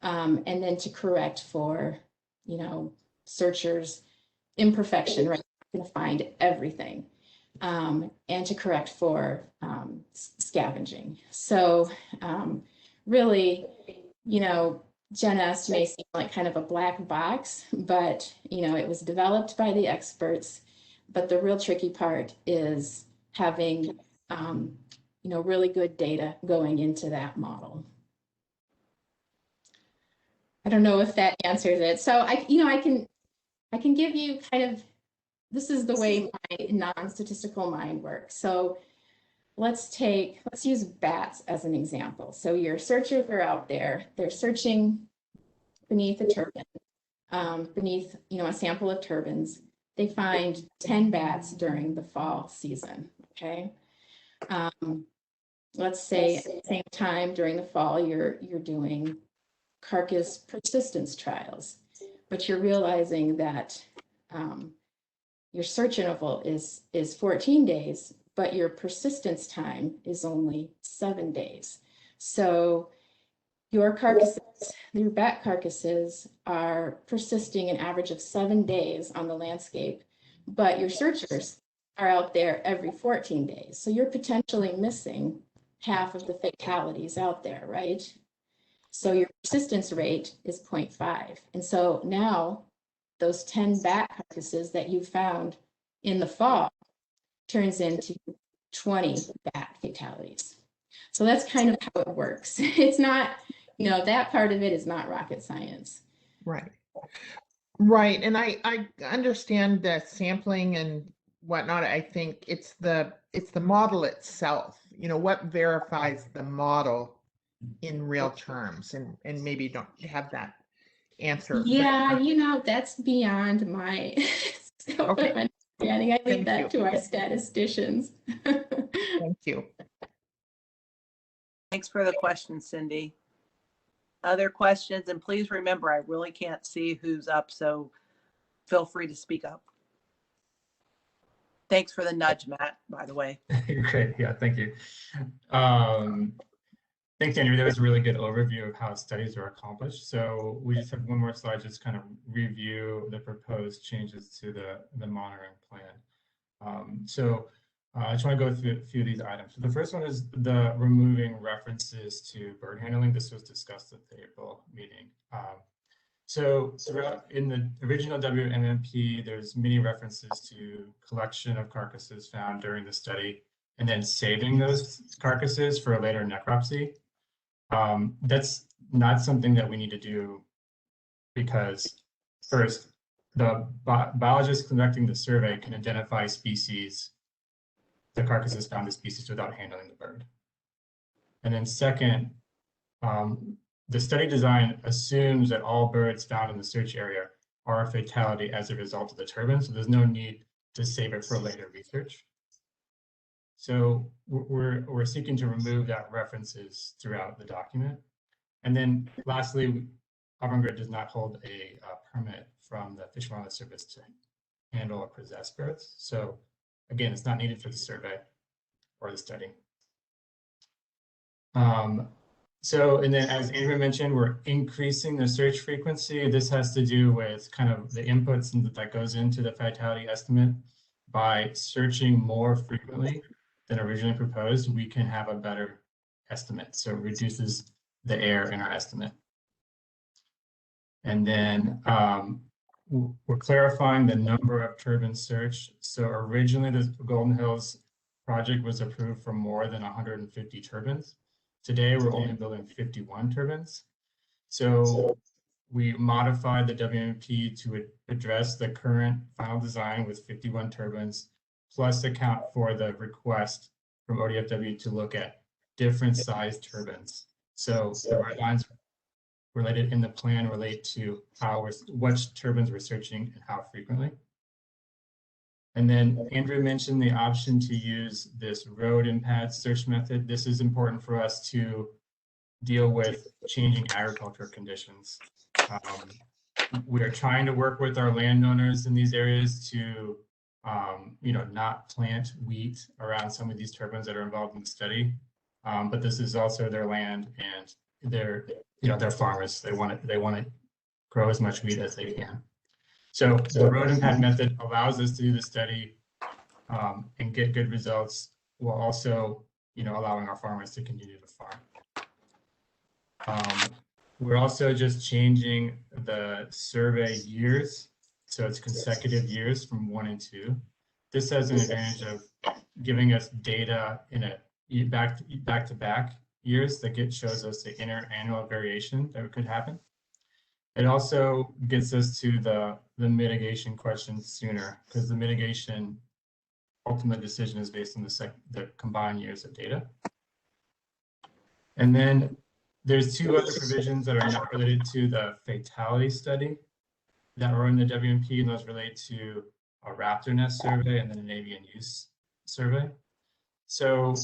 and then to correct for, searchers' imperfection, right? You're going to find everything. And to correct for scavenging. So really, GenEst may seem like kind of a black box, but it was developed by the experts. But the real tricky part is having really good data going into that model. I don't know if that answers it. So I can give you kind of, this is the way my non-statistical mind works. So let's use bats as an example. So your searchers are out there, they're searching beneath a turbine, beneath, a sample of turbines. they find 10 bats during the fall season, okay? Let's say at the same time during the fall, you're doing carcass persistence trials, but you're realizing that your search interval is 14 days, but your persistence time is only 7 days. So your carcasses, your bat carcasses are persisting an average of 7 days on the landscape, but your searchers are out there every 14 days. So you're potentially missing half of the fatalities out there, right? So your persistence rate is 0.5. And so now those 10 bat carcasses that you found in the fall turns into 20 bat fatalities. So that's kind of how it works. It's not, you know, that part of it is not rocket science. Right. Right. And I understand the sampling and whatnot. I think it's the model itself, you know, what verifies the model in real terms, and maybe don't have that answer. Yeah, you know, that's beyond my scope of understanding. I leave that to our statisticians. Thank you. Thanks for the question, Cindy. Other questions? And please remember, I really can't see who's up, so feel free to speak up. Thanks for the nudge, Matt, by the way. Great. Yeah, thank you. Thanks, Andrew. That was a really good overview of how studies are accomplished. So we just have one more slide, just kind of review the proposed changes to the monitoring plan. I just want to go through a few of these items. So the first one is the removing references to bird handling. This was discussed at the April meeting. So throughout in the original WMMP, there's many references to collection of carcasses found during the study and then saving those carcasses for a later necropsy. That's not something that we need to do because first, the biologist conducting the survey can identify species, the carcasses found the species without handling the bird. And then second, the study design assumes that all birds found in the search area are a fatality as a result of the turbine, so there's no need to save it for later research. So we're seeking to remove that references throughout the document. And then lastly, Avangrid does not hold a permit from the Fish and Wildlife Service to handle or possess birds. So again, it's not needed for the survey or the study. And then as Andrew mentioned, we're increasing the search frequency. This has to do with kind of the inputs that goes into the fatality estimate. By searching more frequently than originally proposed, we can have a better estimate. So it reduces the error in our estimate. And then we're clarifying the number of turbines searched. So originally the Golden Hills project was approved for more than 150 turbines. Today we're only building 51 turbines. So we modified the WMP to address the current final design with 51 turbines, plus account for the request from ODFW to look at different size turbines. So the red lines related in the plan relate to which turbines we're searching and how frequently. And then Andrew mentioned the option to use this road impact search method. This is important for us to deal with changing agriculture conditions. We are trying to work with our landowners in these areas to, not plant wheat around some of these turbines that are involved in the study. But this is also their land, and they're farmers. They want to grow as much wheat as they can. So the road impact method allows us to do the study and get good results, while also, allowing our farmers to continue to farm. We're also just changing the survey years, so it's consecutive years from 1 and 2. This has an advantage of giving us data in a back-to-back years that shows us the interannual variation that could happen. It also gets us to the mitigation question sooner, because the mitigation ultimate decision is based on the combined years of data. And then there's 2 other provisions that are not related to the fatality study that are in the WMP, and those relate to a raptor nest survey, and then an avian use survey. So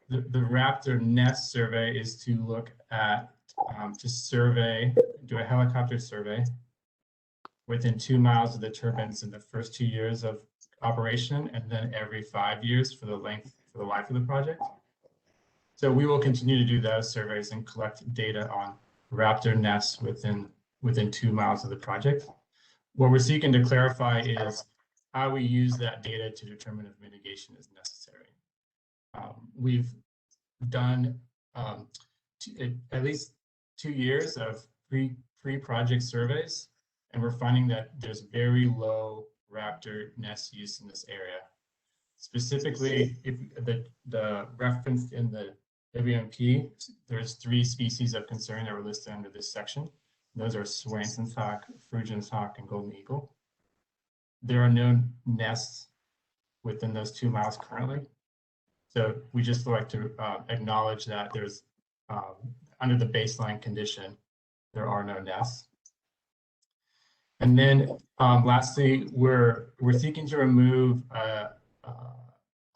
the raptor nest survey is to look at, do a helicopter survey within 2 miles of the turbines in the first 2 years of operation, and then every 5 years for the life of the project. So we will continue to do those surveys and collect data on raptor nests within 2 miles of the project. What we're seeking to clarify is how we use that data to determine if mitigation is necessary. We've done at least 2 years of pre-project surveys, and we're finding that there's very low raptor nest use in this area. Specifically, if the reference in the WMP, there's 3 species of concern that were listed under this section. Those are Swanson's hawk, Frugian's hawk, and golden eagle. There are no nests within those 2 miles currently. So we just like to acknowledge that there's, under the baseline condition, there are no nests. And then lastly, we're seeking to remove a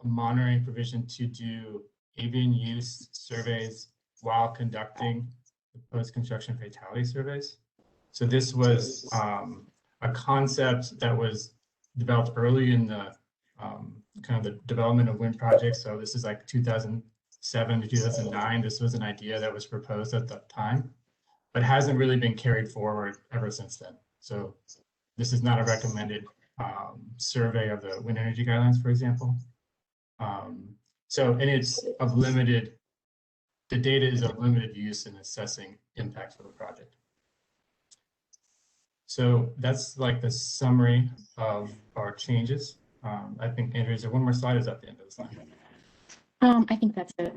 monitoring provision to do avian use surveys while conducting the post-construction fatality surveys. So this was a concept that was developed early in the kind of the development of wind projects. So this is like 2007 to 2009. This was an idea that was proposed at that time, but hasn't really been carried forward ever since then. So this is not a recommended survey of the wind energy guidelines, for example. And it's of limited, the data is of limited use in assessing impact for the project. So that's like the summary of our changes. I think, Andrew, is there one more slide? Is that the end of the slide? I think that's it.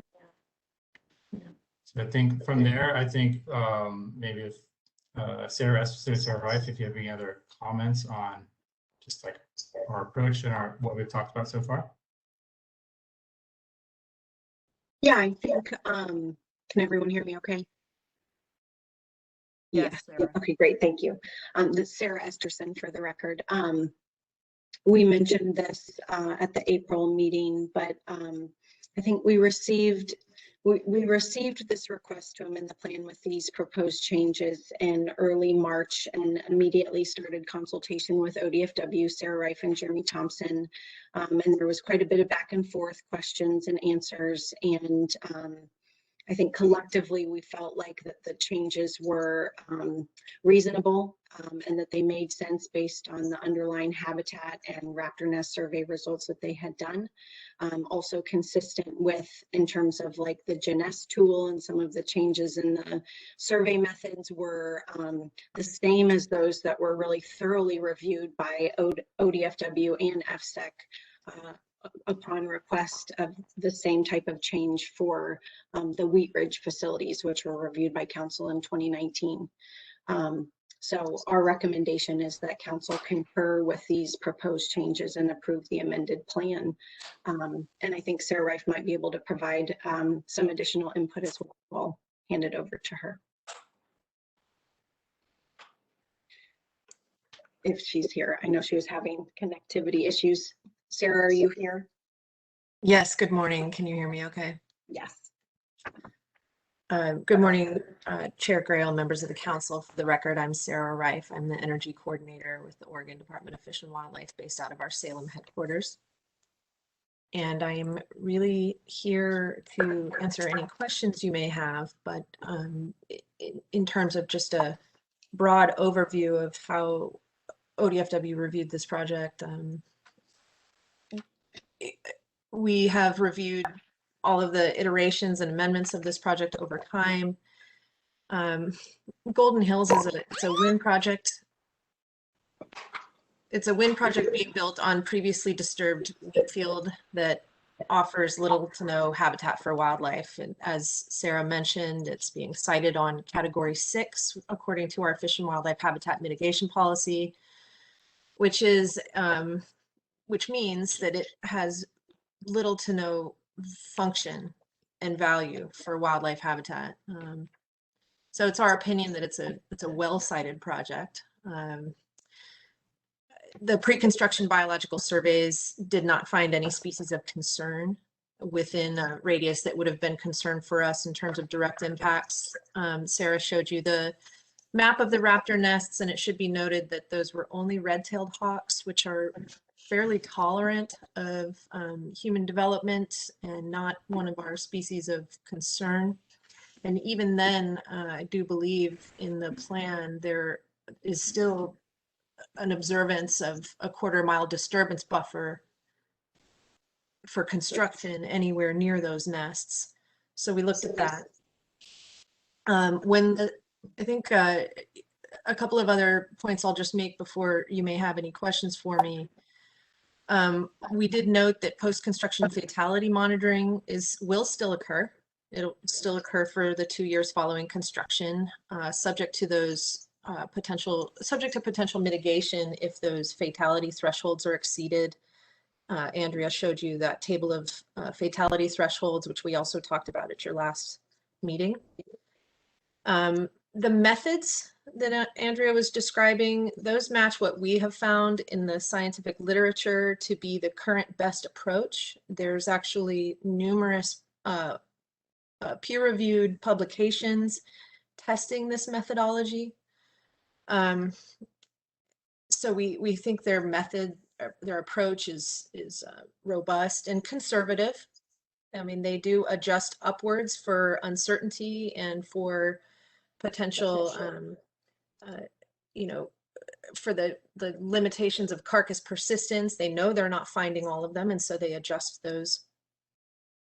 Yeah. So I think from there, I think maybe if Sarah Rife, if you have any other comments on just like our approach and what we've talked about so far. Yeah, I think, can everyone hear me okay? Yes, Sarah. Okay, great, thank you. This is Sarah Esterson for the record. We mentioned this at the April meeting, but I think we received this request to amend the plan with these proposed changes in early March and immediately started consultation with ODFW, Sarah Rife and Jeremy Thompson. And there was quite a bit of back and forth questions and answers. And I think collectively we felt like that the changes were reasonable and that they made sense based on the underlying habitat and raptor nest survey results that they had done. Also consistent with, in terms of like the GNS tool, and some of the changes in the survey methods were the same as those that were really thoroughly reviewed by ODFW and FSEC upon request of the same type of change for the Wheat Ridge facilities, which were reviewed by Council in 2019. So our recommendation is that Council concur with these proposed changes and approve the amended plan. And I think Sarah Rife might be able to provide some additional input as well. I'll hand it over to her, if she's here. I know she was having connectivity issues. Sarah, are you here? Yes, good morning. Can you hear me okay? Yes. Good morning, Chair Grail, members of the council. For the record, I'm Sarah Rife. I'm the energy coordinator with the Oregon Department of Fish and Wildlife based out of our Salem headquarters. And I'm really here to answer any questions you may have, but in terms of just a broad overview of how ODFW reviewed this project, we have reviewed all of the iterations and amendments of this project over time. Golden Hills is a wind project. It's a wind project being built on previously disturbed wheat field that offers little to no habitat for wildlife. And as Sarah mentioned, it's being sited on Category 6 according to our Fish and Wildlife Habitat Mitigation Policy, which means that it has little to no function and value for wildlife habitat. So it's our opinion that it's a well-sited project. the pre-construction biological surveys did not find any species of concern within a radius that would have been concern for us in terms of direct impacts. Sarah showed you the map of the raptor nests, and it should be noted that those were only red-tailed hawks, which are fairly tolerant of human development and not one of our species of concern. And even then, I do believe in the plan, there is still an observance of a 1/4 mile disturbance buffer for construction anywhere near those nests. So we looked at that. I think a couple of other points I'll just make before you may have any questions for me. We did note that post-construction fatality monitoring will still occur. It'll still occur for the 2 years following construction, subject to those potential mitigation if those fatality thresholds are exceeded. Andrea showed you that table of fatality thresholds, which we also talked about at your last meeting. The methods that Andrea was describing, those match what we have found in the scientific literature to be the current best approach. There's actually numerous peer-reviewed publications testing this methodology. So we think their method, their approach is robust and conservative. I mean, they do adjust upwards for uncertainty and for potential, for the limitations of carcass persistence. They know they're not finding all of them, and so they adjust those.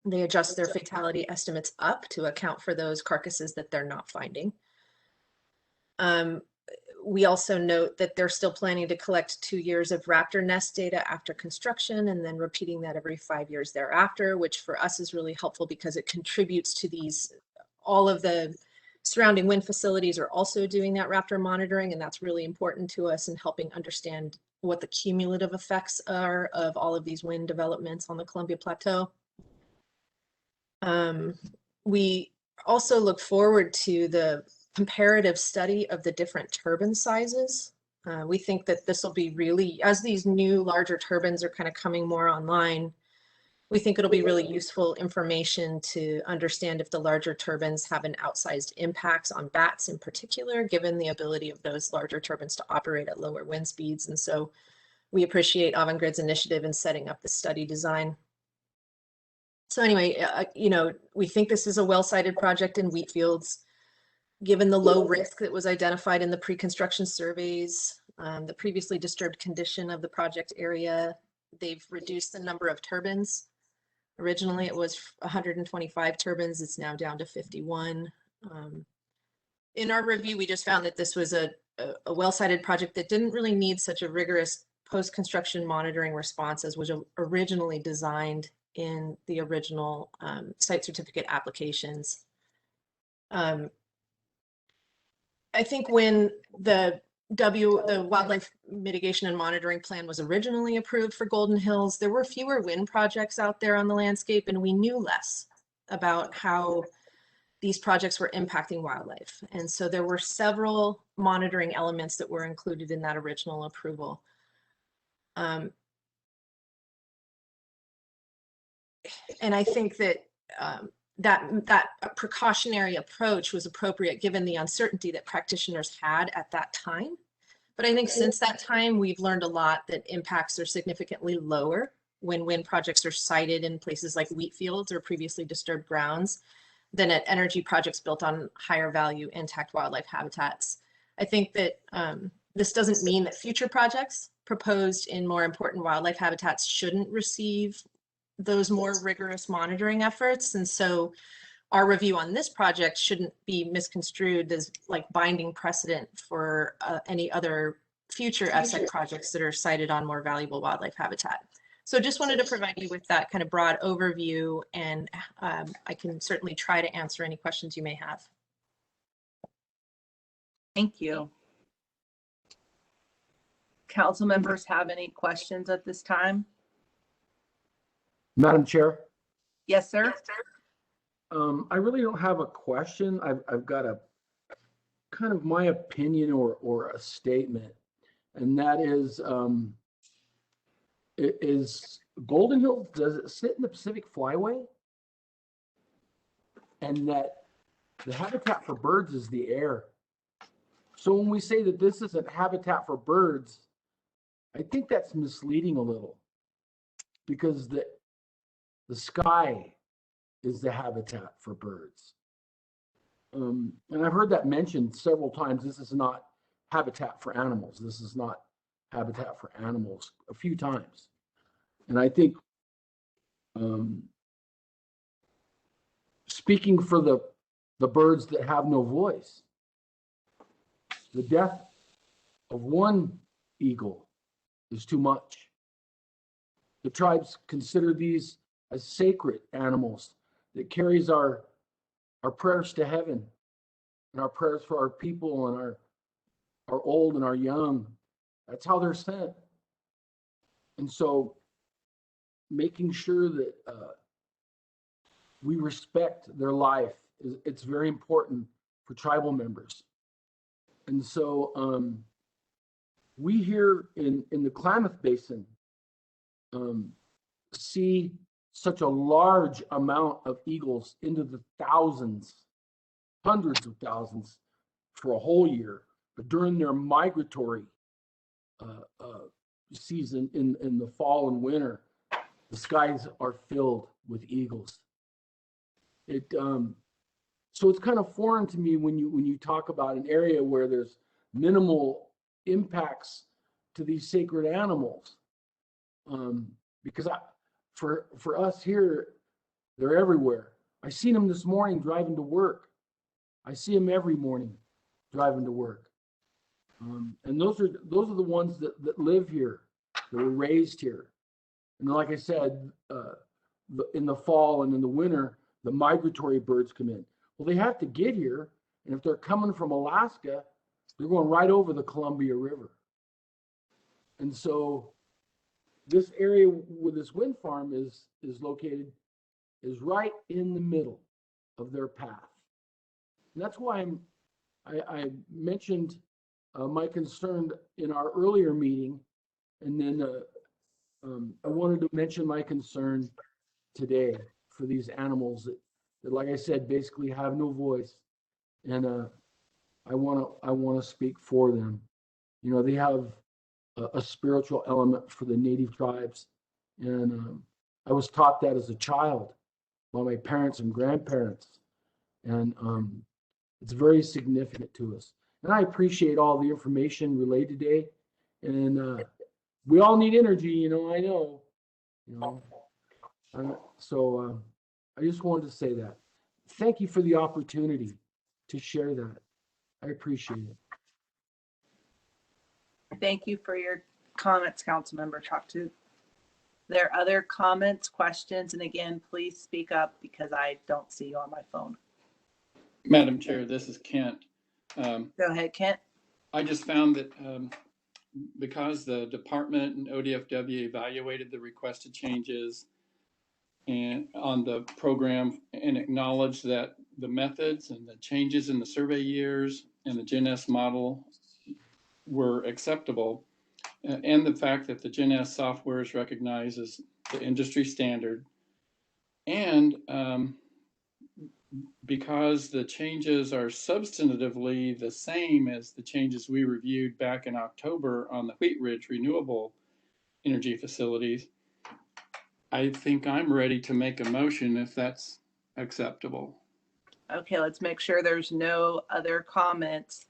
They adjust their fatality estimates up to account for those carcasses that they're not finding. We also note that they're still planning to collect 2 years of raptor nest data after construction and then repeating that every 5 years thereafter, which for us is really helpful because it contributes to these, all of the surrounding wind facilities are also doing that raptor monitoring, and that's really important to us in helping understand what the cumulative effects are of all of these wind developments on the Columbia Plateau. We also look forward to the comparative study of the different turbine sizes. We think that this will be really, as these new larger turbines are kind of coming more online, we think it'll be really useful information to understand if the larger turbines have an outsized impacts on bats in particular, given the ability of those larger turbines to operate at lower wind speeds. And so we appreciate Avangrid's initiative in setting up the study design. So anyway, we think this is a well-sited project in wheat fields, given the low risk that was identified in the pre-construction surveys, the previously disturbed condition of the project area. They've reduced the number of turbines. Originally, it was 125 turbines. It's now down to 51. In our review, we just found that this was a well-sited project that didn't really need such a rigorous post-construction monitoring response as was originally designed in the original site certificate applications. I think when the Wildlife Mitigation and Monitoring Plan was originally approved for Golden Hills, there were fewer wind projects out there on the landscape, and we knew less about how these projects were impacting wildlife. And so there were several monitoring elements that were included in that original approval. And I think that that precautionary approach was appropriate given the uncertainty that practitioners had at that time. But I think since that time, we've learned a lot that impacts are significantly lower when wind projects are sited in places like wheat fields or previously disturbed grounds than at energy projects built on higher value intact wildlife habitats. I think that this doesn't mean that future projects proposed in more important wildlife habitats shouldn't receive those more rigorous monitoring efforts. And so our review on this project shouldn't be misconstrued as like binding precedent for any other future FSEC projects that are sited on more valuable wildlife habitat. So just wanted to provide you with that kind of broad overview, and I can certainly try to answer any questions you may have. Thank you. Council members have any questions at this time? Madam Chair? Yes, sir. I really don't have a question. I've got a kind of my opinion or a statement. and that is Golden Hill, does it sit in the Pacific Flyway? And that the habitat for birds is the air. So when we say that this isn't habitat for birds, I think that's misleading a little, because the sky is the habitat for birds. And I've heard that mentioned several times. This is not habitat for animals. This is not habitat for animals, a few times. And I think speaking for the birds that have no voice, the death of one eagle is too much. The tribes consider these as sacred animals that carries our prayers to heaven, and our prayers for our people and our old and our young. That's how they're sent. And so making sure that we respect their life it's very important for tribal members. And so we here in the Klamath Basin see such a large amount of eagles, into the thousands, hundreds of thousands for a whole year. But during their migratory season in the fall and winter, the skies are filled with eagles. So it's kind of foreign to me when you talk about an area where there's minimal impacts to these sacred animals, because for us here, they're everywhere. I seen them this morning driving to work. I see them every morning driving to work, and those are the ones that live here, that were raised here. And like I said, in the fall and in the winter, the migratory birds come in. Well, they have to get here, and if they're coming from Alaska, they're going right over the Columbia River. And so this area where this wind farm is located is right in the middle of their path. And that's why I mentioned my concern in our earlier meeting, and then I wanted to mention my concern today for these animals that, like I said, basically have no voice. And I want to speak for them. You know, they have a spiritual element for the native tribes, and I was taught that as a child by my parents and grandparents, and it's very significant to us. And I appreciate all the information relayed today. And we all need energy, you know. I know, you know. So I just wanted to say that. Thank you for the opportunity to share that. I appreciate it. Thank you for your comments, Councilmember Choctaw. There are other comments, questions, and again, please speak up because I don't see you on my phone. Madam Chair, this is Kent. Go ahead, Kent. I just found that because the department and ODFW evaluated the requested changes and on the program and acknowledged that the methods and the changes in the survey years and the GenS model were acceptable, and the fact that the GenS software is recognized as the industry standard, and because the changes are substantively the same as the changes we reviewed back in October on the Wheat Ridge renewable energy facilities, I think I'm ready to make a motion if that's acceptable. Okay, let's make sure there's no other comments.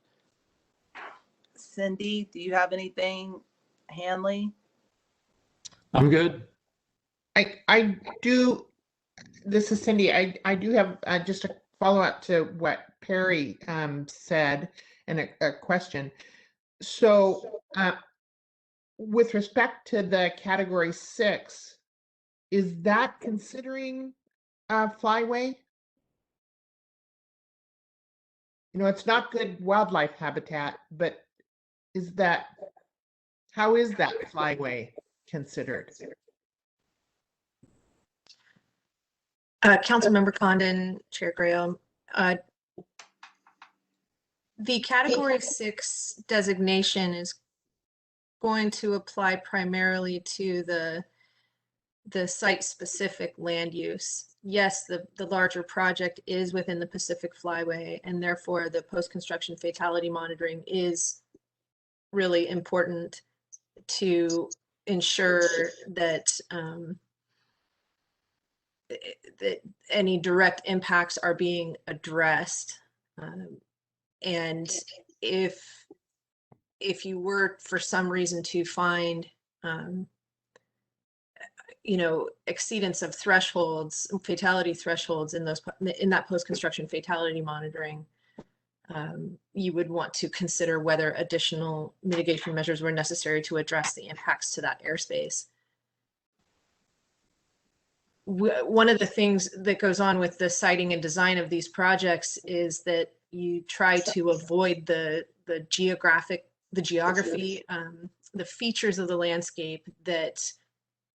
Cindy, do you have anything? Hanley? I'm good. I do. This is Cindy. I do have just a follow up to what Perry said, and a question. So with respect to the category 6, is that considering flyway? You know, it's not good wildlife habitat, but how is that flyway considered? Councilmember Condon, Chair Graham, the category 6 designation is going to apply primarily to the site-specific land use. Yes, the larger project is within the Pacific Flyway, and therefore the post-construction fatality monitoring is really important to ensure that that any direct impacts are being addressed. And if you were for some reason to find exceedance of thresholds, fatality thresholds in that post-construction fatality monitoring, you would want to consider whether additional mitigation measures were necessary to address the impacts to that airspace. One of the things that goes on with the siting and design of these projects is that you try to avoid the geography, the features of the landscape that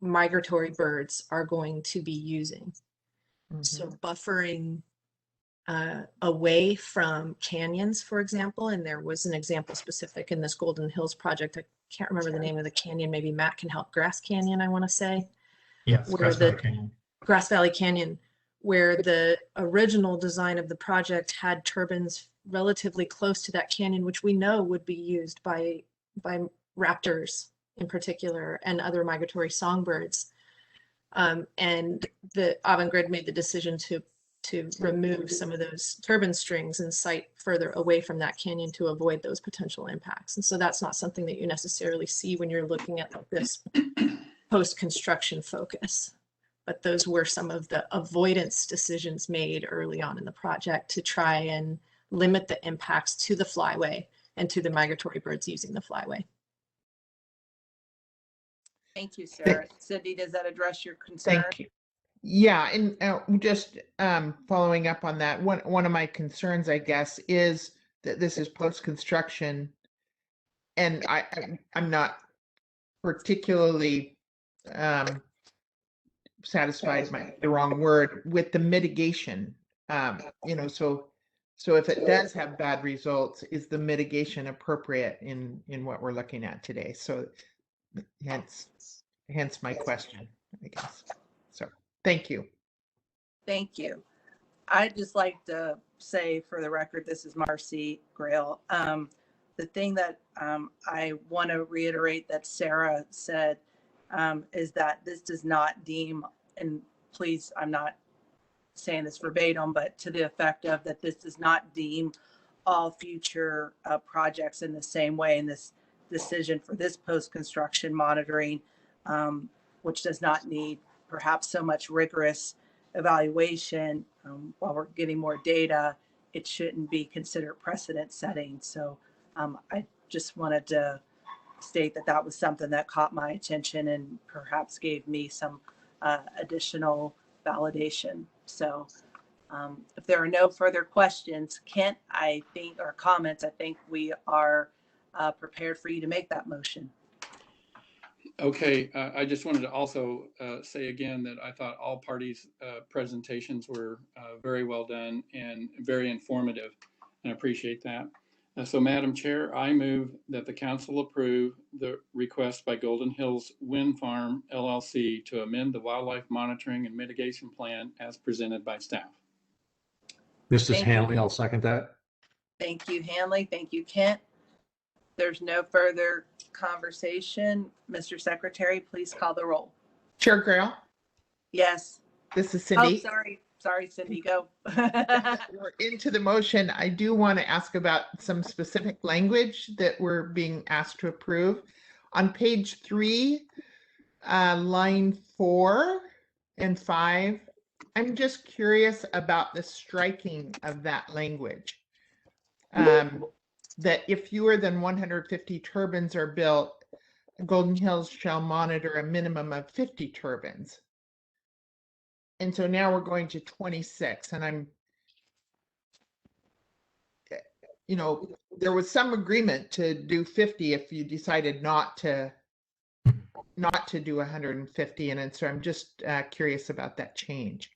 migratory birds are going to be using. So buffering away from canyons, for example, and there was an example specific in this Golden Hills project. I can't remember the name of the canyon. Maybe Matt can help. Grass Canyon, I want to say. Yes, where Grass Valley Canyon. Grass Valley Canyon, where the original design of the project had turbines relatively close to that canyon, which we know would be used by raptors in particular and other migratory songbirds. And the Avangrid made the decision to remove some of those turbine strings and site further away from that canyon to avoid those potential impacts. And so that's not something that you necessarily see when you're looking at this post-construction focus. But those were some of the avoidance decisions made early on in the project to try and limit the impacts to the flyway and to the migratory birds using the flyway. Thank you, Sarah. Cindy, does that address your concern? Thank you. Yeah, and just following up on that, one of my concerns, I guess, is that this is post-construction, and I'm not particularly satisfied, the wrong word, with the mitigation. So if it does have bad results, is the mitigation appropriate in what we're looking at today? So hence my question, I guess. So thank you. Thank you. I'd just like to say for the record, this is Marcy Grail. The thing that I want to reiterate that Sarah said is that this does not deem, and please, I'm not saying this verbatim, but to the effect of that this does not deem all future projects in the same way in this decision for this post-construction monitoring, which does not need perhaps so much rigorous evaluation while we're getting more data. It shouldn't be considered precedent setting. So I just wanted to state that that was something that caught my attention and perhaps gave me some additional validation. So if there are no further questions, Kent, I think, or comments, I think we are prepared for you to make that motion. Okay, I just wanted to also say again that I thought all parties' presentations were very well done and very informative, and I appreciate that. So, Madam Chair, I move that the council approve the request by Golden Hills Wind Farm LLC to amend the wildlife monitoring and mitigation plan as presented by staff. This is Thank Hanley. you. I'll second that. Thank you, Hanley. Thank you, Kent. There's no further conversation. Mr. Secretary, please call the roll. Chair Grail, Yes. this is Cindy. Oh, sorry, Cindy, go. We're into the motion. I do want to ask about some specific language that we're being asked to approve. On page 3, line 4 and 5, I'm just curious about the striking of that language. That if fewer than 150 turbines are built, Golden Hills shall monitor a minimum of 50 turbines. And so now we're going to 26, and there was some agreement to do 50 if you decided not to do 150, and so I'm just curious about that change.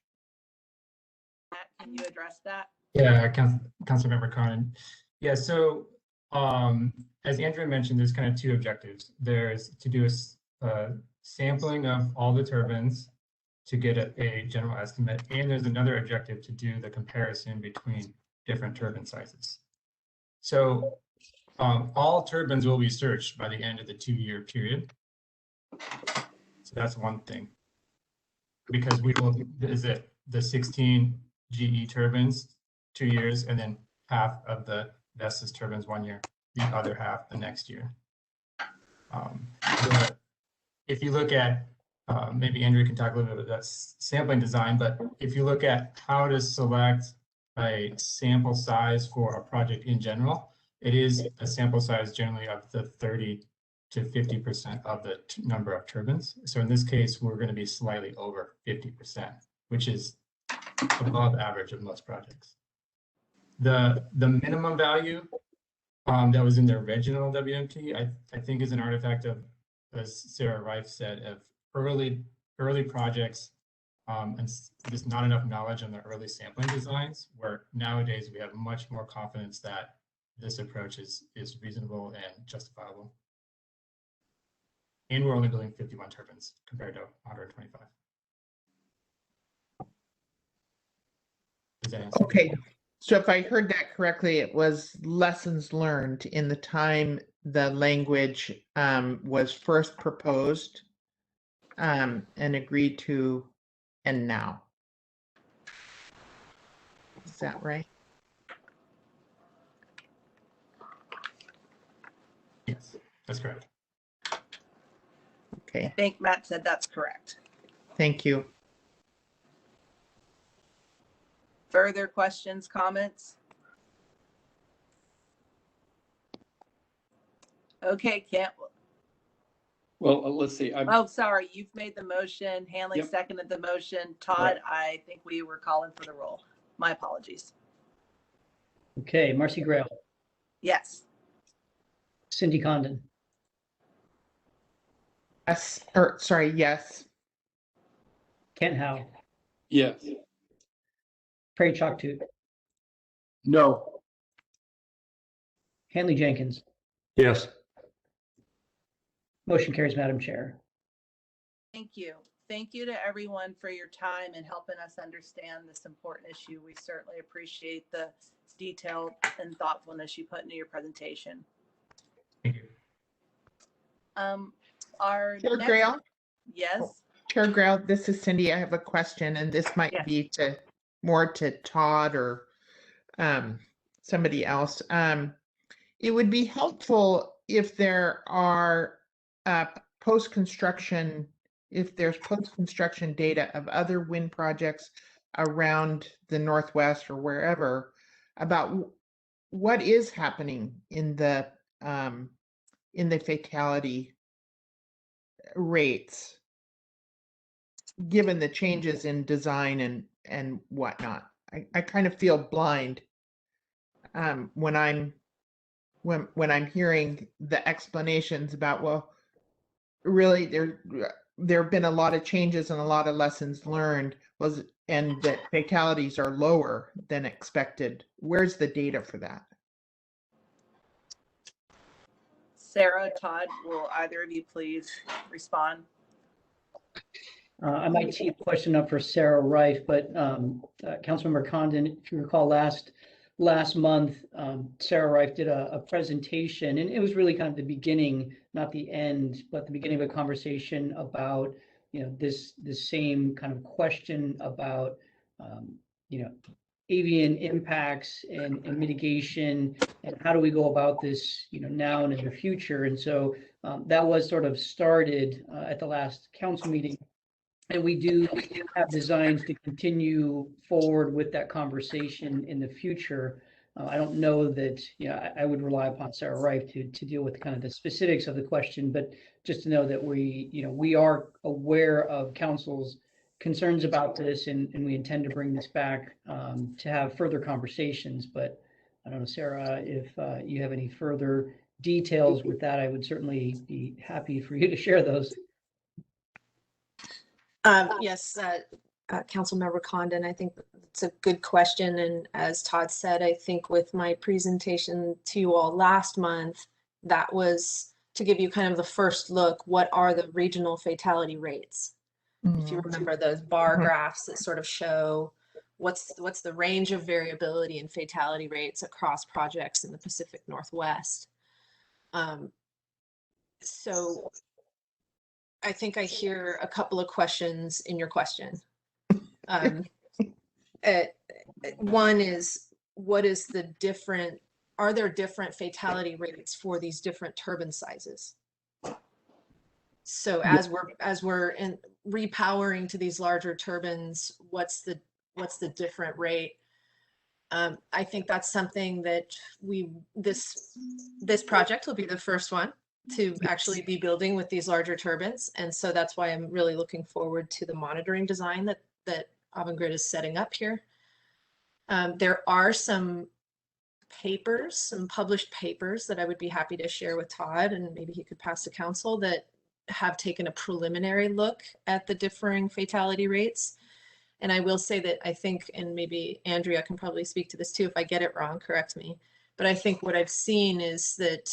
Matt, can you address that? Yeah, Councilmember Conan. Yeah, so as Andrea mentioned, there's kind of two objectives. There's to do a sampling of all the turbines to get a general estimate, and there's another objective to do the comparison between different turbine sizes. So all turbines will be searched by the end of the 2-year period. So that's one thing. Because we will visit the 16 GE turbines 2 years, and then half of the Vestas turbines 1 year, the other half the next year. If you look at, maybe Andrea can talk a little bit about that sampling design, but if you look at how to select a sample size for a project in general, it is a sample size generally of the 30 to 50% of the number of turbines. So in this case, we're going to be slightly over 50%, which is above average of most projects. The minimum value that was in the original WMT, I think is an artifact of, as Sarah Reif said, of early projects and there's not enough knowledge on the early sampling designs, where nowadays we have much more confidence that this approach is reasonable and justifiable. And we're only building 51 turbines compared to 125. Does that answer? Okay, so if I heard that correctly, it was lessons learned in the time the language was first proposed and agreed to, and now. Is that right? Yes, that's correct. Okay, I think Matt said that's correct. thank you. Further questions, comments? Okay, can't. Well, let's see. Oh, sorry, you've made the motion. Hanley Yep. seconded the motion. Todd, Right. I think we were calling for the roll. My apologies. Okay, Marcy Grail, Yes. Cindy Condon, Yes, or sorry, yes. Kent Howe, Yes. Prairie Chalktooth, No. Hanley Jenkins. Yes. Motion carries, Madam Chair. Thank you. Thank you to everyone for your time and helping us understand this important issue. We certainly appreciate the detail and thoughtfulness you put into your presentation. Thank you. Our Chair next- Grail? Yes. Chair Grail, this is Cindy. I have a question, and this might Yes. be more to Todd or somebody else. It would be helpful if there are post-construction, if there's post-construction data of other wind projects around the Northwest or wherever about what is happening in the fatality rates, given the changes in design and whatnot. I kind of feel blind when I'm hearing the explanations about, well, really there have been a lot of changes and a lot of lessons learned, and that fatalities are lower than expected. Where's the data for that? Sarah, Todd, will either of you please respond? I might tee a question up for Sarah Reif, but Councilmember Condon, if you recall last month, Sarah Reif did a presentation, and it was really kind of the beginning, not the end, but the beginning of a conversation about, this same kind of question about, avian impacts and mitigation, and how do we go about this, now and in the future. And so that was sort of started at the last council meeting. And we do have designs to continue forward with that conversation in the future. I don't know that, I would rely upon Sarah Reif to deal with kind of the specifics of the question, but just to know that we are aware of council's concerns about this, and we intend to bring this back to have further conversations. But I don't know, Sarah, if you have any further details with that, I would certainly be happy for you to share those. Yes, Councilmember Condon. I think it's a good question. And as Todd said, I think with my presentation to you all last month, that was to give you kind of the first look, what are the regional fatality rates? If you remember those bar graphs that sort of show what's the range of variability in fatality rates across projects in the Pacific Northwest. So I think I hear a couple of questions in your question. One is, what is the different, are there different fatality rates for these different turbine sizes? So as we're repowering to these larger turbines, what's the different rate? I think that's something that this project will be the first one to actually be building with these larger turbines. And so that's why I'm really looking forward to the monitoring design that Avangrid is setting up here. There are some published papers that I would be happy to share with Todd, and maybe he could pass to council, that have taken a preliminary look at the differing fatality rates. And I will say that I think, and maybe Andrea can probably speak to this too, if I get it wrong, correct me. But I think what I've seen is that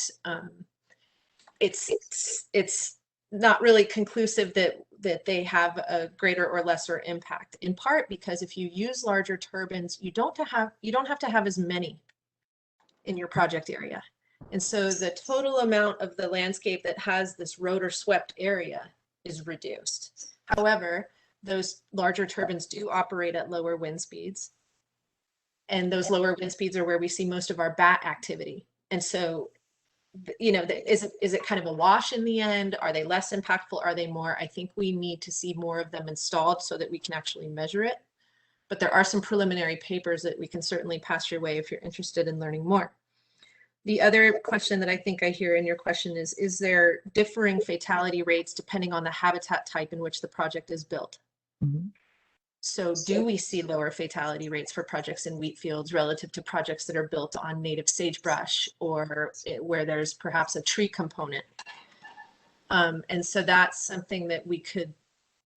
it's not really conclusive that they have a greater or lesser impact, in part because if you use larger turbines, you don't have to have as many in your project area. And so the total amount of the landscape that has this rotor swept area is reduced. However, those larger turbines do operate at lower wind speeds. And those lower wind speeds are where we see most of our BAT activity. And so, you know, is it kind of a wash in the end? Are they less impactful? Are they more? I think we need to see more of them installed so that we can actually measure it. But there are some preliminary papers that we can certainly pass your way if you're interested in learning more. The other question that I think I hear in your question is there differing fatality rates depending on the habitat type in which the project is built? Mm-hmm. So do we see lower fatality rates for projects in wheat fields relative to projects that are built on native sagebrush or where there's perhaps a tree component? And so that's something that we could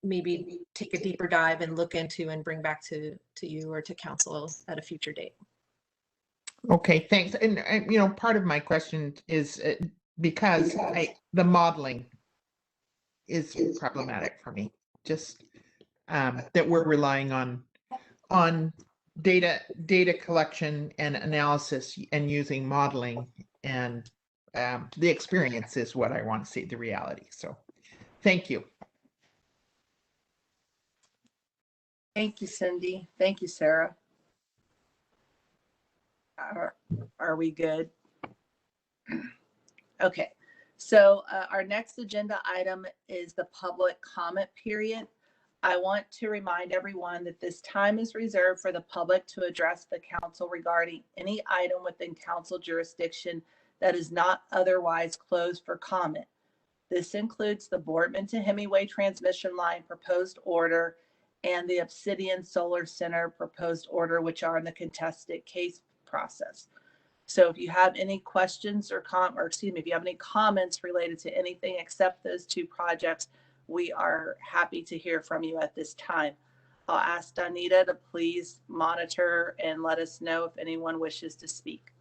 maybe take a deeper dive and look into and bring back to you or to council at a future date. Okay, thanks. And you know, part of my question is because the modeling is problematic for me. Just that we're relying on data collection and analysis and using modeling, and the experience is what I want to see, the reality. So, thank you. Thank you, Cindy. Thank you, Sarah. Are we good? Okay, so our next agenda item is the public comment period. I want to remind everyone that this time is reserved for the public to address the council regarding any item within council jurisdiction that is not otherwise closed for comment. This includes the Boardman to Hemingway transmission line proposed order and the Obsidian Solar Center proposed order, which are in the contested case process. So if you have any questions or if you have any comments related to anything except those two projects, we are happy to hear from you at this time. I'll ask Donita to please monitor and let us know if anyone wishes to speak.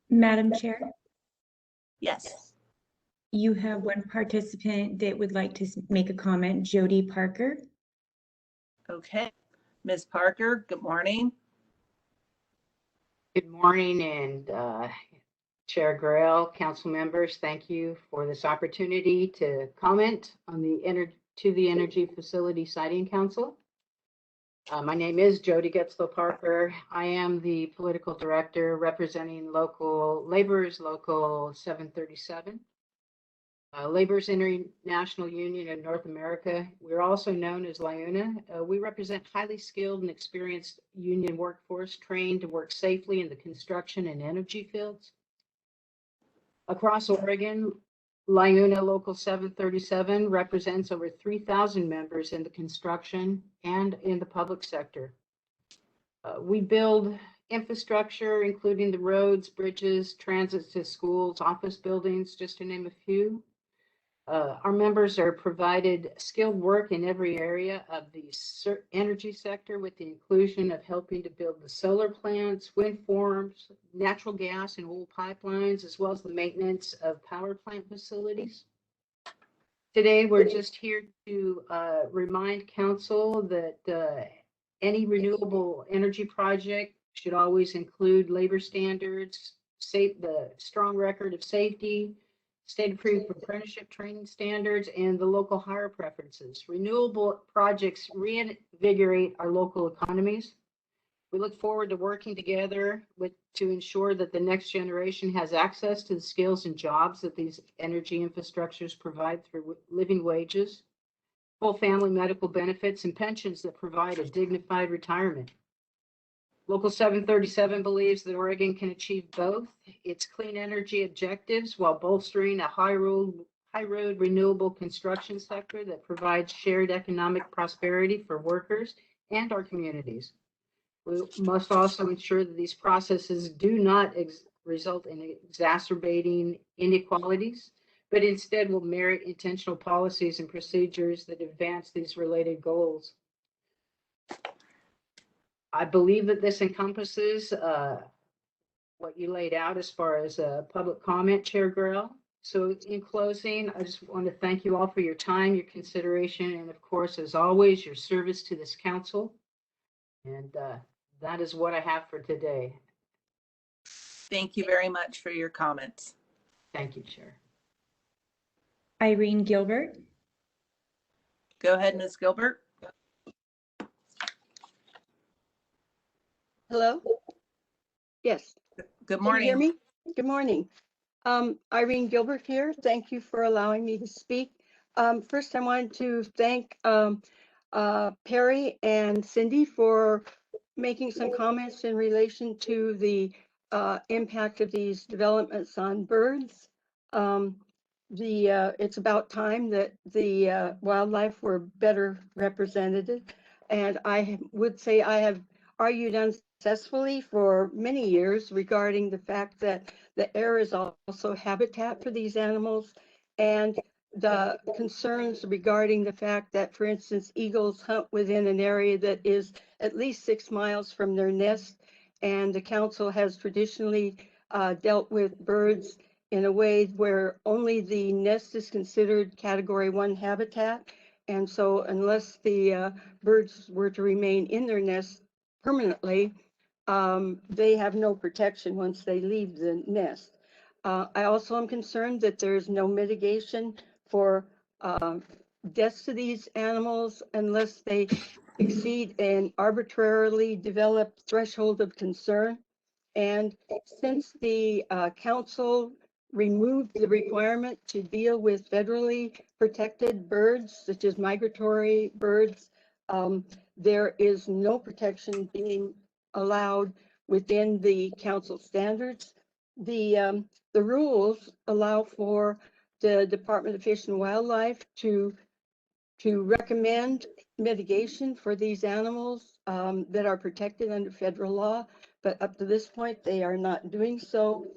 Madam Chair, Yes. you have one participant that would like to make a comment, Jody Parker. Okay. Ms. Parker, good morning. Good morning, and Chair Grail, council members, thank you for this opportunity to comment on the Energy Facility Siting Council. My name is Jody Getzlow Parker. I am the political director representing Laborers Local 737. Laborers International Union in North America. We're also known as LIUNA. We represent highly skilled and experienced union workforce trained to work safely in the construction and energy fields. Across Oregon, LIUNA Local 737 represents over 3,000 members in the construction and in the public sector. We build infrastructure, including the roads, bridges, transit to schools, office buildings, just to name a few. Our members are provided skilled work in every area of the energy sector, with the inclusion of helping to build the solar plants, wind farms, natural gas and oil pipelines, as well as the maintenance of power plant facilities. Today, we're just here to remind council that any renewable energy project should always include labor standards, the strong record of safety, state-approved apprenticeship training standards, and the local hire preferences. Renewable projects reinvigorate our local economies. We look forward to working together to ensure that the next generation has access to the skills and jobs that these energy infrastructures provide through living wages, full family medical benefits, and pensions that provide a dignified retirement. Local 737 believes that Oregon can achieve both its clean energy objectives while bolstering a high road renewable construction sector that provides shared economic prosperity for workers and our communities. We must also ensure that these processes do not result in exacerbating inequalities, but instead will merit intentional policies and procedures that advance these related goals. I believe that this encompasses what you laid out as far as public comment, Chair Grell. So in closing, I just want to thank you all for your time, your consideration, and of course, as always, your service to this council. And that is what I have for today. Thank you very much for your comments. Thank you, Chair. Irene Gilbert. Go ahead, Ms. Gilbert. Hello? Yes. Good Can morning. you hear me? Good morning. Irene Gilbert here. Thank you for allowing me to speak. First, I wanted to thank Perry and Cindy for making some comments in relation to the impact of these developments on birds. It's about time that the wildlife were better represented. And I would say I have argued unsuccessfully for many years regarding the fact that the air is also habitat for these animals, and the concerns regarding the fact that, for instance, eagles hunt within an area that is at least 6 miles from their nest, and the council has traditionally dealt with birds in a way where only the nest is considered Category 1 habitat. And so unless the birds were to remain in their nest permanently, they have no protection once they leave the nest. I also am concerned that there is no mitigation for deaths to these animals unless they exceed an arbitrarily developed threshold of concern. And since the council removed the requirement to deal with federally protected birds, such as migratory birds, there is no protection being allowed within the council standards. The rules allow for the Department of Fish and Wildlife to recommend mitigation for these animals that are protected under federal law, but up to this point, they are not doing so.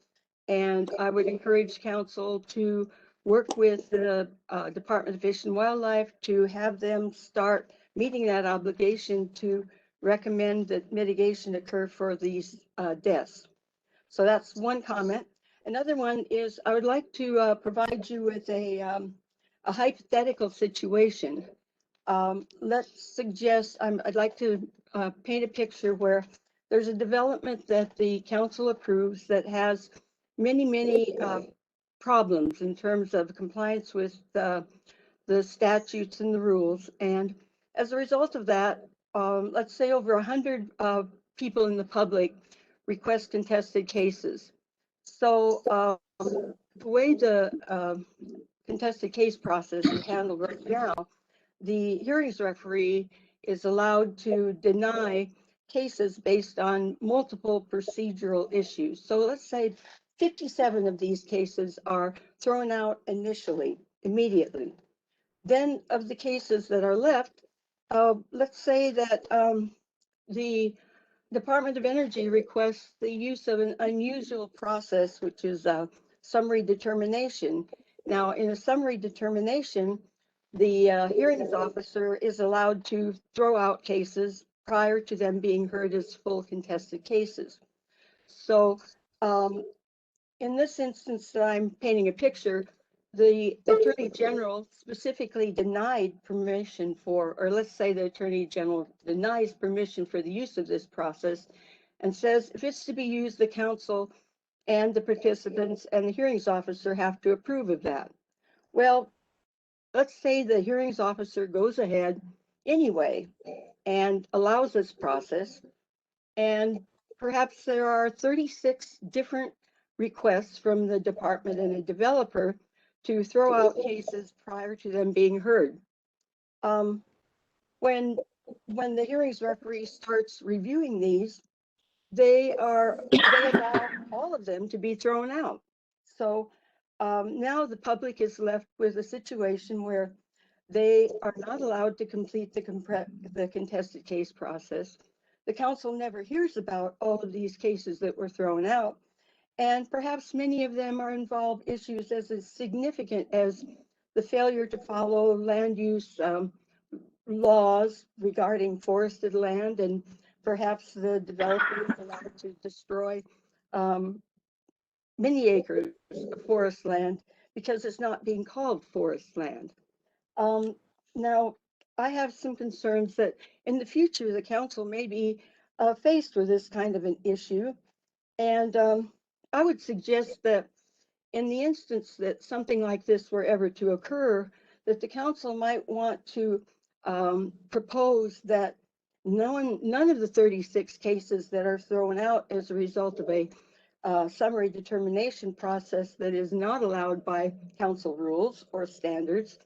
And I would encourage council to work with the Department of Fish and Wildlife to have them start meeting that obligation to recommend that mitigation occur for these deaths. So that's one comment. Another one is I would like to provide you with a hypothetical situation. Let's suggest, I'd like to paint a picture where there's a development that the council approves that has many problems in terms of compliance with the statutes and the rules. And as a result of that, let's say over 100 people in the public request contested cases. So the way the contested case process is handled right now, the hearings referee is allowed to deny cases based on multiple procedural issues. So let's say 57 of these cases are thrown out immediately. Then of the cases that are left, let's say that the Department of Energy requests the use of an unusual process, which is a summary determination. Now, in a summary determination, the hearings officer is allowed to throw out cases prior to them being heard as full contested cases. So in this instance that I'm painting a picture, the Attorney General specifically denied permission for, or let's say the Attorney General denies permission for the use of this process and says if it's to be used, the council and the participants and the hearings officer have to approve of that. Well, let's say the hearings officer goes ahead anyway and allows this process, and perhaps there are 36 different requests from the department and a developer to throw out cases prior to them being heard. When the hearings referee starts reviewing these, they allow all of them to be thrown out. So now the public is left with a situation where they are not allowed to complete the contested case process. The council never hears about all of these cases that were thrown out, and perhaps many of them are involved issues as significant as the failure to follow land use laws regarding forested land, and perhaps the developer is allowed to destroy many acres of forest land because it's not being called forest land. Now, I have some concerns that in the future, the council may be faced with this kind of an issue. And I would suggest that in the instance that something like this were ever to occur, that the council might want to propose that none of the 36 cases that are thrown out as a result of a summary determination process that is not allowed by council rules or standards,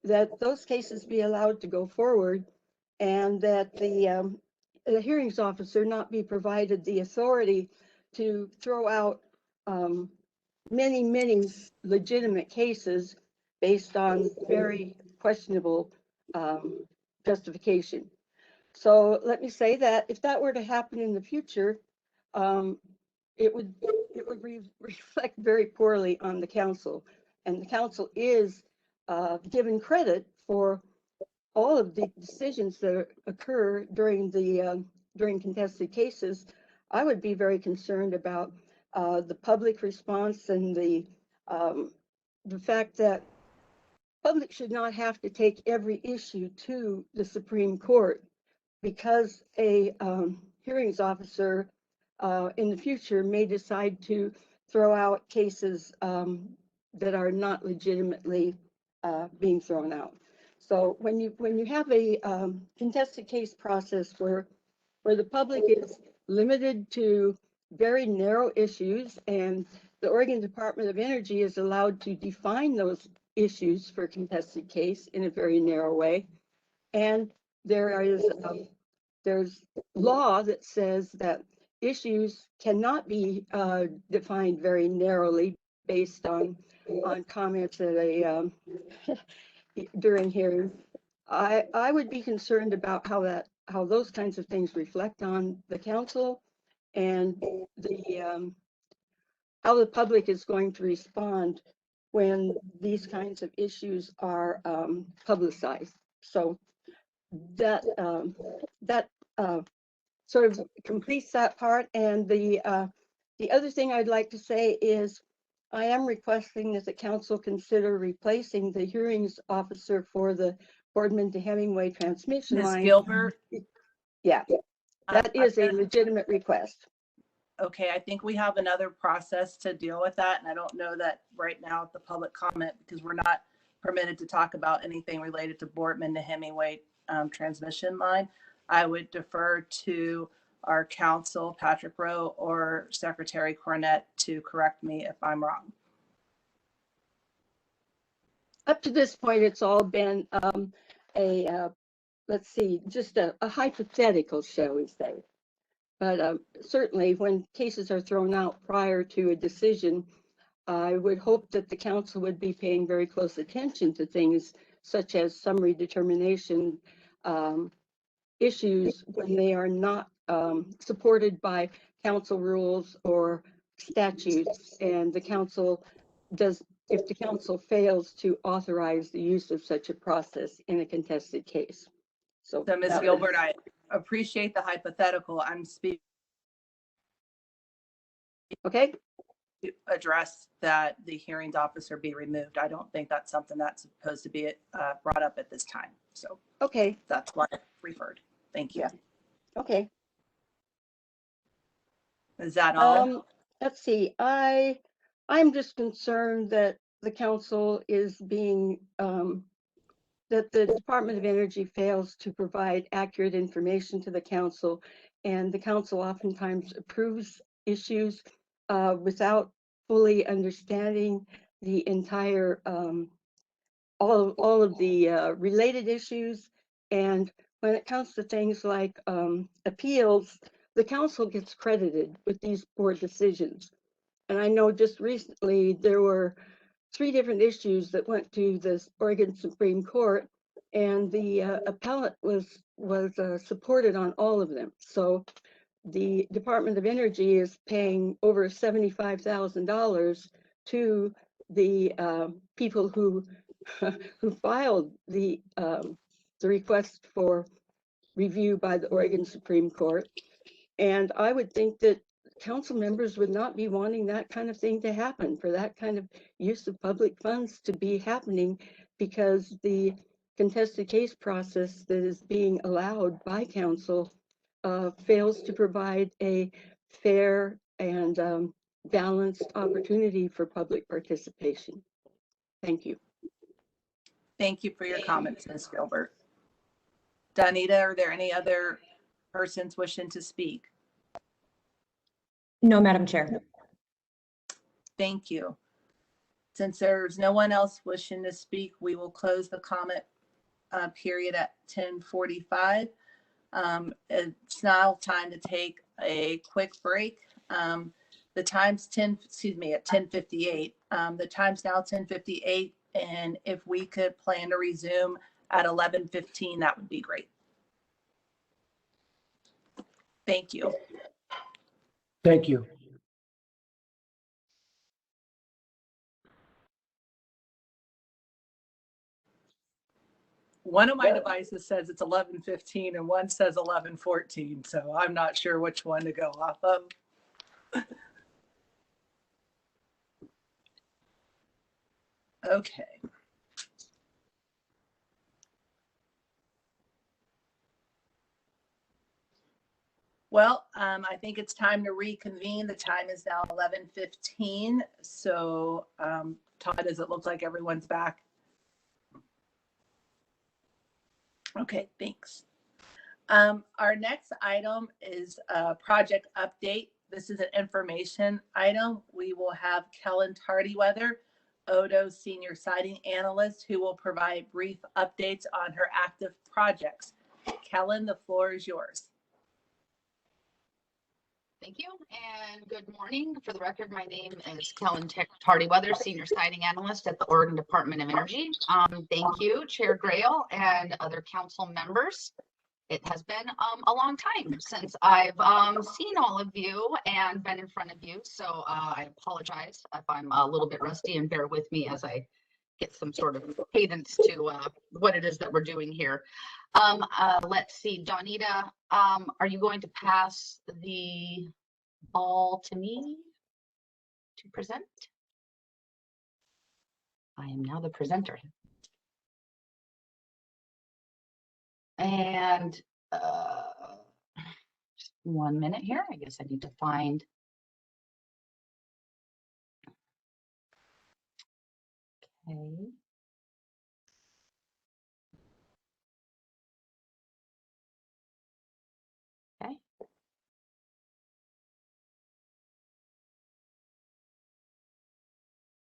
that those cases be allowed to go forward, and that the hearings officer not be provided the authority to throw out many legitimate cases based on very questionable justification. So let me say that if that were to happen in the future, it would reflect very poorly on the council. And the council is given credit for all of the decisions that occur during contested cases. I would be very concerned about the public response and the fact that public should not have to take every issue to the Supreme Court because a hearings officer in the future may decide to throw out cases that are not legitimately being thrown out. So when you have a contested case process where the public is limited to very narrow issues, and the Oregon Department of Energy is allowed to define those issues for contested case in a very narrow way, and there's law that says that issues cannot be defined very narrowly based on comments at a during hearing. I would be concerned about how those kinds of things reflect on the council and how the public is going to respond when these kinds of issues are publicized. So that sort of completes that part. And the other thing I'd like to say is I am requesting that the council consider replacing the hearings officer for the Boardman to Hemingway transmission line. Ms. Gilbert? Yeah, that is a legitimate request. Okay, I think we have another process to deal with that. And I don't know that right now at the public comment, because we're not permitted to talk about anything related to Boardman to Hemingway transmission line. I would defer to our counsel, Patrick Rowe, or Secretary Cornett to correct me if I'm wrong. Up to this point, it's all been let's see, just a hypothetical, shall we say. But certainly when cases are thrown out prior to a decision, I would hope that the council would be paying very close attention to things such as summary determination issues when they are not supported by council rules or statutes, and the council if the council fails to authorize the use of such a process in a contested case. So So Ms. that Gilbert, was- I appreciate the hypothetical. I'm speaking Okay, to address that the hearings officer be removed. I don't think that's something that's supposed to be brought up at this time. So okay, that's why I referred. Thank you. Yeah. okay. Is that all? Let's see, I'm just concerned that the council is being, that the Department of Energy fails to provide accurate information to the council. And the council oftentimes approves issues without fully understanding the entire, all of the related issues. And when it comes to things like appeals, the council gets credited with these poor decisions. And I know just recently there were 3 different issues that went to the Oregon Supreme Court, and the appellate was supported on all of them. So the Department of Energy is paying over $75,000 to the people who who filed the request for review by the Oregon Supreme Court. And I would think that council members would not be wanting that kind of thing to happen, for that kind of use of public funds to be happening, because the contested case process that is being allowed by council fails to provide a fair and balanced opportunity for public participation. Thank you. Thank you for your comments, Ms. Gilbert. Donita, are there any other persons wishing to speak? No, Madam Chair. Thank you. Since there's no one else wishing to speak, we will close the comment period at 10:45. It's now time to take a quick break. The time's at 10:58. The time's now 10:58, and if we could plan to resume at 11:15, that would be great. Thank you. Thank you. One of my devices says it's 11:15 and one says 11:14, so I'm not sure which one to go off of. Okay. Well, I think it's time to reconvene. The time is now 11:15. So, Todd, does it look like everyone's back? Okay, thanks. Our next item is a project update. This is an information item. We will have Kellen Tardyweather, Odo Senior Siting Analyst, who will provide brief updates on her active projects. Kellen, the floor is yours. Thank you and good morning. For the record, my name is Kellen Tardyweather, Senior Siting Analyst at the Oregon Department of Energy. Thank you, Chair Grail and other council members. It has been a long time since I've seen all of you and been in front of you, so I apologize if I'm a little bit rusty, and bear with me as I get some sort of cadence to what it is that we're doing here. Let's see, Donita, are you going to pass the ball to me to present? I am now the presenter. And just 1 minute here. I guess I need to find. Okay. Okay.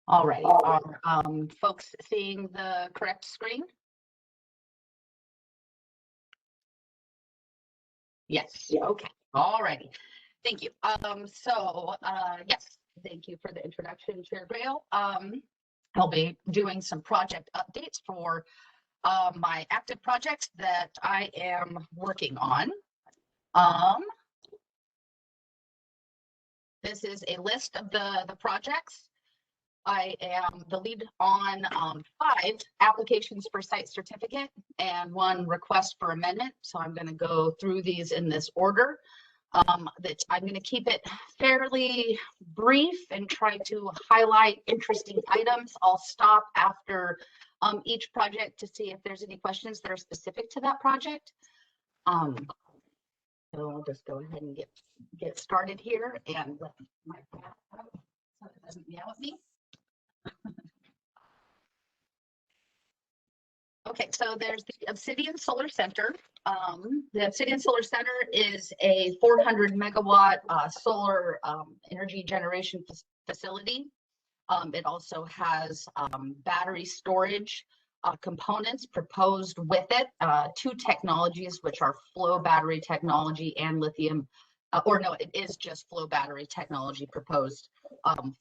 All right. Are folks seeing the correct screen? Yes. Okay. All righty. Thank you. Yes, thank you for the introduction, Chair Grail. I'll be doing some project updates for my active projects that I am working on. This is a list of the projects I am the lead on 5 applications for site certificate and 1 request for amendment. So I'm going to go through these in this order. That I'm going to keep it fairly brief and try to highlight interesting items. I'll stop after each project to see if there's any questions that are specific to that project. So I'll just go ahead and get started here and let my cat out so it doesn't yell at me. Okay, so there's the Obsidian Solar Center. The Obsidian Solar Center is a 400 megawatt solar energy generation facility. It also has battery storage components proposed with it, 2 technologies, which are flow battery technology and lithium, or no, it is just flow battery technology proposed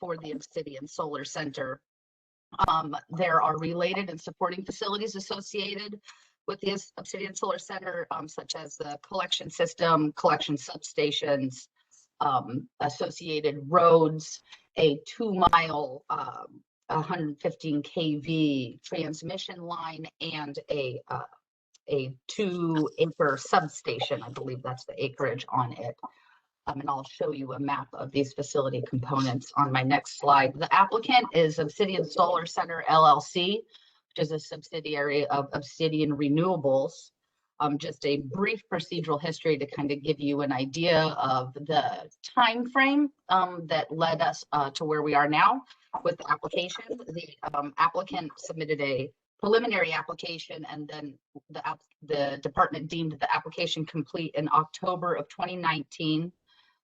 for the Obsidian Solar Center. There are related and supporting facilities associated with the Obsidian Solar Center, such as the collection system, collection substations, associated roads, a 2-mile, 115 kV transmission line, and a 2-acre substation. I believe that's the acreage on it. And I'll show you a map of these facility components on my next slide. The applicant is Obsidian Solar Center LLC, which is a subsidiary of Obsidian Renewables. Just a brief procedural history to kind of give you an idea of the time frame that led us to where we are now with the application. The applicant submitted a preliminary application, and then the department deemed the application complete in October of 2019.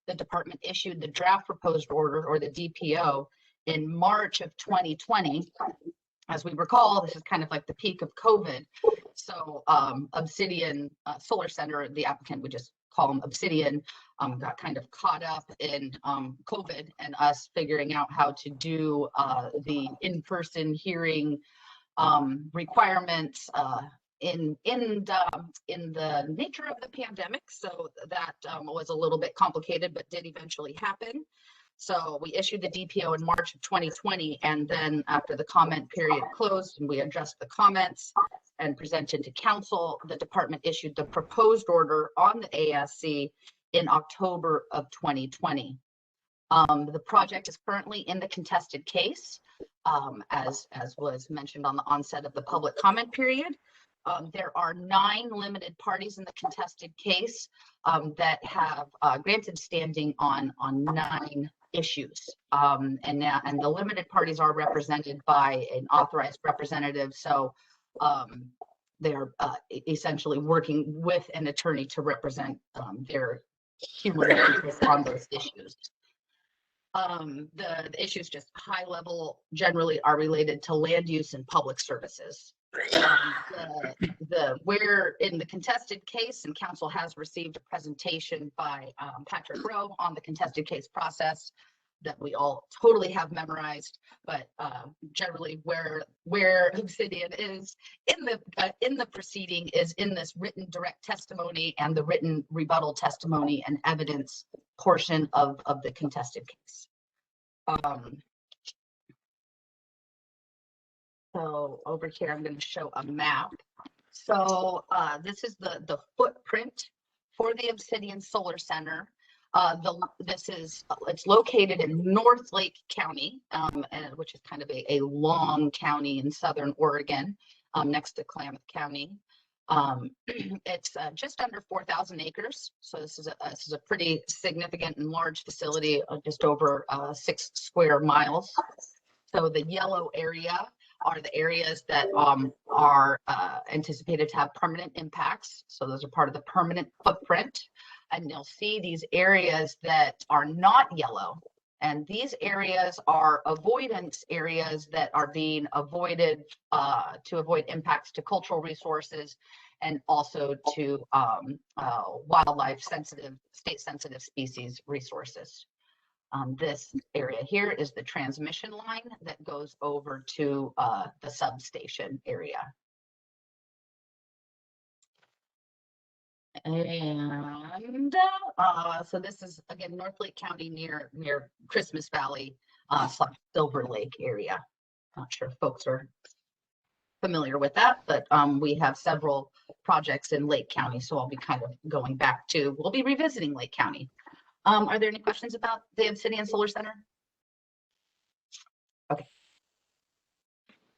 The department issued the draft proposed order, or the DPO, in March of 2020. As we recall, this is kind of like the peak of COVID. So Obsidian Solar Center, the applicant, would just call them Obsidian, got kind of caught up in COVID and us figuring out how to do the in-person hearing requirements in the nature of the pandemic. So that was a little bit complicated, but did eventually happen. So we issued the DPO in March of 2020, and then after the comment period closed and we addressed the comments and presented to council, the department issued the proposed order on the ASC in October of 2020. The project is currently in the contested case, as was mentioned on the onset of the public comment period. There are 9 limited parties in the contested case that have granted standing on 9 issues. And the limited parties are represented by an authorized representative. So they're essentially working with an attorney to represent their human interests on those issues. The issues, just high level, generally are related to land use and public services. We're in the contested case, and council has received a presentation by Patrick Rowe on the contested case process that we all totally have memorized, but generally where Obsidian is in the proceeding is in this written direct testimony and the written rebuttal testimony and evidence portion of the contested case. So over here, I'm going to show a map. So this is the footprint for the Obsidian Solar Center. It's located in North Lake County, which is kind of a long county in southern Oregon, next to Klamath County. It's just under 4,000 acres. So this is a pretty significant and large facility, just over 6 square miles. So the yellow area are the areas that are anticipated to have permanent impacts. So those are part of the permanent footprint. And you'll see these areas that are not yellow. And these areas are avoidance areas that are being avoided to avoid impacts to cultural resources and also to wildlife sensitive, state sensitive species resources. This area here is the transmission line that goes over to the substation area. And so this is, again, North Lake County near Christmas Valley, Silver Lake area. Not sure if folks are familiar with that, but we have several projects in Lake County, so I'll be kind of going back to, we'll be revisiting Lake County. Are there any questions about the Obsidian Solar Center? Okay.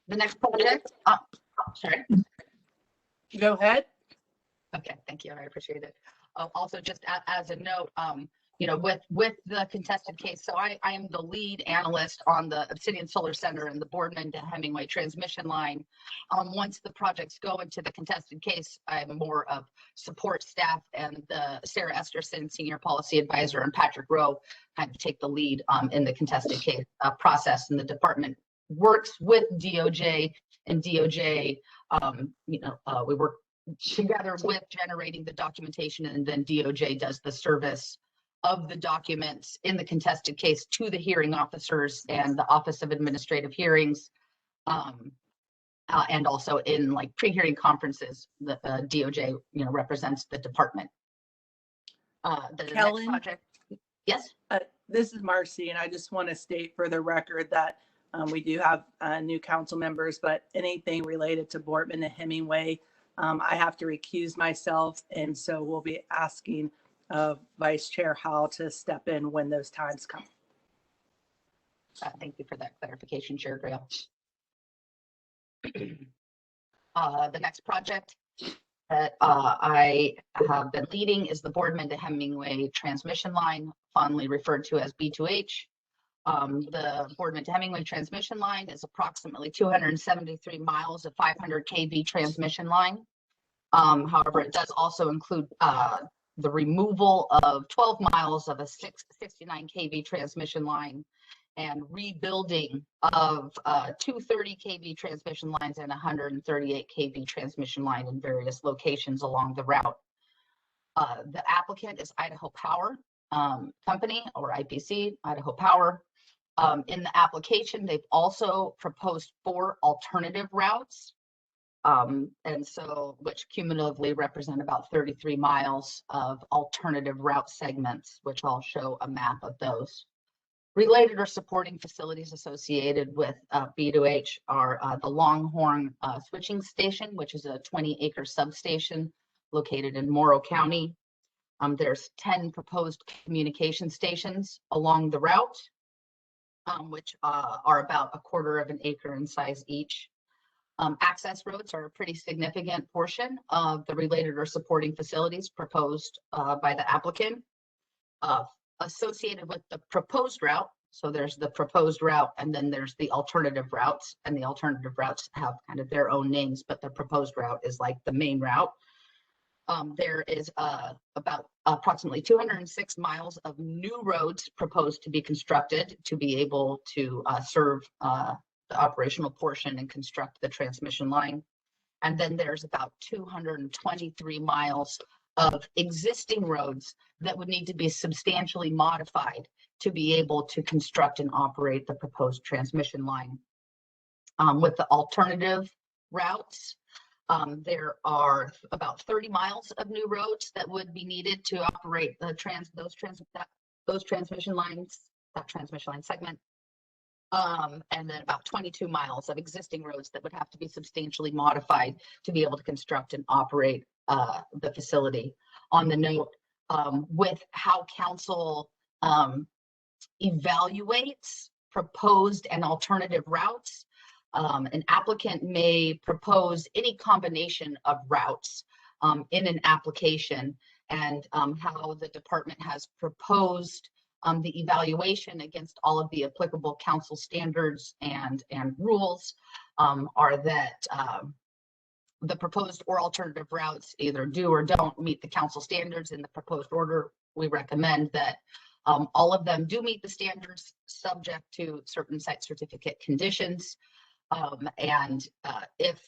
The next project, sorry. Go ahead. Okay, thank you. I appreciate it. Also, just as a note, you know, with the contested case, so I am the lead analyst on the Obsidian Solar Center and the Boardman to Hemingway transmission line. Once the projects go into the contested case, I'm more of support staff, and Sarah Esterson, Senior Policy Advisor, and Patrick Rowe kind of take the lead in the contested case process, and the department works with DOJ, and DOJ, you know, we work together with generating the documentation, and then DOJ does the service of the documents in the contested case to the hearing officers and the Office of Administrative Hearings, and also in like pre-hearing conferences, the DOJ, you know, represents the department. The Kellen? next project, yes. This is Marcy, and I just want to state for the record that we do have new council members, but anything related to Boardman and Hemingway, I have to recuse myself, and so we'll be asking Vice Chair Howell to step in when those times come. Thank you for that clarification, Chair Grail. The next project that I have been leading is the Boardman to Hemingway transmission line, fondly referred to as B2H. The Boardman to Hemingway transmission line is approximately 273 miles of 500 kV transmission line. However, it does also include the removal of 12 miles of a 69 kV transmission line and rebuilding of 230 kV transmission lines and 138 kV transmission line in various locations along the route. The applicant is Idaho Power Company, or IPC, Idaho Power. In the application, they've also proposed 4 alternative routes, and so which cumulatively represent about 33 miles of alternative route segments, which I'll show a map of those. Related or supporting facilities associated with B2H are the Longhorn Switching Station, which is a 20-acre substation located in Morrow County. There's 10 proposed communication stations along the route, which are about a quarter of an acre in size each. Access roads are a pretty significant portion of the related or supporting facilities proposed by the applicant. Associated with the proposed route, so there's the proposed route and then there's the alternative routes, and the alternative routes have kind of their own names, but the proposed route is like the main route. There is about approximately 206 miles of new roads proposed to be constructed to be able to serve the operational portion and construct the transmission line. And then there's about 223 miles of existing roads that would need to be substantially modified to be able to construct and operate the proposed transmission line. With the alternative routes, there are about 30 miles of new roads that would be needed to operate the transmission lines, that transmission line segment. And then about 22 miles of existing roads that would have to be substantially modified to be able to construct and operate the facility. On the note, with how council evaluates proposed and alternative routes, an applicant may propose any combination of routes in an application, and how the department has proposed the evaluation against all of the applicable council standards and rules are that the proposed or alternative routes either do or don't meet the council standards in the proposed order. We recommend that all of them do meet the standards subject to certain site certificate conditions. And if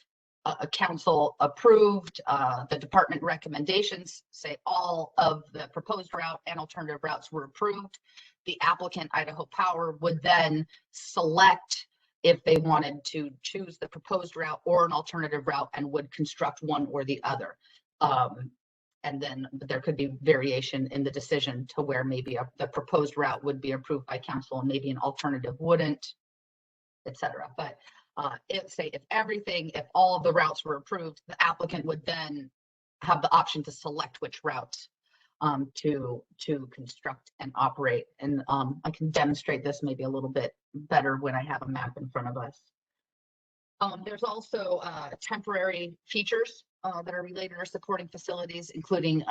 a council approved the department recommendations, say all of the proposed route and alternative routes were approved, the applicant, Idaho Power, would then select if they wanted to choose the proposed route or an alternative route and would construct one or the other. And then there could be variation in the decision to where maybe the proposed route would be approved by council and maybe an alternative wouldn't, et cetera. But if all of the routes were approved, the applicant would then have the option to select which route to construct and operate. And I can demonstrate this maybe a little bit better when I have a map in front of us. There's also temporary features that are related or supporting facilities, including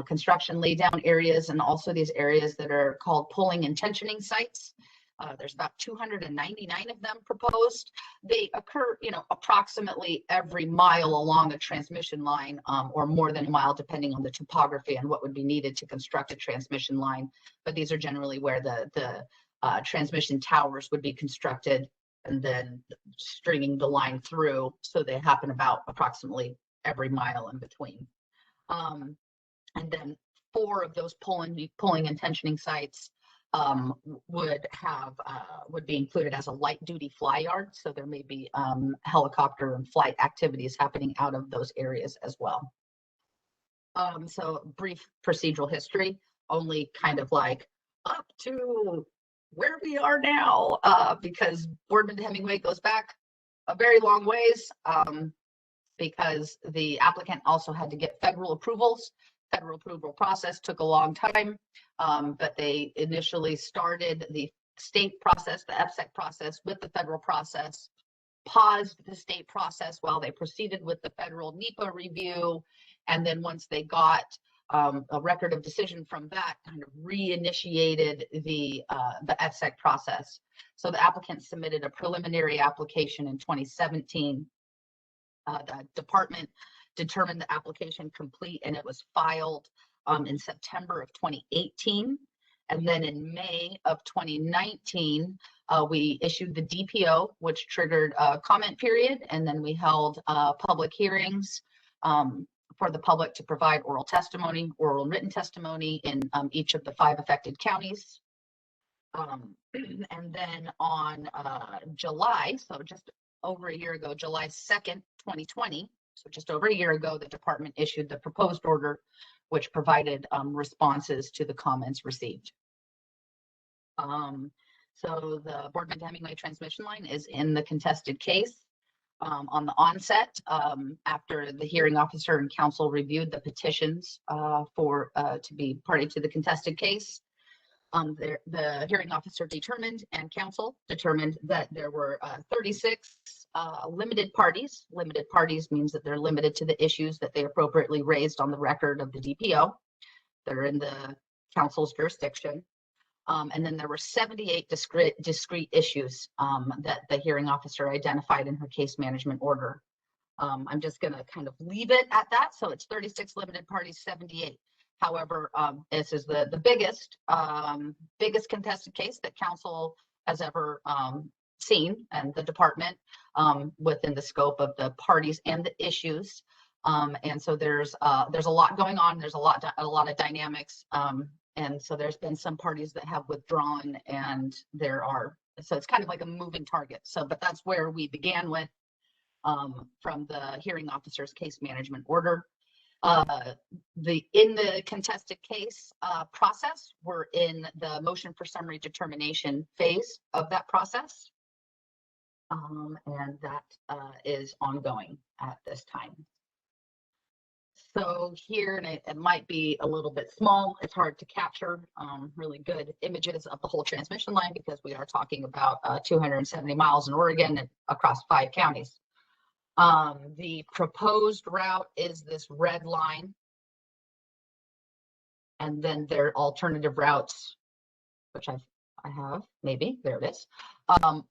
construction laydown areas, and also these areas that are called pulling and tensioning sites. There's about 299 of them proposed. They occur, approximately every mile along a transmission line, or more than a mile, depending on the topography and what would be needed to construct a transmission line. But these are generally where the transmission towers would be constructed and then stringing the line through. So they happen about approximately every mile in between. And then 4 of those pulling and tensioning sites would be included as a light duty fly yard. So there may be helicopter and flight activities happening out of those areas as well. So brief procedural history, only kind of like up to where we are now, because Boardman to Hemingway goes back a very long ways, because the applicant also had to get federal approvals. Federal approval process took a long time, but they initially started the state process, the FSEC process, with the federal process, paused the state process while they proceeded with the federal NEPA review, and then once they got a record of decision from that, kind of reinitiated the FSEC process. So the applicant submitted a preliminary application in 2017. The department determined the application complete, and it was filed in September of 2018. And then in May of 2019, we issued the DPO, which triggered a comment period. And then we held public hearings for the public to provide oral and written testimony in each of the 5 affected counties. And then on July, so just over a year ago, July 2nd, 2020, so just over a year ago, the department issued the proposed order, which provided responses to the comments received. So the Boardman to Hemingway transmission line is in the contested case. On the onset, after the hearing officer and council reviewed the petitions to be party to the contested case, the hearing officer determined and council determined that there were 36 limited parties. Limited parties means that they're limited to the issues that they appropriately raised on the record of the DPO that are in the council's jurisdiction. And then there were 78 discrete issues that the hearing officer identified in her case management order. I'm just going to kind of leave it at that. So it's 36 limited parties, 78. However, this is the biggest contested case that council has ever seen, and the department within the scope of the parties and the issues. And so there's a lot going on. There's a lot of dynamics. And so there's been some parties that have withdrawn, and so it's kind of like a moving target. So, but that's where we began with from the hearing officer's case management order. In the contested case process, we're in the motion for summary determination phase of that process. And that is ongoing at this time. So here, and it might be a little bit small, it's hard to capture really good images of the whole transmission line because we are talking about 270 miles in Oregon and across 5 counties. The proposed route is this red line. And then there are alternative routes, which I have, maybe, there it is,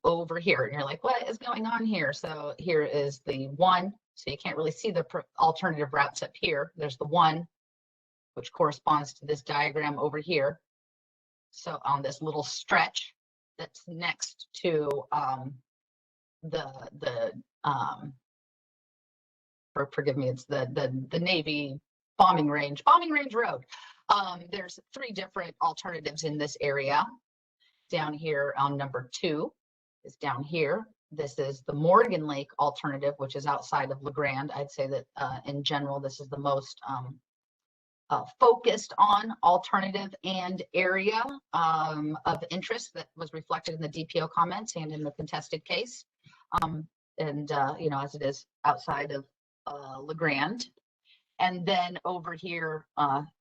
over here. And you're like, what is going on here? So here is the one. So you can't really see the alternative routes up here. There's the one, which corresponds to this diagram over here. So on this little stretch that's next to forgive me, it's the Navy bombing range road. There's 3 different alternatives in this area. Down here on number 2 is down here. This is the Morgan Lake alternative, which is outside of LeGrand. I'd say that in general, this is the most focused on alternative and area of interest that was reflected in the DPO comments and in the contested case. You know, as it is outside of LeGrand. And then over here,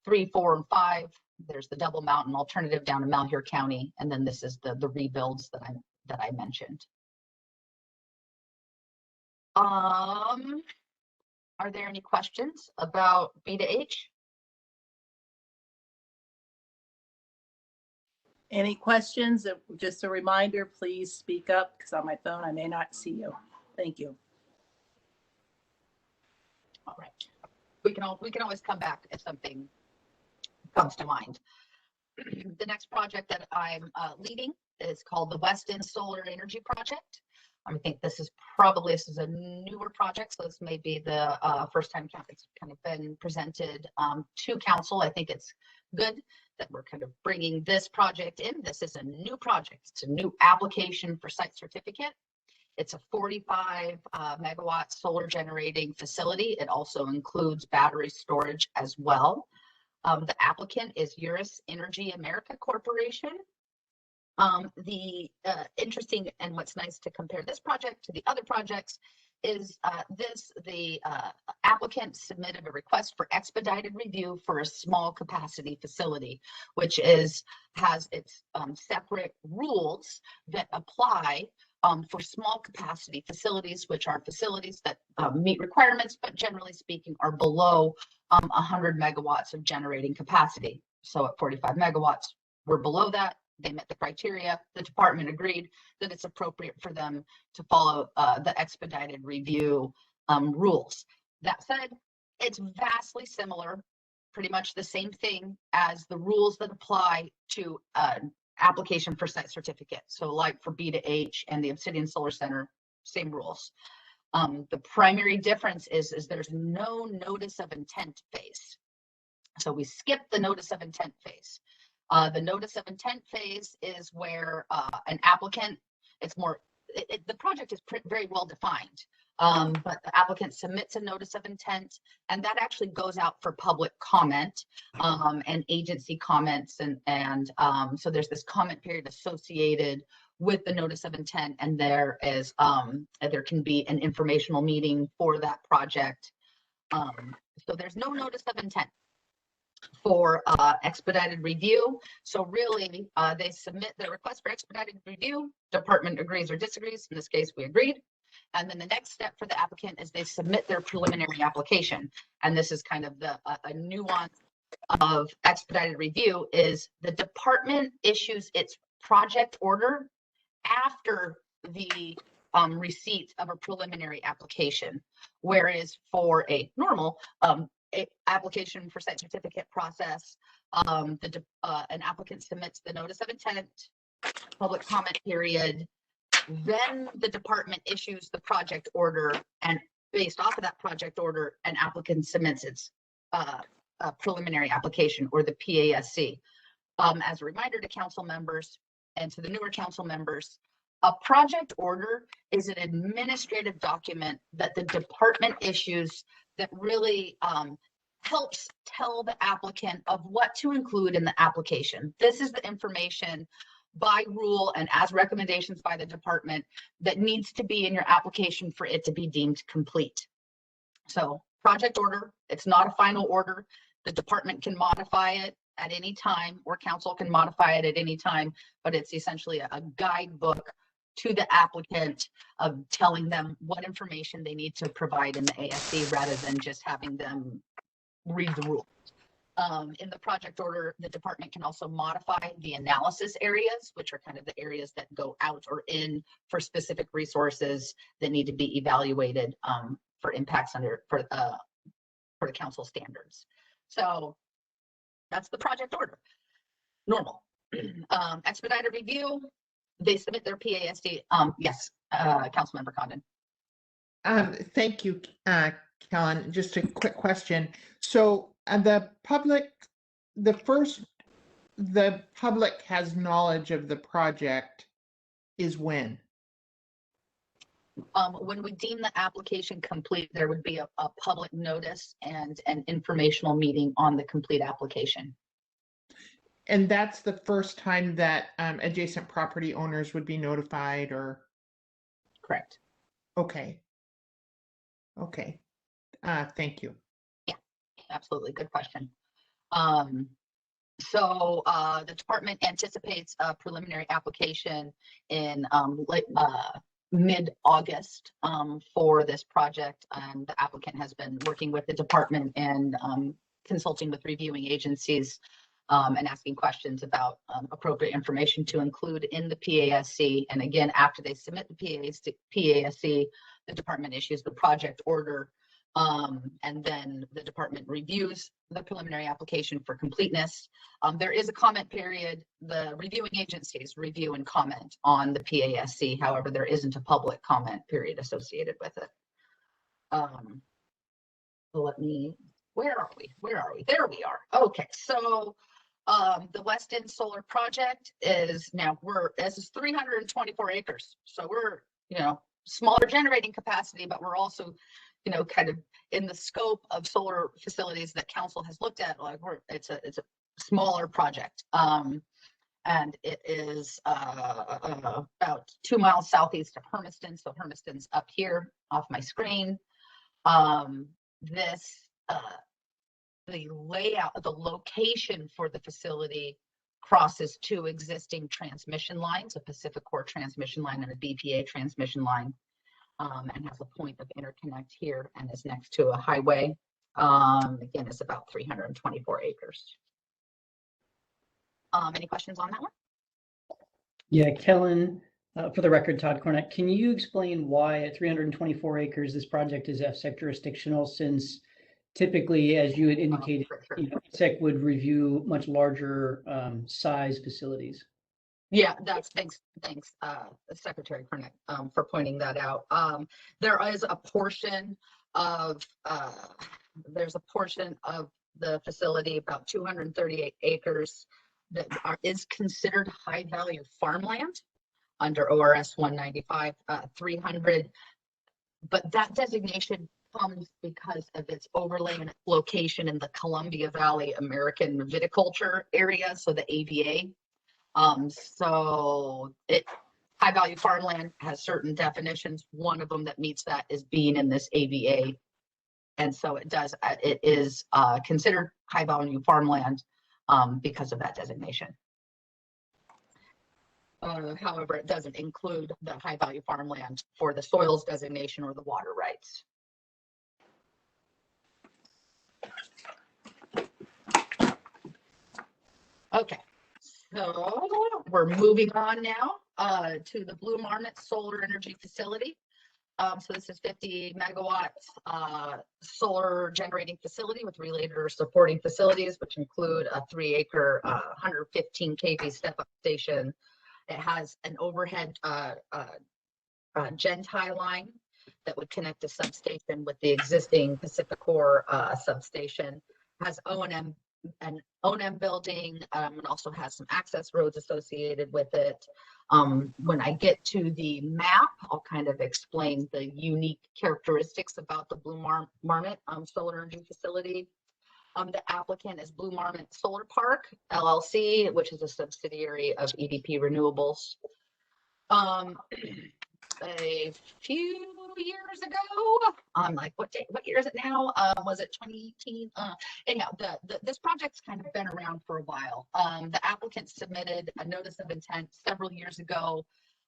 3, 4, and 5, there's the Double Mountain alternative down in Malheur County. And then this is the rebuilds that I mentioned. Are there any questions about B to H? Any questions? Just a reminder, please speak up because on my phone I may not see you. Thank you. All right. We can always come back if something comes to mind. The next project that I'm leading is called the Weston Solar Energy Project. I think this is a newer project, so this may be the first time it's kind of been presented to council. I think it's good that we're kind of bringing this project in. This is a new project. It's a new application for site certificate. It's a 45 megawatt solar generating facility. It also includes battery storage as well. The applicant is Eurus Energy America Corporation. The interesting and what's nice to compare this project to the other projects is the applicant submitted a request for expedited review for a small capacity facility, which has its separate rules that apply for small capacity facilities, which are facilities that meet requirements, but generally speaking are below 100 megawatts of generating capacity. So at 45 megawatts, we're below that. They met the criteria. The department agreed that it's appropriate for them to follow the expedited review rules. That said, it's vastly similar, pretty much the same thing as the rules that apply to application for site certificate. So like for B to H and the Obsidian Solar Center, same rules. The primary difference is there's no notice of intent phase. So we skip the notice of intent phase. The notice of intent phase is where an applicant, the project is very well defined, but the applicant submits a notice of intent, and that actually goes out for public comment and agency comments. And so there's this comment period associated with the notice of intent, and there can be an informational meeting for that project. So there's no notice of intent for expedited review. So really, they submit their request for expedited review. Department agrees or disagrees. In this case, we agreed. And then the next step for the applicant is they submit their preliminary application. And this is kind of a nuance of expedited review is the department issues its project order after the receipt of a preliminary application. Whereas for a normal application for site certificate process, an applicant submits the notice of intent, public comment period, then the department issues the project order, and based off of that project order, an applicant submits its preliminary application or the PASC. As a reminder to council members and to the newer council members, a project order is an administrative document that the department issues that really helps tell the applicant of what to include in the application. This is the information by rule and as recommendations by the department that needs to be in your application for it to be deemed complete. So project order, it's not a final order. The department can modify it at any time, or council can modify it at any time, but it's essentially a guidebook to the applicant of telling them what information they need to provide in the ASC rather than just having them read the rules. In the project order, the department can also modify the analysis areas, which are kind of the areas that go out or in for specific resources that need to be evaluated for impacts for the council standards. So that's the project order. Normal. Expedited review, they submit their PASD. Yes, Councilmember Condon. Thank you, Kellen. Just a quick question. So the public has knowledge of the project is when? When we deem the application complete, there would be a public notice and an informational meeting on the complete application. And that's the first time that adjacent property owners would be notified, or? Correct. Okay. Okay. Thank you. Yeah, absolutely. Good question. The department anticipates a preliminary application in mid-August for this project. The applicant has been working with the department and consulting with reviewing agencies and asking questions about appropriate information to include in the PASC. And again, after they submit the PASC, the department issues the project order, and then the department reviews the preliminary application for completeness. There is a comment period. The reviewing agencies review and comment on the PASC. However, there isn't a public comment period associated with it. Where are we? There we are. Okay, so the West End Solar Project is now, this is 324 acres. So we're, smaller generating capacity, but we're also, kind of in the scope of solar facilities that council has looked at, like it's a smaller project. And it is about 2 miles southeast of Hermiston. So Hermiston's up here off my screen. The layout, the location for the facility crosses 2 existing transmission lines, a PacifiCorp transmission line and a BPA transmission line, and has a point of interconnect here and is next to a highway. Again, it's about 324 acres. Any questions on that one? Yeah, Kellen, for the record, Todd Cornett, can you explain why at 324 acres this project is FSEC jurisdictional, since typically, as you had indicated, FSEC would review much larger size facilities? Yeah, thanks, Secretary Cornett, for pointing that out. There is a portion of the facility, about 238 acres, that is considered high value farmland under ORS 195-300, but that designation comes because of its overlay and its location in the Columbia Valley American Viticulture area, so the AVA. High value farmland has certain definitions. One of them that meets that is being in this AVA. And so it is considered high value farmland because of that designation. However, it doesn't include the high value farmland for the soils designation or the water rights. Okay, so we're moving on now to the Blue Marmot Solar Energy Facility. So this is 50 megawatts solar generating facility with related or supporting facilities, which include a 3-acre, 115 kV step-up station. It has an overhead gen-tie line that would connect the substation with the existing PacifiCorp substation. Has an O&M building, and also has some access roads associated with it. When I get to the map, I'll kind of explain the unique characteristics about the Blue Marmot Solar Energy Facility. The applicant is Blue Marmot Solar Park, LLC, which is a subsidiary of EDP Renewables. A few years ago, I'm like, what year is it now? Was it 2018? Anyhow, this project's kind of been around for a while. The applicant submitted a notice of intent several years ago,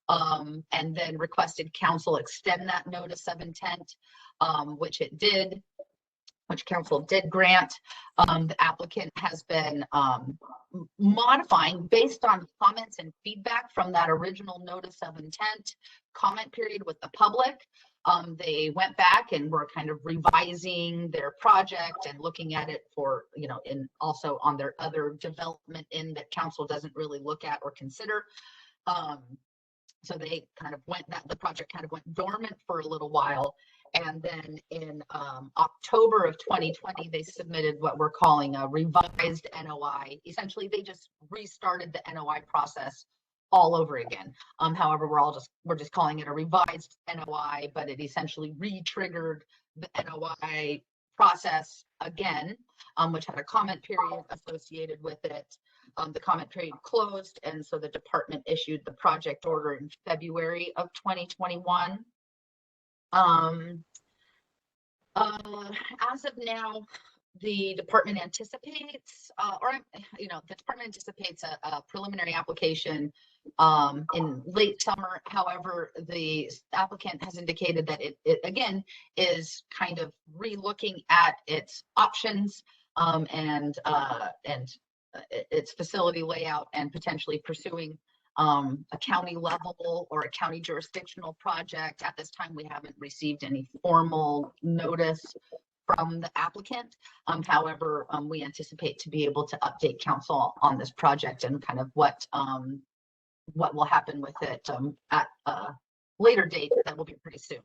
and then requested council extend that notice of intent, which it did, which council did grant. The applicant has been modifying based on comments and feedback from that original notice of intent comment period with the public. They went back and were kind of revising their project and looking at it for, in also on their other development in that council doesn't really look at or consider. So they kind of the project kind of went dormant for a little while. And then in October of 2020, they submitted what we're calling a revised NOI. Essentially, they just restarted the NOI process all over again. However, we're just calling it a revised NOI, but it essentially re-triggered the NOI process again, which had a comment period associated with it. The comment period closed, and so the department issued the project order in February of 2021. As of now, the department anticipates, the department anticipates a preliminary application in late summer. However, the applicant has indicated that it again is kind of re-looking at its options and its facility layout, and potentially pursuing a county level or a county jurisdictional project. At this time, we haven't received any formal notice from the applicant. However, we anticipate to be able to update council on this project and kind of what will happen with it at a later date that will be pretty soon.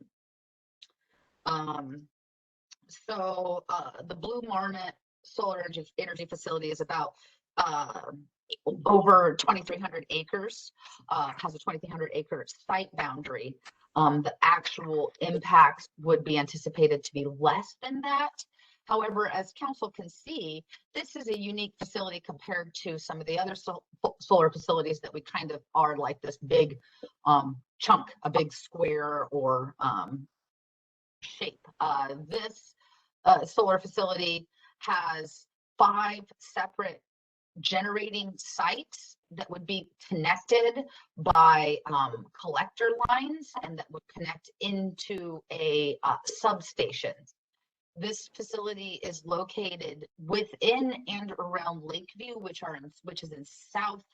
So the Blue Marmot Solar Energy Facility is about over 2,300 acres, has a 2,300 acre site boundary. The actual impacts would be anticipated to be less than that. However, as council can see, this is a unique facility compared to some of the other solar facilities that we kind of are like this big chunk, a big square or shape. This solar facility has 5 separate generating sites that would be connected by collector lines, and that would connect into a substation. This facility is located within and around Lakeview, which is in South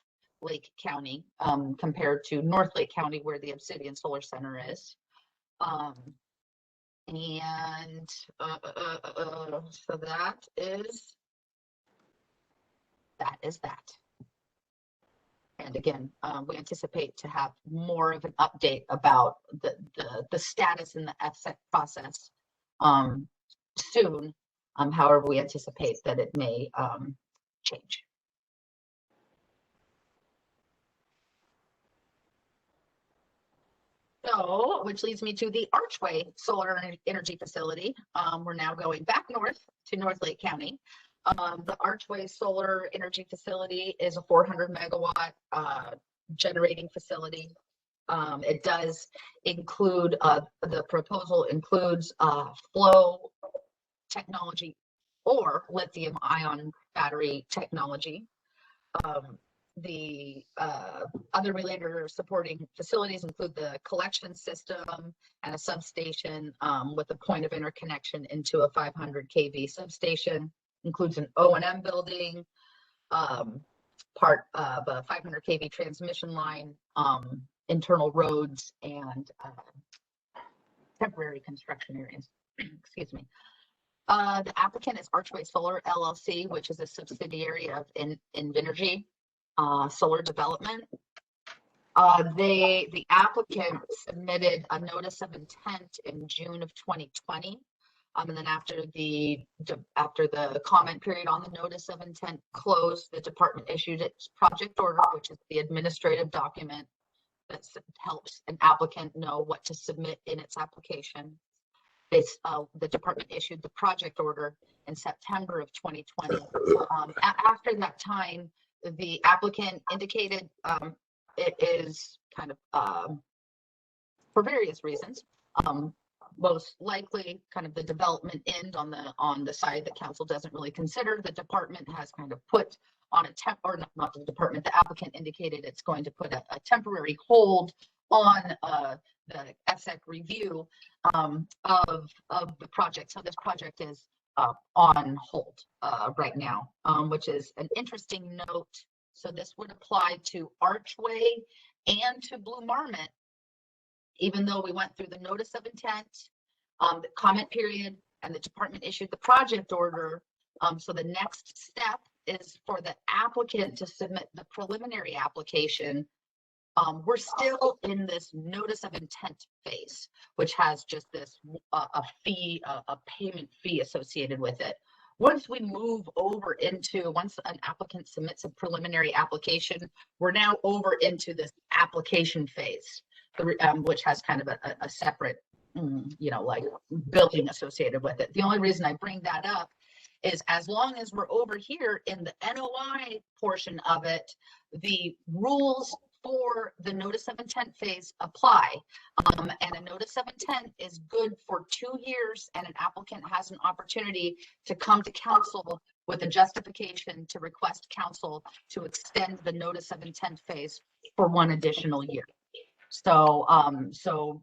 Lake County, compared to North Lake County, where the Obsidian Solar Center is. So that is that. And again, we anticipate to have more of an update about the status in the FSEC process soon. However, we anticipate that it may change. So, which leads me to the Archway Solar Energy Facility. We're now going back north to North Lake County. The Archway Solar Energy Facility is a 400 megawatt generating facility. It does include, the proposal includes flow technology or lithium ion battery technology. The other related or supporting facilities include the collection system and a substation with a point of interconnection into a 500 kV substation. Includes an O&M building, part of a 500 kV transmission line, internal roads, and temporary construction areas. Excuse me. The applicant is Archway Solar LLC, which is a subsidiary of Invenergy Solar Development. The applicant submitted a notice of intent in June of 2020. And then after the comment period on the notice of intent closed, the department issued its project order, which is the administrative document that helps an applicant know what to submit in its application. The department issued the project order in September of 2020. After that time, the applicant indicated it is kind of for various reasons. Most likely kind of the development end on the side that council doesn't really consider. The department has kind of put on a not the department, the applicant indicated it's going to put a temporary hold on the FSEC review of the project. So this project is on hold right now, which is an interesting note. So this would apply to Archway and to Blue Marmot, even though we went through the notice of intent, the comment period, and the department issued the project order. So the next step is for the applicant to submit the preliminary application. We're still in this notice of intent phase, which has just this a payment fee associated with it. once we move over into, once an applicant submits a preliminary application, we're now over into this application phase, which has kind of a separate, like building associated with it. The only reason I bring that up is as long as we're over here in the NOI portion of it, the rules for the notice of intent phase apply. And a notice of intent is good for 2 years, and an applicant has an opportunity to come to council with a justification to request council to extend the notice of intent phase for 1 additional year. So,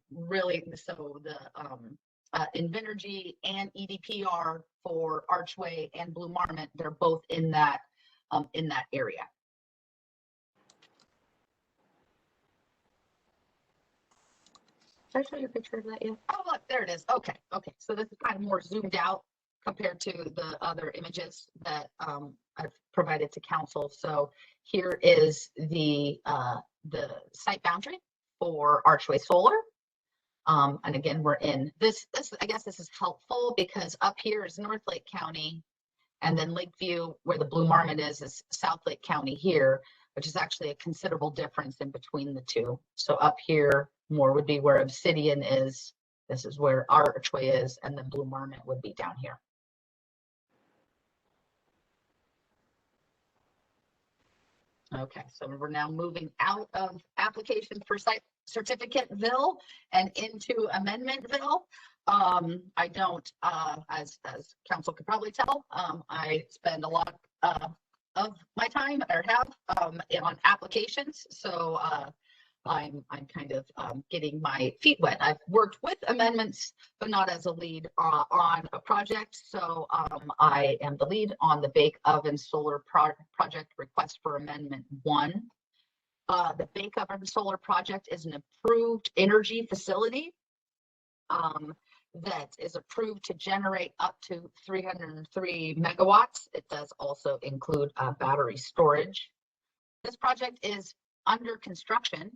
really, the Invenergy and EDPR for Archway and Blue Marmot, they're both in that area. Did I show you a picture of that yet? Oh, look, there it is. Okay. So this is kind of more zoomed out compared to the other images that I've provided to council. So here is the site boundary for Archway Solar. And again, we're in this, I guess this is helpful because up here is North Lake County, and then Lakeview, where the Blue Marmot is South Lake County here, which is actually a considerable difference in between the two. So up here more would be where Obsidian is. This is where Archway is, and then Blue Marmot would be down here. Okay, so we're now moving out of application for site certificateville and into amendmentville. I don't, as council could probably tell, I spend a lot of my time, or have, on applications. So I'm kind of getting my feet wet. I've worked with amendments, but not as a lead on a project. So I am the lead on the Bake Oven Solar Project Request for Amendment 1. The Bake Oven Solar Project is an approved energy facility that is approved to generate up to 303 megawatts. It does also include battery storage. This project is under construction.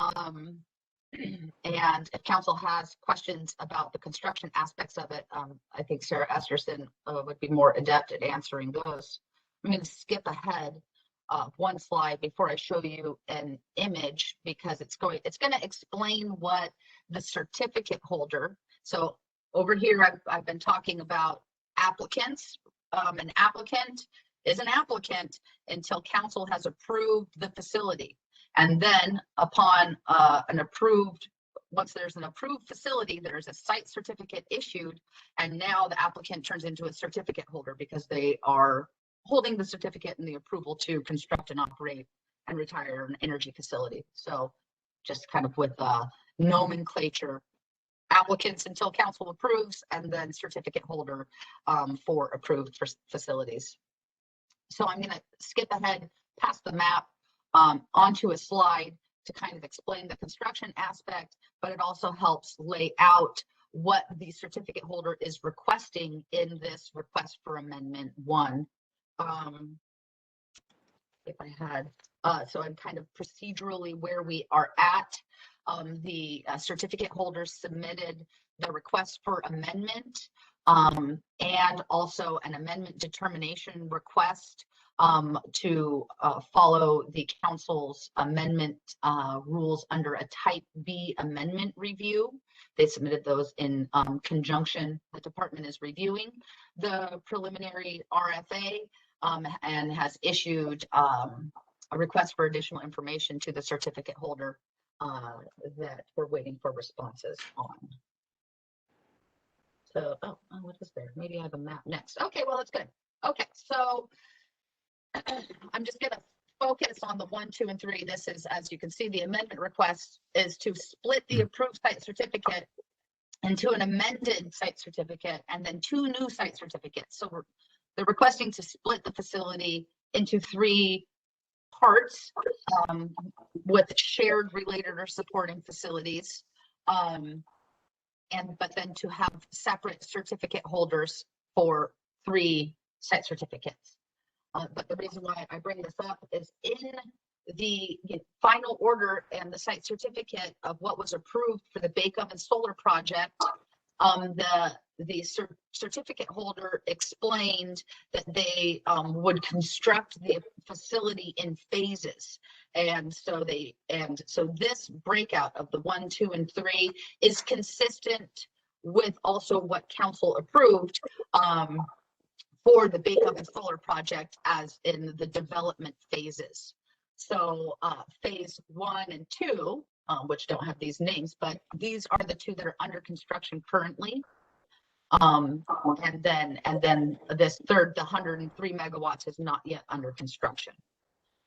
And if council has questions about the construction aspects of it, I think Sarah Esterson would be more adept at answering those. I'm going to skip ahead one slide before I show you an image, because it's going to explain what the certificate holder. So over here, I've been talking about applicants. An applicant is an applicant until council has approved the facility. And then upon once there's an approved facility, there's a site certificate issued, and now the applicant turns into a certificate holder because they are holding the certificate and the approval to construct and operate and retire an energy facility. So just kind of with nomenclature, applicants until council approves, and then certificate holder for approved facilities. So I'm going to skip ahead past the map onto a slide to kind of explain the construction aspect, but it also helps lay out what the certificate holder is requesting in this request for amendment 1. If I had, so I'm kind of procedurally where we are at. The certificate holder submitted the request for amendment and also an amendment determination request to follow the council's amendment rules under a type B amendment review. They submitted those in conjunction. The department is reviewing the preliminary RFA and has issued a request for additional information to the certificate holder that we're waiting for responses on. So, what is there? Maybe I have a map next. Okay, well, that's good. Okay, so I'm just going to focus on the 1, 2, and 3. This is, as you can see, the amendment request is to split the approved site certificate into an amended site certificate and then 2 new site certificates. So they're requesting to split the facility into 3 parts with shared, related, or supporting facilities, but then to have separate certificate holders for 3 site certificates. But the reason why I bring this up is in the final order and the site certificate of what was approved for the Bake Oven Solar Project, the the certificate holder explained that they would construct the facility in phases. And so this breakout of the 1, 2, and 3 is consistent with also what council approved for the Bake Oven Solar project as in the development phases. So phase 1 and 2, which don't have these names, but these are the 2 that are under construction currently. And then this third, the 103 megawatts, is not yet under construction.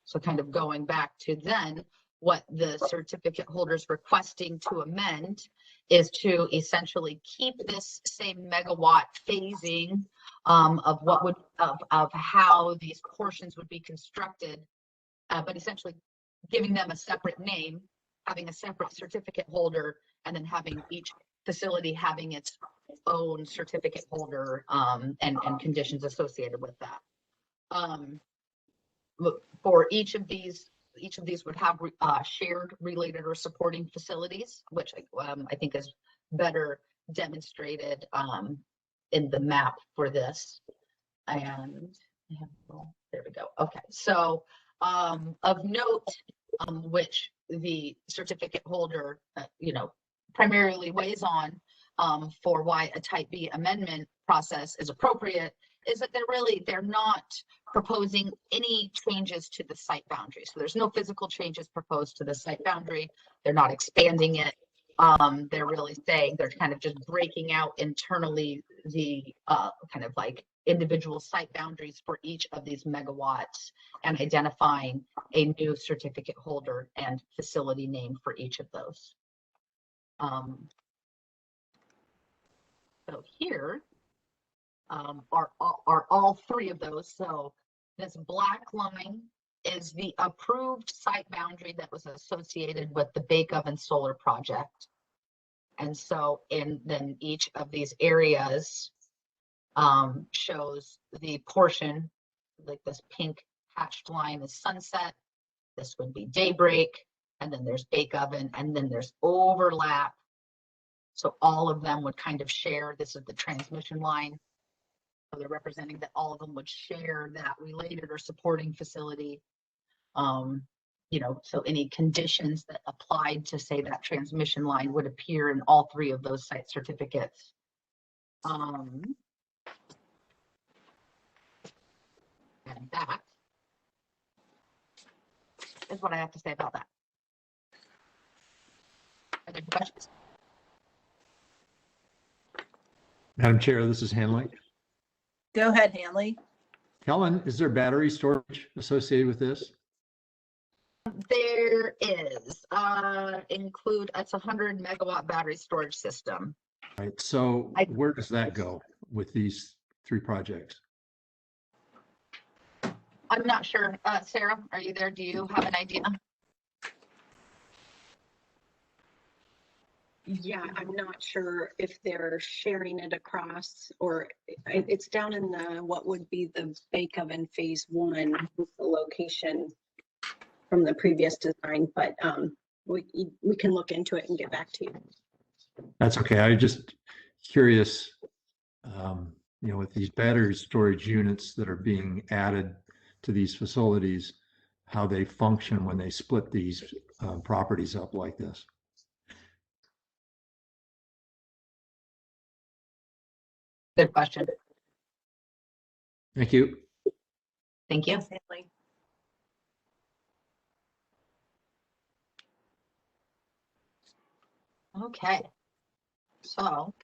So kind of going back to then, what the certificate holders requesting to amend is to essentially keep this same megawatt phasing of what would of how these portions would be constructed, but essentially giving them a separate name, having a separate certificate holder, and then having each facility having its own certificate holder and conditions associated with that. For each of these would have shared, related, or supporting facilities, which I think is better demonstrated in the map for this. And there we go. Okay, so of note, which the certificate holder, primarily weighs on for why a Type B amendment process is appropriate, is that they're not proposing any changes to the site boundary. So there's no physical changes proposed to the site boundary. They're not expanding it. They're really saying they're kind of just breaking out internally the kind of like individual site boundaries for each of these megawatts and identifying a new certificate holder and facility name for each of those. So here are all 3 of those. So this black line is the approved site boundary that was associated with the Bake Oven Solar project. And so then each of these areas shows the portion, like this pink hatched line is Sunset, this would be Daybreak, and then there's Bake Oven, and then there's overlap. So all of them would kind of share, this is the transmission line. So they're representing that all of them would share that related or supporting facility. So any conditions that applied to, say, that transmission line would appear in all 3 of those site certificates. And that is what I have to say about that. Are there questions? Madam Chair, this is Hanley. Go ahead, Hanley. Helen, is there battery storage associated with this? There is. It's 100 megawatt battery storage system. Right. So where does that go with these 3 projects? I'm not sure. Sarah, are you there? Do you have an idea? Yeah, I'm not sure if they're sharing it across, or it's down in the what would be the Bake Oven phase 1, the location from the previous design, but we can look into it and get back to you. That's okay. I'm just curious, with these battery storage units that are being added to these facilities, how they function when they split these properties up like this. Good question. Thank you. Thank you. Thanks, Hanley. Okay. So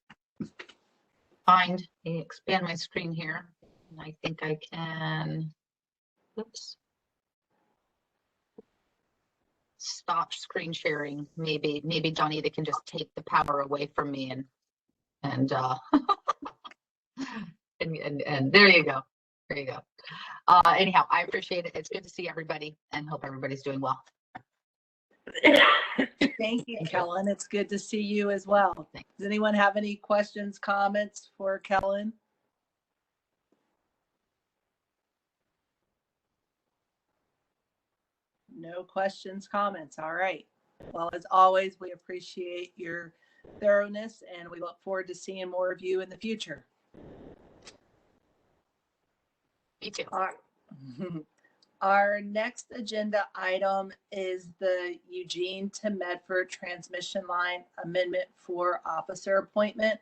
expand my screen here. And I think I can, oops. Stop screen sharing. Maybe Donita can just take the power away from me and there you go. There you go. Anyhow, I appreciate it. It's good to see everybody and hope everybody's doing well. Thank you, Kellen. It's good to see you as well. Does anyone have any questions, comments for Kellen? No questions, comments. All right. Well, as always, we appreciate your thoroughness, and we look forward to seeing more of you in the future. Me too. Our next agenda item is the Eugene to Medford transmission line amendment for officer appointment.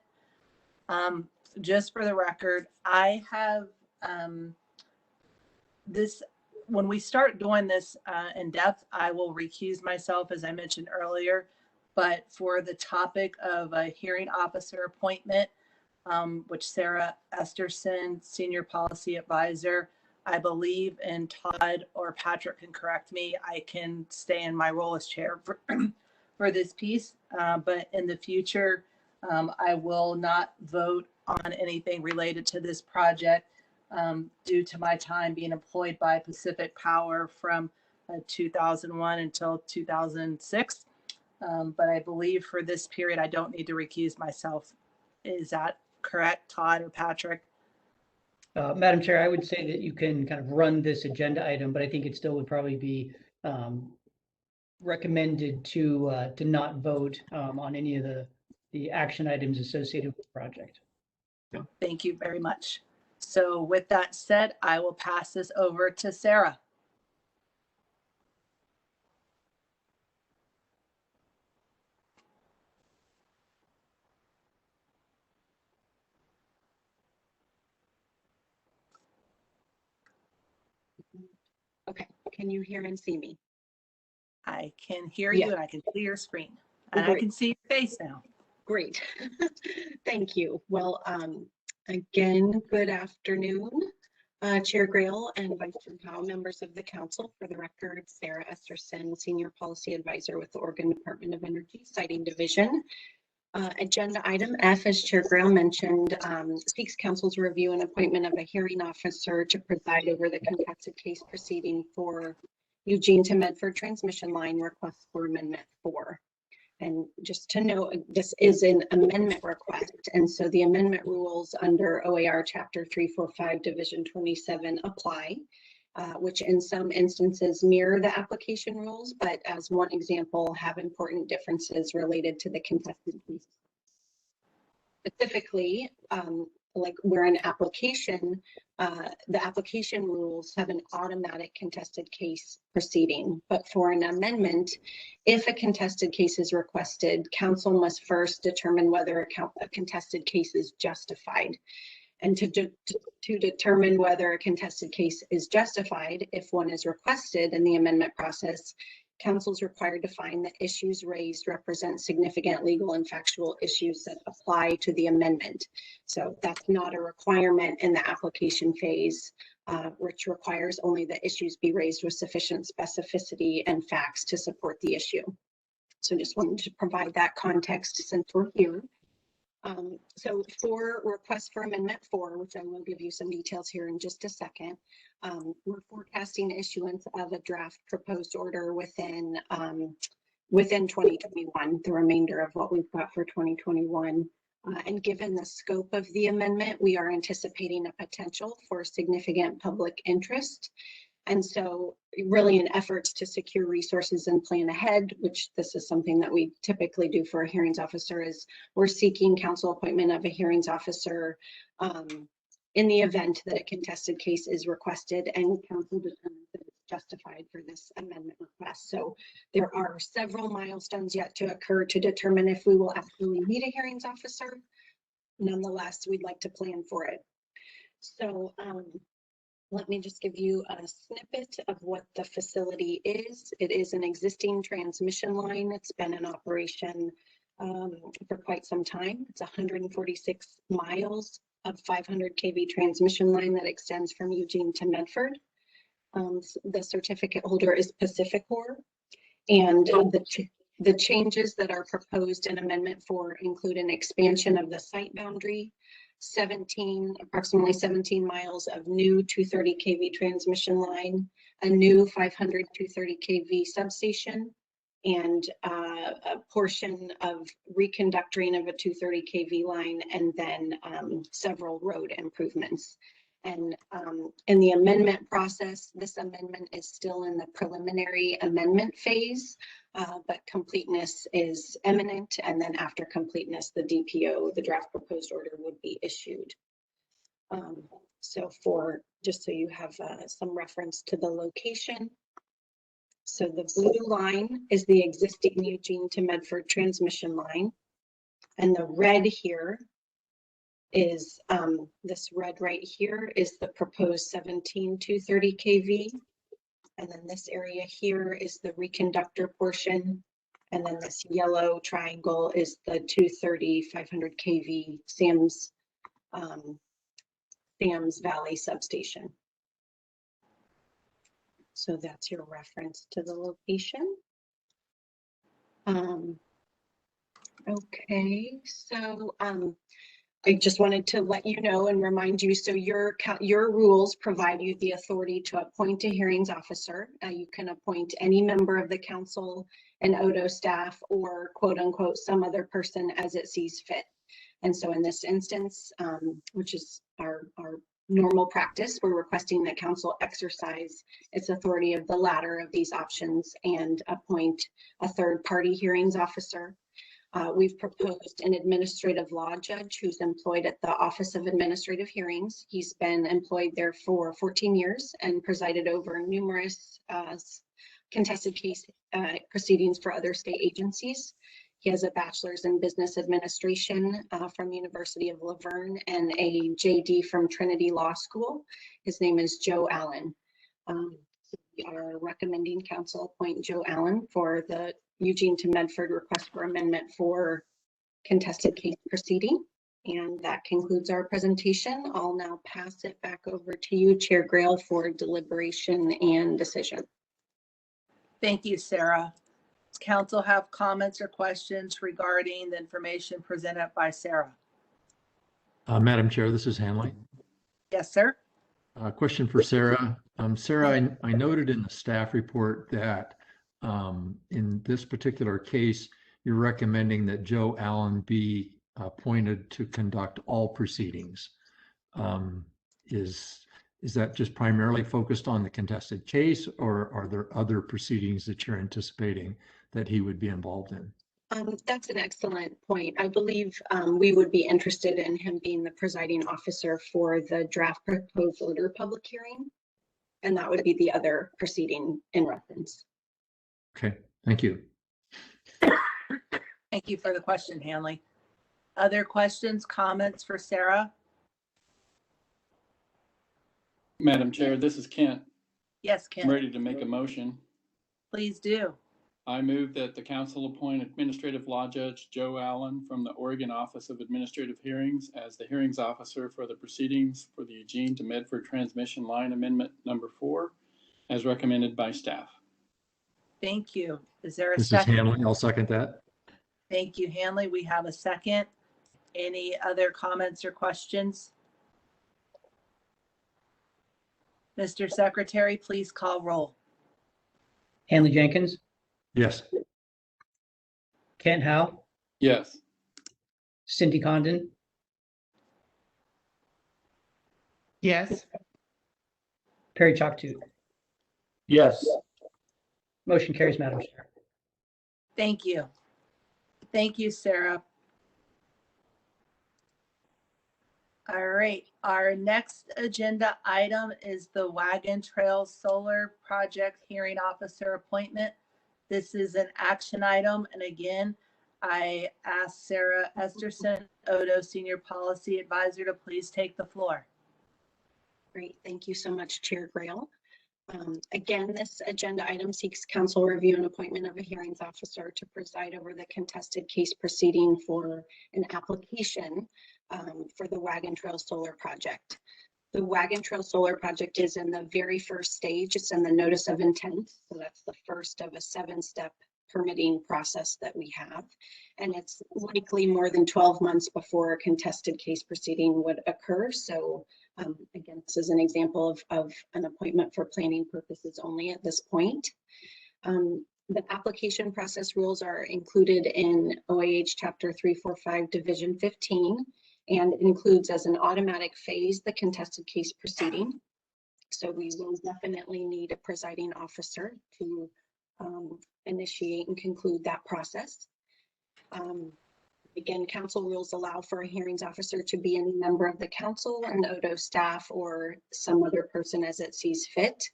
Just for the record, I have this, when we start doing this in depth, I will recuse myself, as I mentioned earlier. But for the topic of a hearing officer appointment, which Sarah Esterson, Senior Policy Advisor, I believe, and Todd or Patrick can correct me, I can stay in my role as chair for this piece. But in the future, I will not vote on anything related to this project due to my time being employed by Pacific Power from 2001 until 2006. But I believe for this period, I don't need to recuse myself. Is that correct, Todd or Patrick? Madam Chair, I would say that you can kind of run this agenda item, but I think it still would probably be recommended to not vote on any of the action items associated with the project. Thank you very much. So with that said, I will pass this over to Sarah. Okay, can you hear and see me? I can hear Yeah. you and I can see your screen and I Great. can see your face now. Great. Thank you. Well, again, good afternoon, Chair Grail and Vice Chair Howe, members of the council. For the record, Sarah Esterson, Senior Policy Advisor with the Oregon Department of Energy Siting Division. Agenda item F, as Chair Grail mentioned, seeks council's review and appointment of a hearing officer to preside over the contested case proceeding for Eugene to Medford transmission line request for amendment 4. And just to note, this is an amendment request. And so the amendment rules under OAR Chapter 345 Division 27 apply, which in some instances mirror the application rules, but as one example, have important differences related to the contested case. Specifically, like where an application, the application rules have an automatic contested case proceeding, but for an amendment, if a contested case is requested, council must first determine whether a contested case is justified. And to determine whether a contested case is justified, if one is requested in the amendment process, council is required to find that issues raised represent significant legal and factual issues that apply to the amendment. So that's not a requirement in the application phase, which requires only that issues be raised with sufficient specificity and facts to support the issue. So just wanted to provide that context since we're here. So for request for amendment 4, which I will give you some details here in just a second, we're forecasting issuance of a draft proposed order within 2021, the remainder of what we've got for 2021. And given the scope of the amendment, we are anticipating a potential for significant public interest. And so really in efforts to secure resources and plan ahead, which this is something that we typically do for a hearings officer, is we're seeking council appointment of a hearings officer in the event that a contested case is requested and council determines that it's justified for this amendment request. So there are several milestones yet to occur to determine if we will actually need a hearings officer. Nonetheless, we'd like to plan for it. So let me just give you a snippet of what the facility is. It is an existing transmission line. It's been in operation for quite some time. It's 146 miles of 500 kV transmission line that extends from Eugene to Medford. The certificate holder is PacifiCorp, and the changes that are proposed in Amendment 4 include an expansion of the site boundary, approximately 17 miles of new 230 kV transmission line, a new 500 230 kV substation, and a portion of reconductoring of a 230 kV line, and then several road improvements. And in the amendment process, this amendment is still in the preliminary amendment phase, but completeness is imminent. And then after completeness, the DPO, the draft proposed order, would be issued. So just so you have some reference to the location. So the blue line is the existing Eugene to Medford transmission line. And the red here is this red right here is the proposed 17,230 kV. And then this area here is the reconductor portion. And then this yellow triangle is the 230 500 kV Sam's Valley substation. So that's your reference to the location. Okay, so I just wanted to let you know and remind you, so your rules provide you the authority to appoint a hearings officer. You can appoint any member of the council and ODO staff or quote unquote some other person as it sees fit. And so in this instance, which is our normal practice, we're requesting that council exercise its authority of the latter of these options and appoint a third-party hearings officer. We've proposed an administrative law judge who's employed at the Office of Administrative Hearings. He's been employed there for 14 years and presided over numerous contested case proceedings for other state agencies. He has a bachelor's in business administration from the University of La Verne and a JD from Trinity Law School. His name is Joe Allen. We are recommending council appoint Joe Allen for the Eugene to Medford request for amendment for contested case proceeding. And that concludes our presentation. I'll now pass it back over to you, Chair Grail, for deliberation and decision. Thank you, Sarah. Does council have comments or questions regarding the information presented by Sarah? Madam Chair, this is Hanley. Yes, sir. Question for Sarah. Sarah, I noted in the staff report that in this particular case, you're recommending that Joe Allen be appointed to conduct all proceedings. Is that just primarily focused on the contested case, or are there other proceedings that you're anticipating that he would be involved in? That's an excellent point. I believe we would be interested in him being the presiding officer for the draft proposed order public hearing, and that would be the other proceeding in reference. Okay, thank you. Thank you for the question, Hanley. Other questions, comments for Sarah? Madam Chair, this is Kent. Yes, Ken. I'm ready to make a motion. Please do. I move that the council appoint Administrative Law Judge Joe Allen from the Oregon Office of Administrative Hearings as the hearings officer for the proceedings for the Eugene to Medford Transmission Line Amendment number 4, as recommended by staff. Thank you. Is there a This second? is Hanley. I'll second that. Thank you, Hanley. We have a second. Any other comments or questions? Mr. Secretary, please call roll. Hanley Jenkins, Yes. Kent Howe, Yes. Cindy Condon, Yes. Perry Chalktoot. Yes. Motion carries, Madam Chair. Thank you. Thank you, Sarah. All right, our next agenda item is the Wagon Trail Solar Project Hearing Officer appointment. This is an action item, and again, I ask Sarah Esterson, ODO Senior Policy Advisor, to please take the floor. Great, thank you so much, Chair Grail. Again, this agenda item seeks council review and appointment of a hearings officer to preside over the contested case proceeding for an application for the Wagon Trail Solar Project. The Wagon Trail Solar Project is in the very first stage. It's in the notice of intent. So that's the first of a 7-step permitting process that we have. And it's likely more than 12 months before a contested case proceeding would occur. So again, this is an example of an appointment for planning purposes only at this point. The application process rules are included in OAH Chapter 345, Division 15. and includes as an automatic phase the contested case proceeding. So we will definitely need a presiding officer to initiate and conclude that process. Again, council rules allow for a hearings officer to be any member of the council and Odo staff or some other person as it sees fit.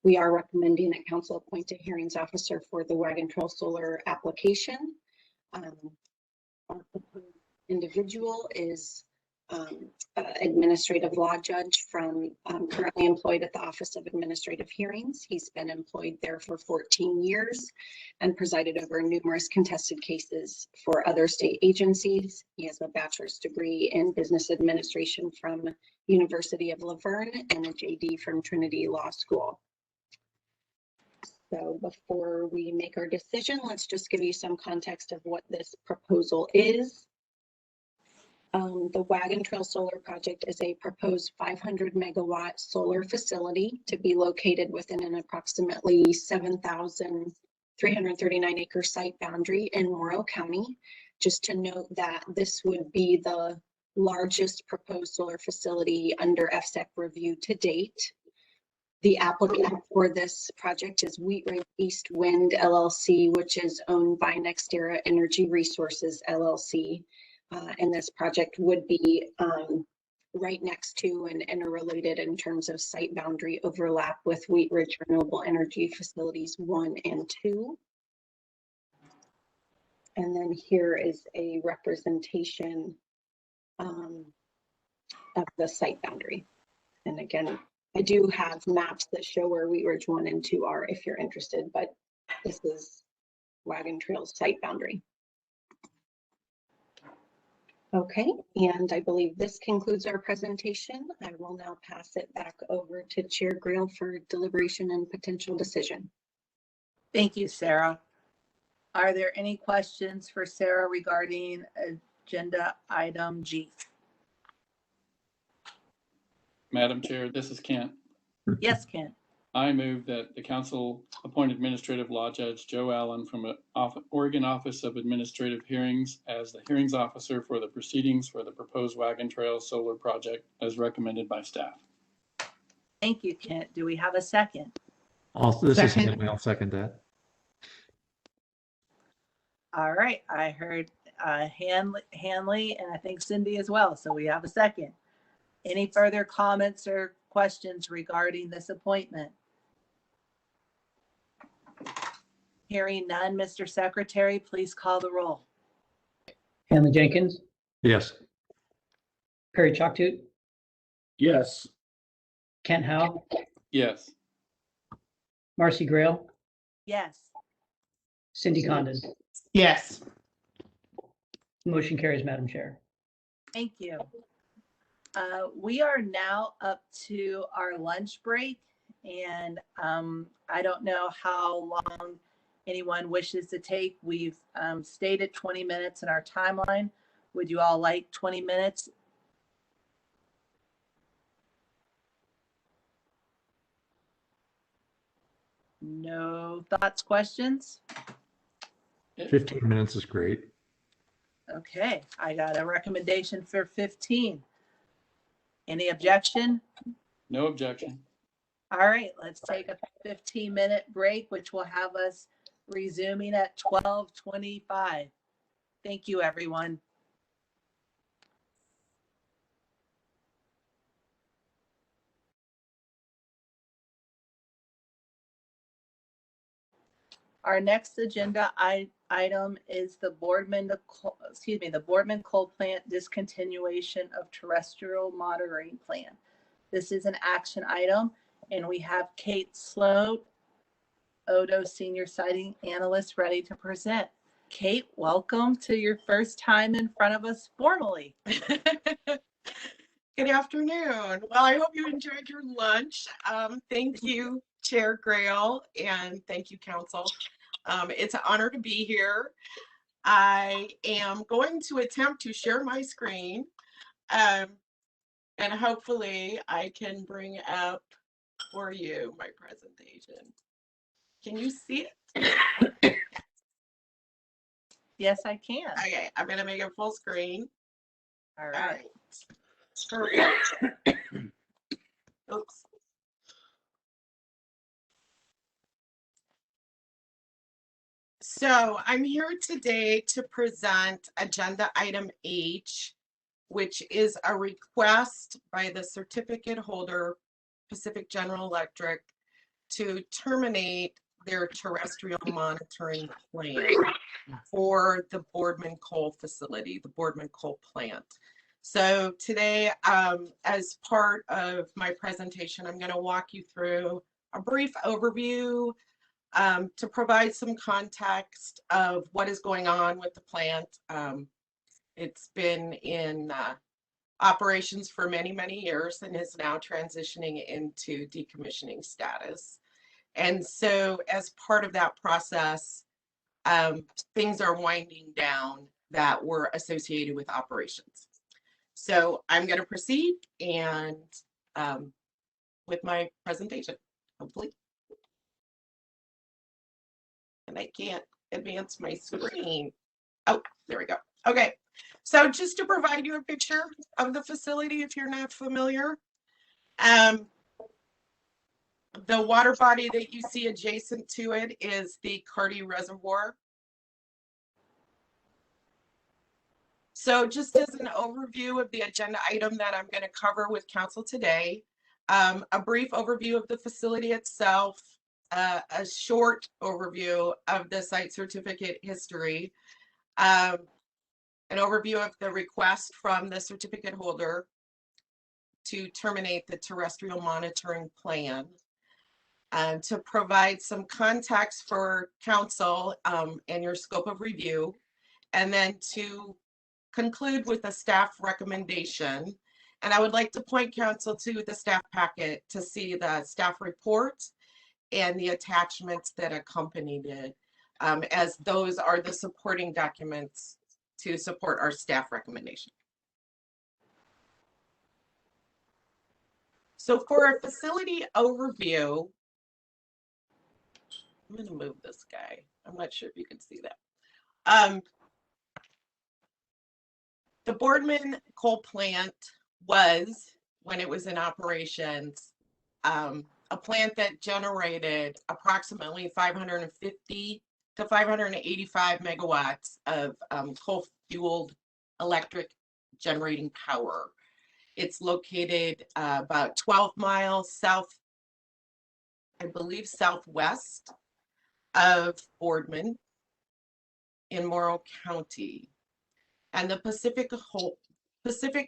We are recommending that council appoint a hearings officer for the Wagon Trail Solar application. Our proposed individual is administrative law judge from currently employed at the Office of Administrative Hearings. He's been employed there for 14 years and presided over numerous contested cases for other state agencies. He has a bachelor's degree in business administration from University of Laverne and a JD from Trinity Law School. So before we make our decision, let's just give you some context of what this proposal is. The Wagon Trail Solar Project is a proposed 500 megawatt solar facility to be located within an approximately 7,339 acre site boundary in Morrow County. Just to note that this would be the largest proposed solar facility under FSEC review to date. The applicant for this project is Wheat Ridge East Wind LLC, which is owned by NextEra Energy Resources LLC. And this project would be right next to and interrelated in terms of site boundary overlap with Wheat Ridge Renewable Energy Facilities 1 and 2. And then here is a representation of the site boundary. And again, I do have maps that show where Wheat Ridge 1 and 2 are if you're interested, but this is Wagon Trail's site boundary. Okay, and I believe this concludes our presentation. I will now pass it back over to Chair Grail for deliberation and potential decision. Thank you, Sarah. Are there any questions for Sarah regarding agenda item G? Madam Chair, this is Kent. Yes, Kent. I move that the council appoint Administrative Law Judge Joe Allen from Oregon Office of Administrative Hearings as the hearings officer for the proceedings for the proposed Wagon Trail Solar Project as recommended by staff. Thank you, Kent. Do we have a second? This is Hanley. I'll second that. All right, I heard Hanley and I think Cindy as well. So we have a second. Any further comments or questions regarding this appointment? Hearing none, Mr. Secretary, please call the roll. Hanley Jenkins, Yes. Perry Chalktoot, Yes. Kent Howe, Yes. Marcy Grail, Yes. Cindy Condon. Yes. Motion carries, Madam Chair. Thank you. We are now up to our lunch break, and I don't know how long anyone wishes to take. We've stated 20 minutes in our timeline. Would you all like 20 minutes? No thoughts, questions? 15 minutes is great. Okay, I got a recommendation for 15. Any objection? No objection. All right, let's take a 15-minute break, which will have us resuming at 12:25. Thank you, everyone. Our next agenda item is the Boardman Coal Plant discontinuation of terrestrial monitoring plan. This is an action item, and we have Kate Sloat, Odo Senior Siting Analyst, ready to present. Kate, welcome to your first time in front of us formally. Good afternoon. Well, I hope you enjoyed your lunch. Thank you, Chair Grail, and thank you, Council. It's an honor to be here. I am going to attempt to share my screen, and hopefully I can bring up for you my presentation. Can you see it? Yes, I can. Okay, I'm going to make it full screen. All right. Oops. So I'm here today to present agenda item H, which is a request by the certificate holder, Pacific General Electric, to terminate their terrestrial monitoring plan for the Boardman Coal facility, the Boardman Coal plant. So today, as part of my presentation, I'm going to walk you through a brief overview to provide some context of what is going on with the plant. It's been in operations for many, many years and is now transitioning into decommissioning status. And so as part of that process, things are winding down that were associated with operations. So I'm going to proceed and with my presentation, hopefully. And I can't advance my screen. Oh, there we go. Okay, so just to provide you a picture of the facility, if you're not familiar, the water body that you see adjacent to it is the Carty Reservoir. So just as an overview of the agenda item that I'm going to cover with council today, a brief overview of the facility itself, a short overview of the site certificate history, an overview of the request from the certificate holder to terminate the terrestrial monitoring plan, to provide some context for council and your scope of review, and then to conclude with a staff recommendation. And I would like to point council to the staff packet to see the staff report and the attachments that accompanied it, as those are the supporting documents to support our staff recommendation. So for a facility overview, I'm going to move this guy. I'm not sure if you can see that. The Boardman Coal Plant was, when it was in operations, a plant that generated approximately 550 to 585 megawatts of coal-fueled electric generating power. It's located about 12 miles south, I believe southwest of Boardman in Morrow County. And the Pacific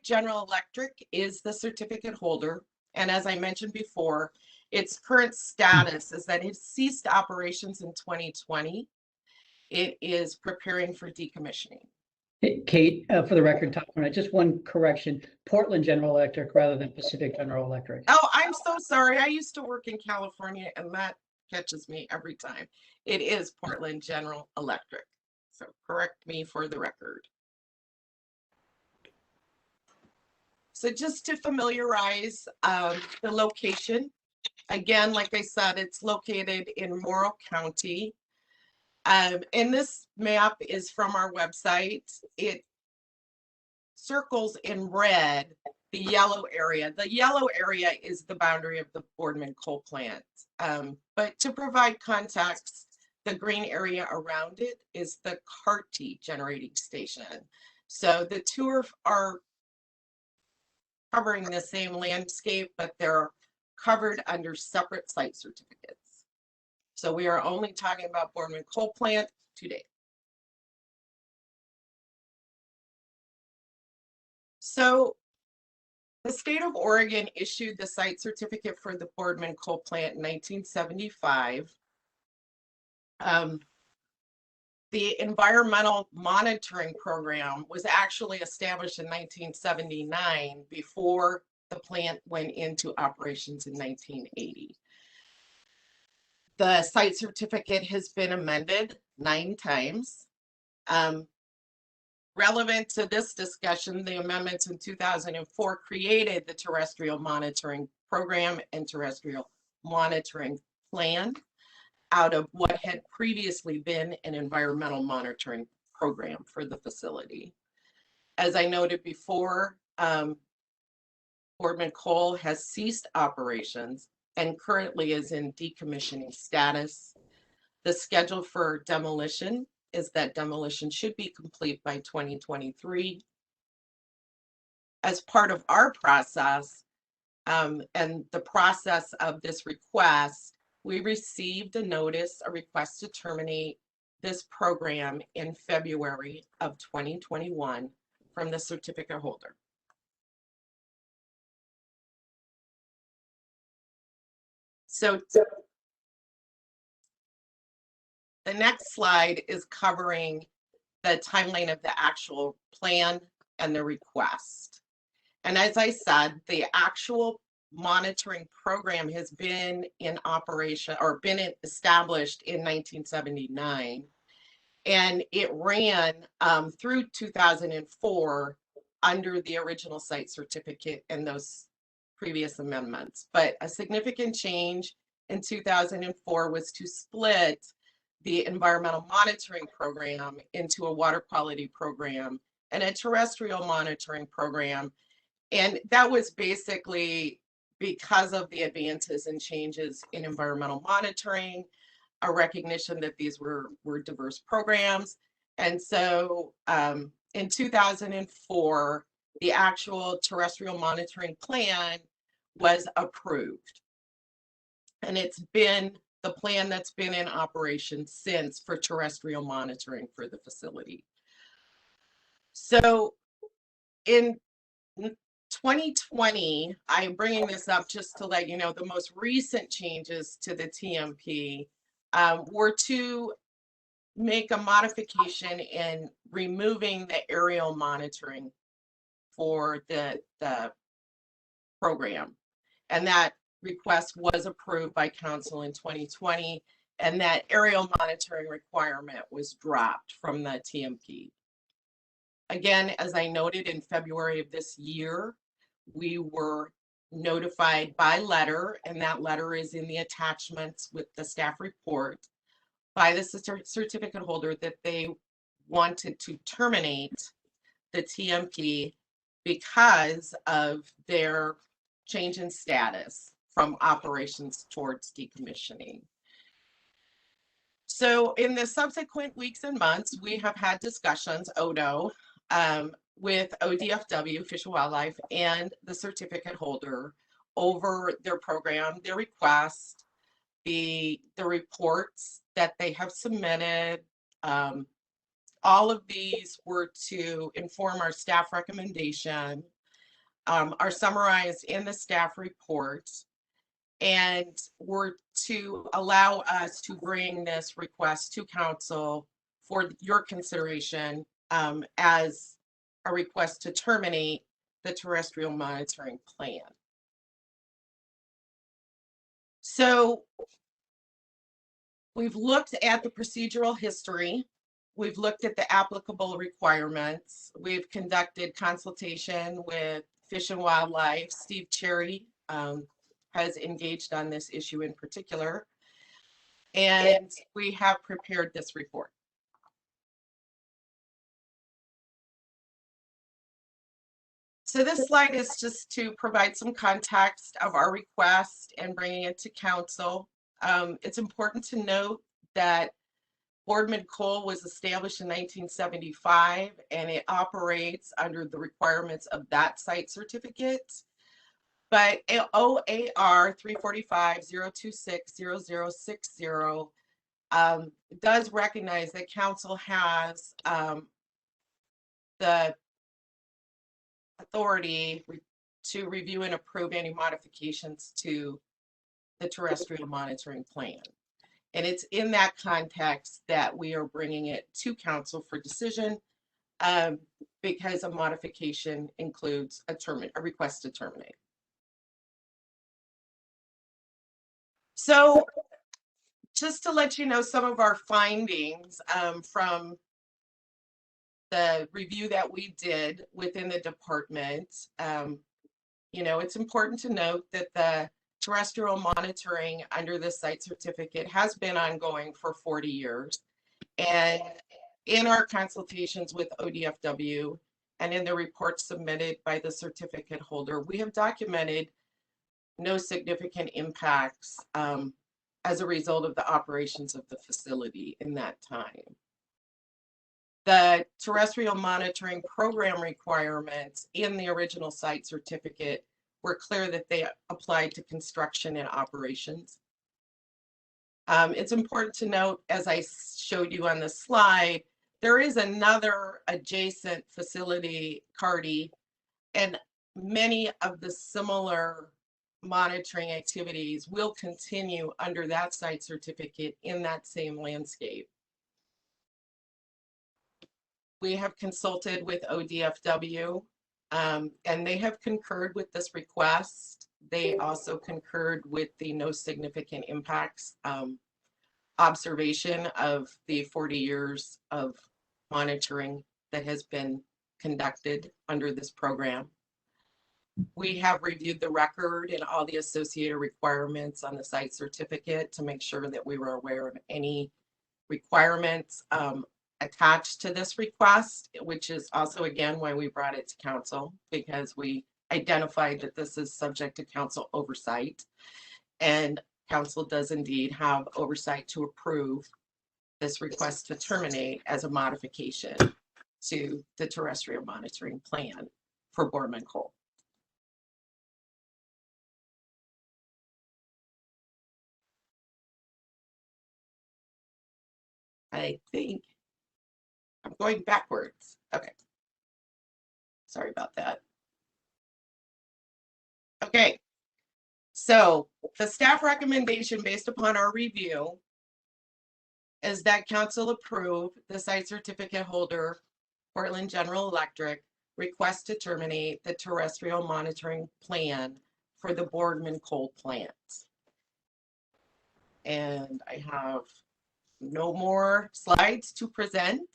General Electric is the certificate holder. And as I mentioned before, its current status is that it ceased operations in 2020. It is preparing for decommissioning. Kate, for the record, top one, just one correction, Portland General Electric rather than Pacific General Electric. Oh, I'm so sorry. I used to work in California and that catches me every time. It is Portland General Electric. So correct me for the record. So just to familiarize the location, again, like I said, it's located in Morrow County. And this map is from our website. It circles in red the yellow area. The yellow area is the boundary of the Boardman Coal Plant. But to provide context, the green area around it is the Carty generating station. So the two are covering the same landscape, but they're covered under separate site certificates. So we are only talking about Boardman Coal Plant today. So the state of Oregon issued the site certificate for the Boardman Coal Plant in 1975. The environmental monitoring program was actually established in 1979 before the plant went into operations in 1980. The site certificate has been amended 9 times. Relevant to this discussion, the amendments in 2004 created the terrestrial monitoring program and terrestrial monitoring plan out of what had previously been an environmental monitoring program for the facility. As I noted before, Boardman Coal has ceased operations and currently is in decommissioning status. The schedule for demolition is that demolition should be complete by 2023. As part of our process and the process of this request, we received a notice, a request to terminate this program in February of 2021 from the certificate holder. So the next slide is covering the timeline of the actual plan and the request. And as I said, the actual monitoring program has been in operation or been established in 1979. And it ran through 2004 under the original site certificate and those previous amendments. But a significant change in 2004 was to split the environmental monitoring program into a water quality program and a terrestrial monitoring program. And that was basically because of the advances and changes in environmental monitoring, a recognition that these were diverse programs. And so in 2004, the actual terrestrial monitoring plan was approved. And it's been the plan that's been in operation since for terrestrial monitoring for the facility. So in 2020, I'm bringing this up just to let you know the most recent changes to the TMP were to make a modification in removing the aerial monitoring for the program. And that request was approved by council in 2020, and that aerial monitoring requirement was dropped from the TMP. Again, as I noted in February of this year, we were notified by letter, and that letter is in the attachments with the staff report, by the certificate holder that they wanted to terminate the TMP because of their change in status from operations towards decommissioning. So in the subsequent weeks and months, we have had discussions, ODO, with ODFW, Fish and Wildlife, and the certificate holder over their program, their request, the reports that they have submitted. All of these were to inform our staff recommendation, are summarized in the staff report, and were to allow us to bring this request to council for your consideration as a request to terminate the terrestrial monitoring plan. So we've looked at the procedural history. We've looked at the applicable requirements. We've conducted consultation with Fish and Wildlife. Steve Cherry has engaged on this issue in particular. And we have prepared this report. So this slide is just to provide some context of our request and bringing it to council. It's important to note that Boardman Coal was established in 1975 and it operates under the requirements of that site certificate. But OAR 345-026-0060 does recognize that council has the authority to review and approve any modifications to the terrestrial monitoring plan. And it's in that context that we are bringing it to council for decision because a modification includes a request to terminate. So just to let you know some of our findings from the review that we did within the department, you know, it's important to note that the terrestrial monitoring under the site certificate has been ongoing for 40 years. And in our consultations with ODFW and in the report submitted by the certificate holder, we have documented no significant impacts as a result of the operations of the facility in that time. The terrestrial monitoring program requirements in the original site certificate were clear that they applied to construction and operations. It's important to note, as I showed you on the slide, there is another adjacent facility, CARDI, and many of the similar monitoring activities will continue under that site certificate in that same landscape. We have consulted with ODFW, and they have concurred with this request. They also concurred with the no significant impacts observation of the 40 years of monitoring that has been conducted under this program. We have reviewed the record and all the associated requirements on the site certificate to make sure that we were aware of any requirements attached to this request, which is also, again, why we brought it to council, because we identified that this is subject to council oversight. And council does indeed have oversight to approve this request to terminate as a modification to the terrestrial monitoring plan for Boardman Coal. I think I'm going backwards. Okay. Sorry about that. Okay. So the staff recommendation based upon our review is that council approve the site certificate holder, Portland General Electric, request to terminate the terrestrial monitoring plan for the Boardman Coal plant. And I have no more slides to present.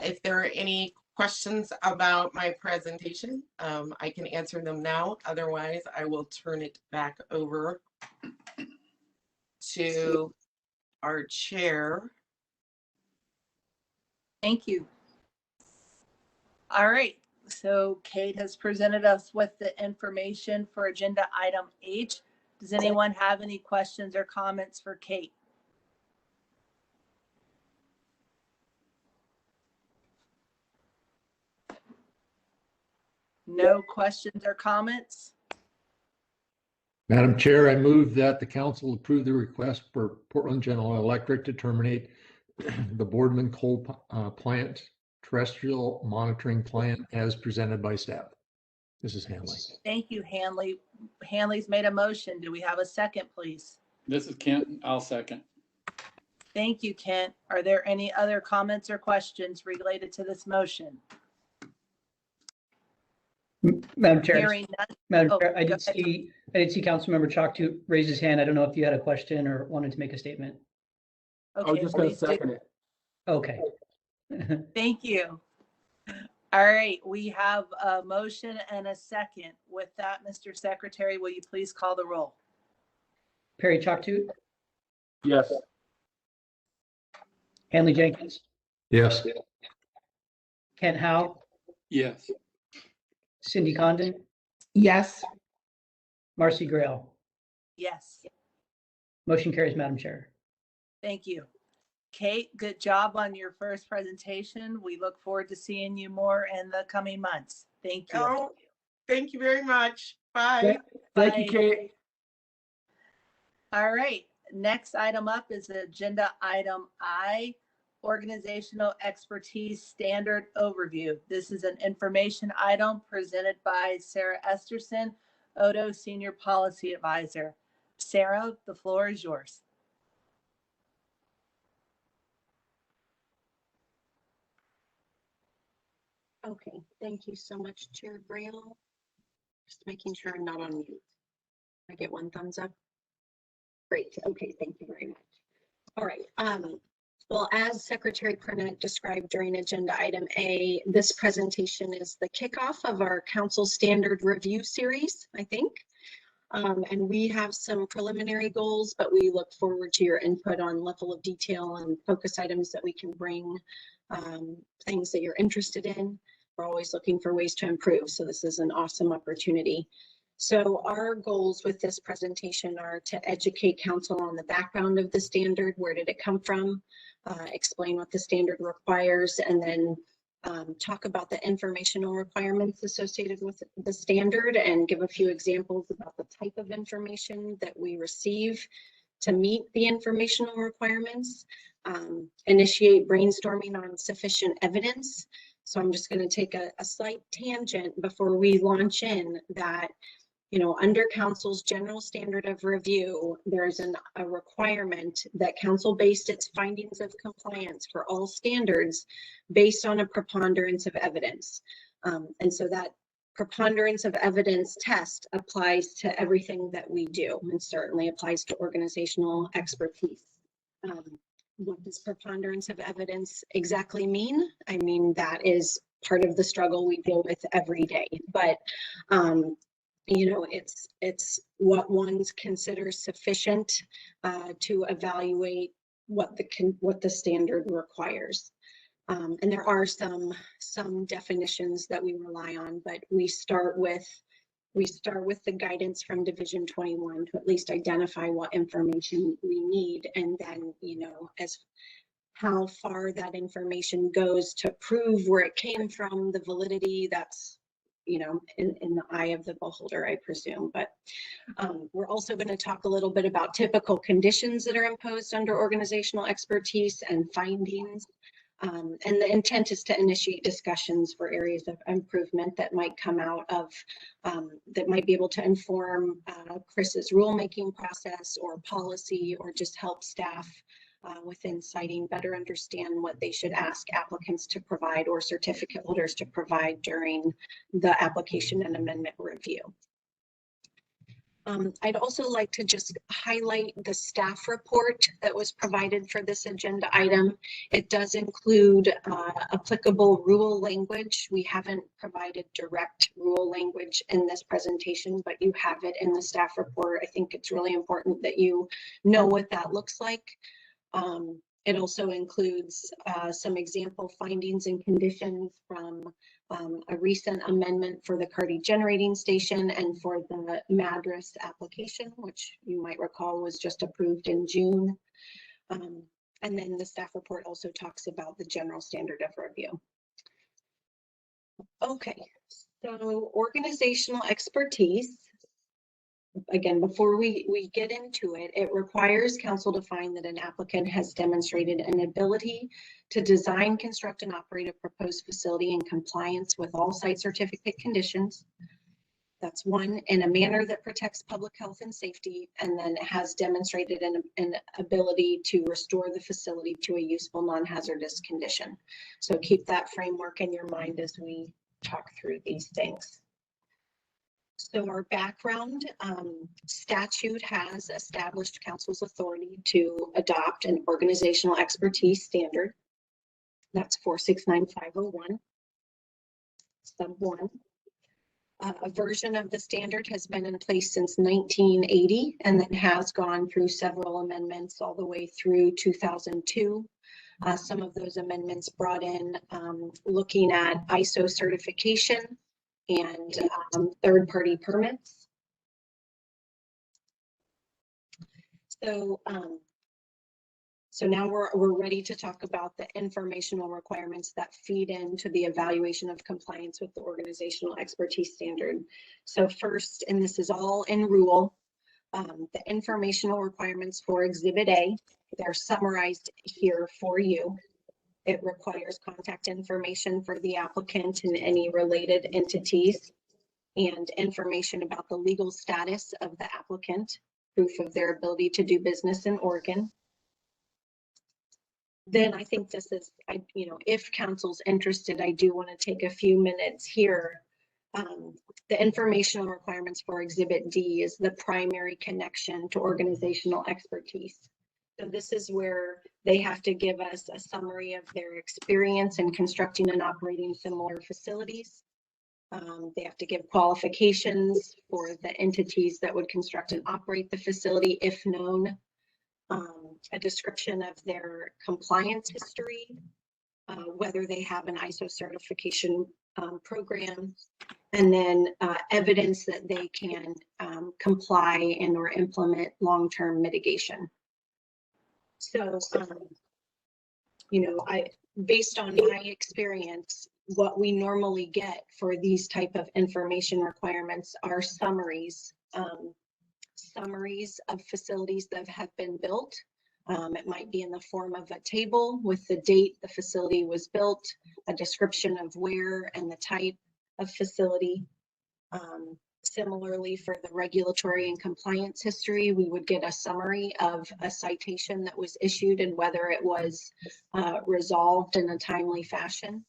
If there are any questions about my presentation, I can answer them now. Otherwise, I will turn it back over to our chair. Thank you. All right, so Kate has presented us with the information for agenda item H. Does anyone have any questions or comments for Kate? No questions or comments? Madam Chair, I move that the council approve the request for Portland General Electric to terminate the Boardman Coal Plant terrestrial monitoring plan as presented by staff. This is Hanley. Thank you, Hanley. Hanley's made a motion. Do we have a second, please? This is Kent. I'll second. Thank you, Kent. Are there any other comments or questions related to this motion? Madam Chair, Hearing none. Madam Oh, Chair, I go did ahead. see Councilmember Choctu raise his hand. I don't know if you had a question or wanted to make a statement. I was Okay, just gonna please do. second it. Okay. Thank you. All right, we have a motion and a second. With that, Mr. Secretary, will you please call the roll? Perry Choctu, Yes. Hanley Jenkins, Yes. Kent Howe, Yes. Cindy Condon, Yes. Marcy Grail. Yes, Motion carries, Madam Chair. thank you. Kate, good job on your first presentation. We look forward to seeing you more in the coming months. Thank you. Oh, thank you very much. Bye. Thank you, Bye. Kate. All right, next item up is agenda item I, Organizational Expertise Standard Overview. This is an information item presented by Sarah Esterson, Odo Senior Policy Advisor. Sarah, the floor is yours. Okay, thank you so much, Chair Grail. Just making sure I'm not on mute. I get one thumbs up. Great, okay, thank you very much. All right, well, as Secretary Cornett described during agenda item A, this presentation is the kickoff of our council standard review series, I think. And we have some preliminary goals, but we look forward to your input on level of detail and focus items that we can bring, things that you're interested in. We're always looking for ways to improve, so this is an awesome opportunity. So our goals with this presentation are to educate council on the background of the standard, where did it come from, explain what the standard requires, and then talk about the informational requirements associated with the standard and give a few examples about the type of information that we receive to meet the informational requirements, initiate brainstorming on sufficient evidence. So I'm just going to take a slight tangent before we launch in that, you know, under council's general standard of review, there's a requirement that council based its findings of compliance for all standards based on a preponderance of evidence. And so that preponderance of evidence test applies to everything that we do and certainly applies to organizational expertise. What does preponderance of evidence exactly mean? I mean, that is part of the struggle we deal with every day, but you know, it's what one considers sufficient to evaluate what the standard requires. And there are some definitions that we rely on, but we start with the guidance from Division 21 to at least identify what information we need, and then, you know, as how far that information goes to prove where it came from, the validity, that's, you know, in the eye of the beholder, I presume. But we're also going to talk a little bit about typical conditions that are imposed under organizational expertise and findings. And the intent is to initiate discussions for areas of improvement that might come out of, that might be able to inform Chris's rulemaking process or policy, or just help staff within citing better understand what they should ask applicants to provide or certificate holders to provide during the application and amendment review. I'd also like to just highlight the staff report that was provided for this agenda item. It does include applicable rule language. We haven't provided direct rule language in this presentation, but you have it in the staff report. I think it's really important that you know what that looks like. It also includes some example findings and conditions from a recent amendment for the Carty generating station and for the Madras application, which you might recall was just approved in June. And then the staff report also talks about the general standard of review. Okay, so organizational expertise. Again, before we get into it, it requires council to find that an applicant has demonstrated an ability to design, construct, and operate a proposed facility in compliance with all site certificate conditions. That's one, in a manner that protects public health and safety, and then has demonstrated an ability to restore the facility to a useful non-hazardous condition. So keep that framework in your mind as we talk through these things. So our background, statute has established council's authority to adopt an organizational expertise standard. That's 469501, sub 1. A version of the standard has been in place since 1980 and then has gone through several amendments all the way through 2002. Some of those amendments brought in looking at ISO certification and third-party permits. So, so now we're ready to talk about the informational requirements that feed into the evaluation of compliance with the organizational expertise standard. So first, and this is all in rule, the informational requirements for Exhibit A, they're summarized here for you. It requires contact information for the applicant and any related entities, and information about the legal status of the applicant, proof of their ability to do business in Oregon. Then I think this is, you know, if council's interested, I do want to take a few minutes here. The informational requirements for Exhibit D is the primary connection to organizational expertise. So this is where they have to give us a summary of their experience in constructing and operating similar facilities. They have to give qualifications for the entities that would construct and operate the facility, if known, a description of their compliance history, whether they have an ISO certification program, and then evidence that they can comply and or implement long-term mitigation. So, you know, based on my experience, what we normally get for these type of information requirements are summaries, summaries of facilities that have been built. It might be in the form of a table with the date the facility was built, a description of where and the type of facility. Similarly, for the regulatory and compliance history, we would get a summary of a citation that was issued and whether it was resolved in a timely fashion.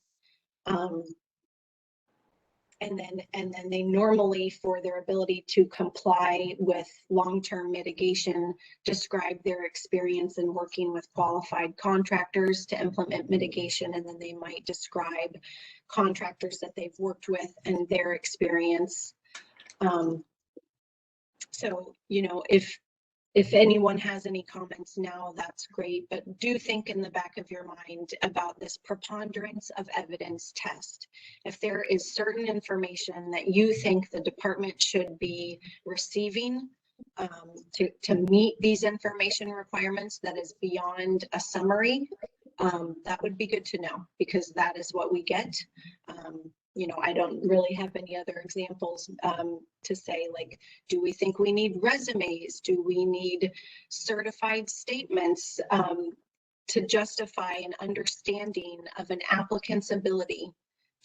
And then they normally, for their ability to comply with long-term mitigation, describe their experience in working with qualified contractors to implement mitigation, and then they might describe contractors that they've worked with and their experience. So, you know, if anyone has any comments now, that's great, but do think in the back of your mind about this preponderance of evidence test. If there is certain information that you think the department should be receiving to meet these information requirements that is beyond a summary, that would be good to know, because that is what we get. You know, I don't really have any other examples to say, like, do we think we need resumes? Do we need certified statements to justify an understanding of an applicant's ability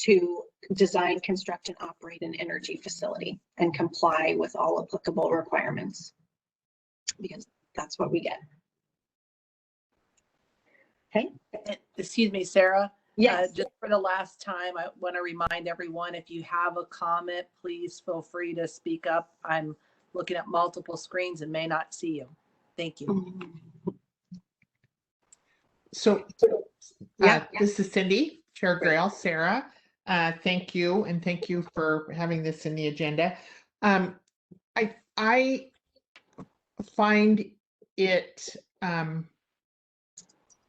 to design, construct, and operate an energy facility and comply with all applicable requirements? Because that's what we get. Okay. Excuse me, Sarah. Yes. Just for the last time, I want to remind everyone, if you have a comment, please feel free to speak up. I'm looking at multiple screens and may not see you. Thank you. So this is Cindy, Chair Grail, Sarah. Thank you, and thank you for having this in the agenda. I find it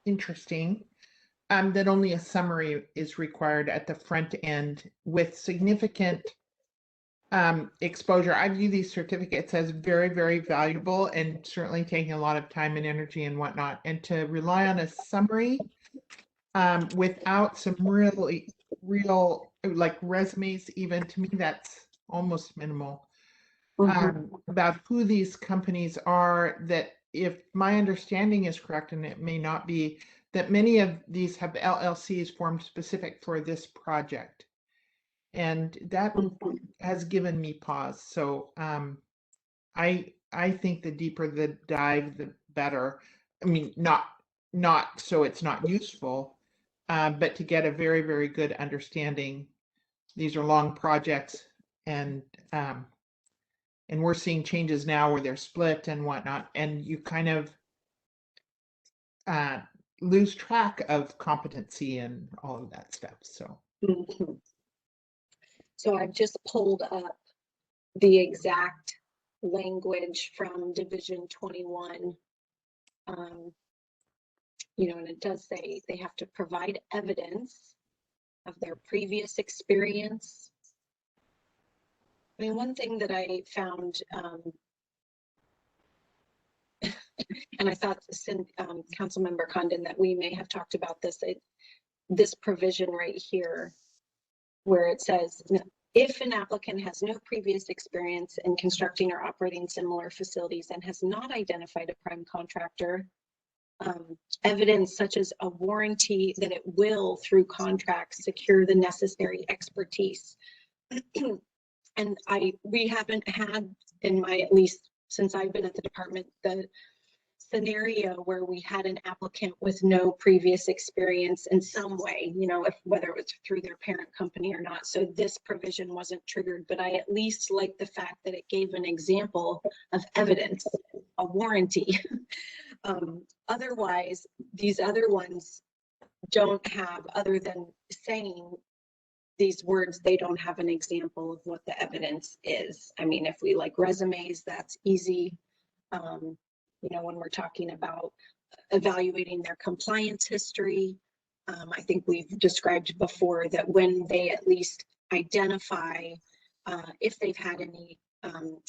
interesting that only a summary is required at the front end with significant exposure. I view these certificates as very, very valuable and certainly taking a lot of time and energy and whatnot. And to rely on a summary without some real like resumes, even, to me, that's almost minimal. About who these companies are, that if my understanding is correct, and it may not be, that many of these have LLCs formed specific for this project. And that has given me pause. So I think the deeper the dive, the better. I mean, not so it's not useful, but to get a very, very good understanding. These are long projects, and we're seeing changes now where they're split and whatnot, and you kind of lose track of competency and all of that stuff. So. So I've just pulled up the exact language from Division 21. You know, and it does say they have to provide evidence of their previous experience. I mean, one thing that I found, and I thought, Councilmember Condon, that we may have talked about this, this provision right here, where it says, if an applicant has no previous experience in constructing or operating similar facilities and has not identified a prime contractor, evidence such as a warranty that it will, through contracts, secure the necessary expertise. And we haven't had, in my, at least since I've been at the department, the scenario where we had an applicant with no previous experience in some way, you know, whether it was through their parent company or not. So this provision wasn't triggered, but I at least like the fact that it gave an example of evidence, a warranty. Otherwise, these other ones don't have, other than saying these words, they don't have an example of what the evidence is. I mean, if we like resumes, that's easy. You know, when we're talking about evaluating their compliance history, I think we've described before that when they at least identify if they've had any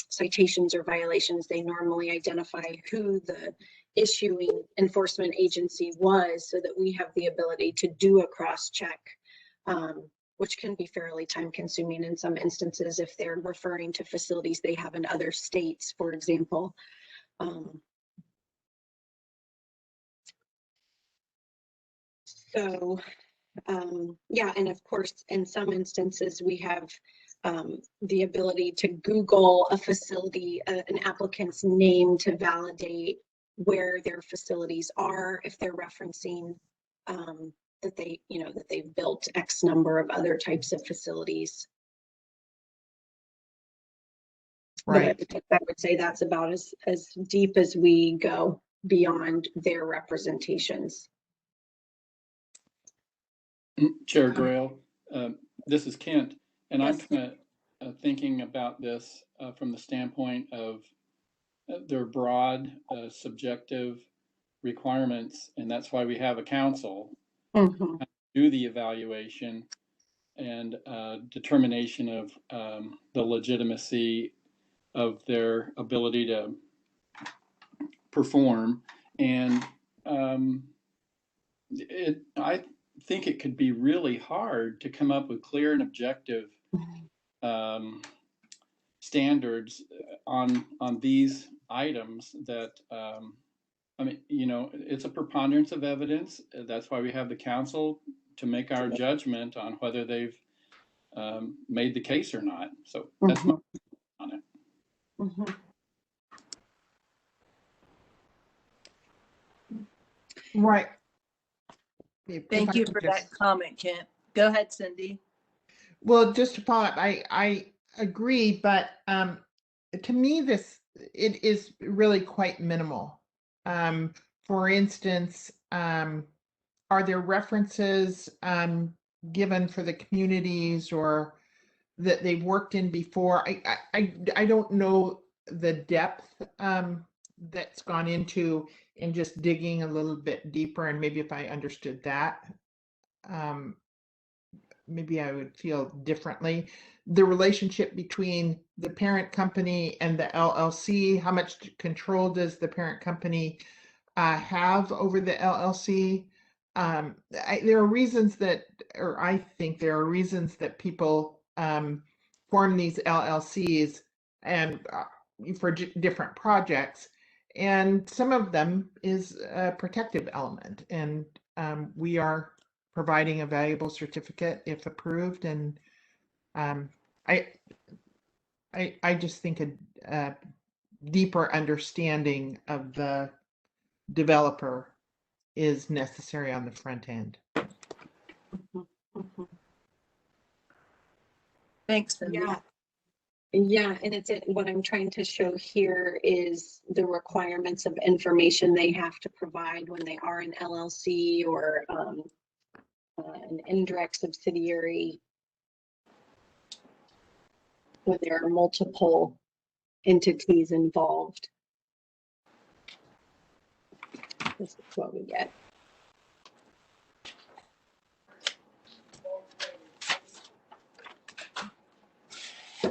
citations or violations, they normally identify who the issuing enforcement agency was so that we have the ability to do a cross-check, which can be fairly time consuming in some instances if they're referring to facilities they have in other states, for example. Yeah, and of course, in some instances, we have the ability to Google a facility, an applicant's name to validate where their facilities are, if they're referencing that they, that they've built X number of other types of facilities. Right. But I would say that's about as deep as we go beyond their representations. Chair Grail, this is Kent, and I'm kind of thinking about this from the standpoint of their broad subjective requirements, and that's why we have a council do the evaluation and determination of the legitimacy of their ability to perform. And I think it could be really hard to come up with clear and objective standards on these items that I mean, it's a preponderance of evidence. That's why we have the council to make our judgment on whether they've made the case or not. So that's my on it. Right. Thank you for that comment, Kent. Go ahead, Cindy. Well, just to follow up, I agree, but to me, it is really quite minimal. For instance, are there references given for the communities or that they've worked in before? I don't know the depth that's gone into in just digging a little bit deeper, and maybe if I understood that, maybe I would feel differently. The relationship between the parent company and the LLC, how much control does the parent company have over the LLC? There are reasons that, or I think there are reasons that people form these LLCs and for different projects, and some of them is a protective element, and we are providing a valuable certificate if approved, and I just think a deeper understanding of the developer is necessary on the front end. Thanks, Cindy. Yeah, and what I'm trying to show here is the requirements of information they have to provide when they are an LLC or an indirect subsidiary, when there are multiple entities involved. This is what we get.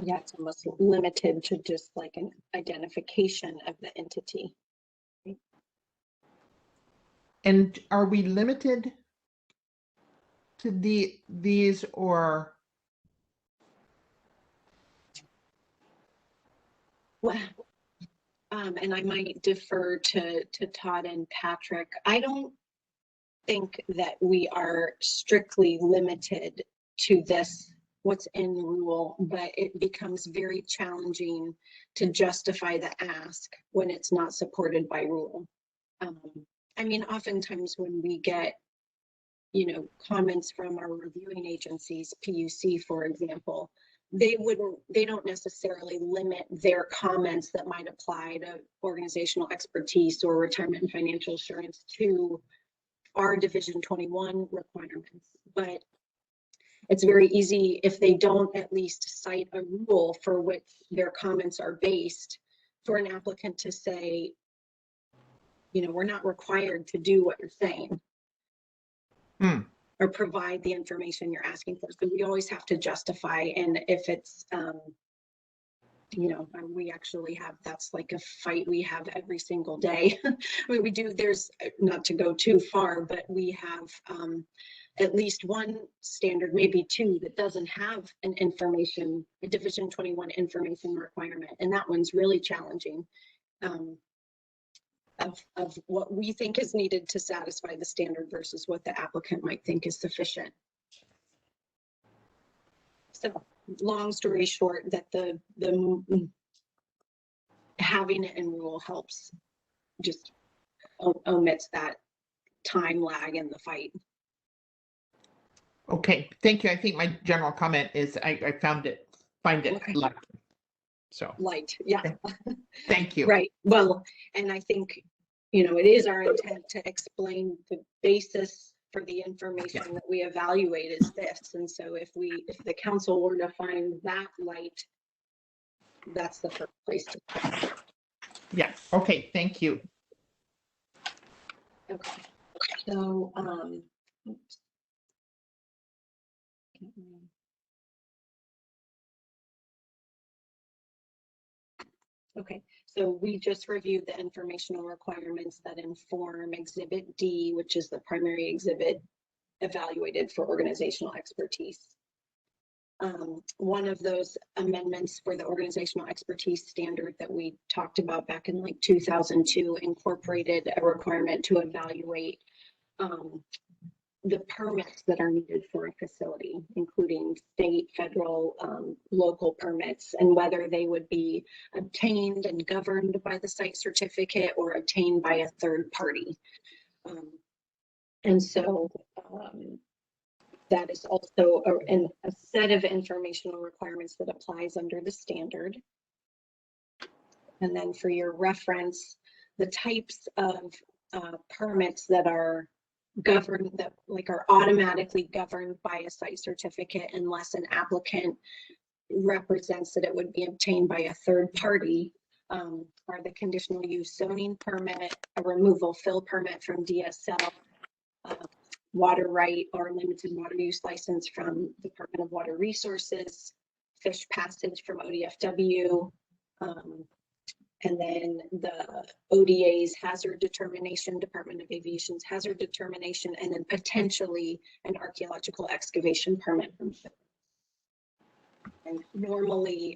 Yeah, it's almost limited to just like an identification of the entity. And are we limited to these or? Well, and I might defer to Todd and Patrick. I don't think that we are strictly limited to this, what's in rule, but it becomes very challenging to justify the ask when it's not supported by rule. I mean, oftentimes when we get, comments from our reviewing agencies, PUC, for example, they don't necessarily limit their comments that might apply to organizational expertise or retirement and financial assurance to our Division 21 requirements. But it's very easy if they don't at least cite a rule for which their comments are based for an applicant to say, we're not required to do what you're saying. or provide the information you're asking for. So we always have to justify, and if it's, you know, we actually have, that's like a fight we have every single day. I mean, we do, there's, not to go too far, but we have at least one standard, maybe two, that doesn't have an information, a Division 21 information requirement. And that one's really challenging of what we think is needed to satisfy the standard versus what the applicant might think is sufficient. So long story short, that the having it in rule helps, just omits that time lag in the fight. Okay, thank you. I think my general comment is I find it light. So light, yeah. Thank you. Right. Well, and I think, you know, it is our intent to explain the basis for the information that we evaluate is this. And so if the council were to find that light, that's the first place to start. Yeah. Okay. Thank you. Okay. So, oops. Okay, so we just reviewed the informational requirements that inform Exhibit D, which is the primary exhibit evaluated for organizational expertise. One of those amendments for the organizational expertise standard that we talked about back in like 2002 incorporated a requirement to evaluate the permits that are needed for a facility, including state, federal, local permits, and whether they would be obtained and governed by the site certificate or obtained by a third party. And so that is also a set of informational requirements that applies under the standard. And then for your reference, the types of permits that are governed, that like are automatically governed by a site certificate unless an applicant represents that it would be obtained by a third party, are the conditional use zoning permit, a removal fill permit from DSL, water right or limited water use license from Department of Water Resources, fish passage from ODFW, and then the ODA's hazard determination, Department of Aviation's hazard determination, and then potentially an archaeological excavation permit from FIP. And normally,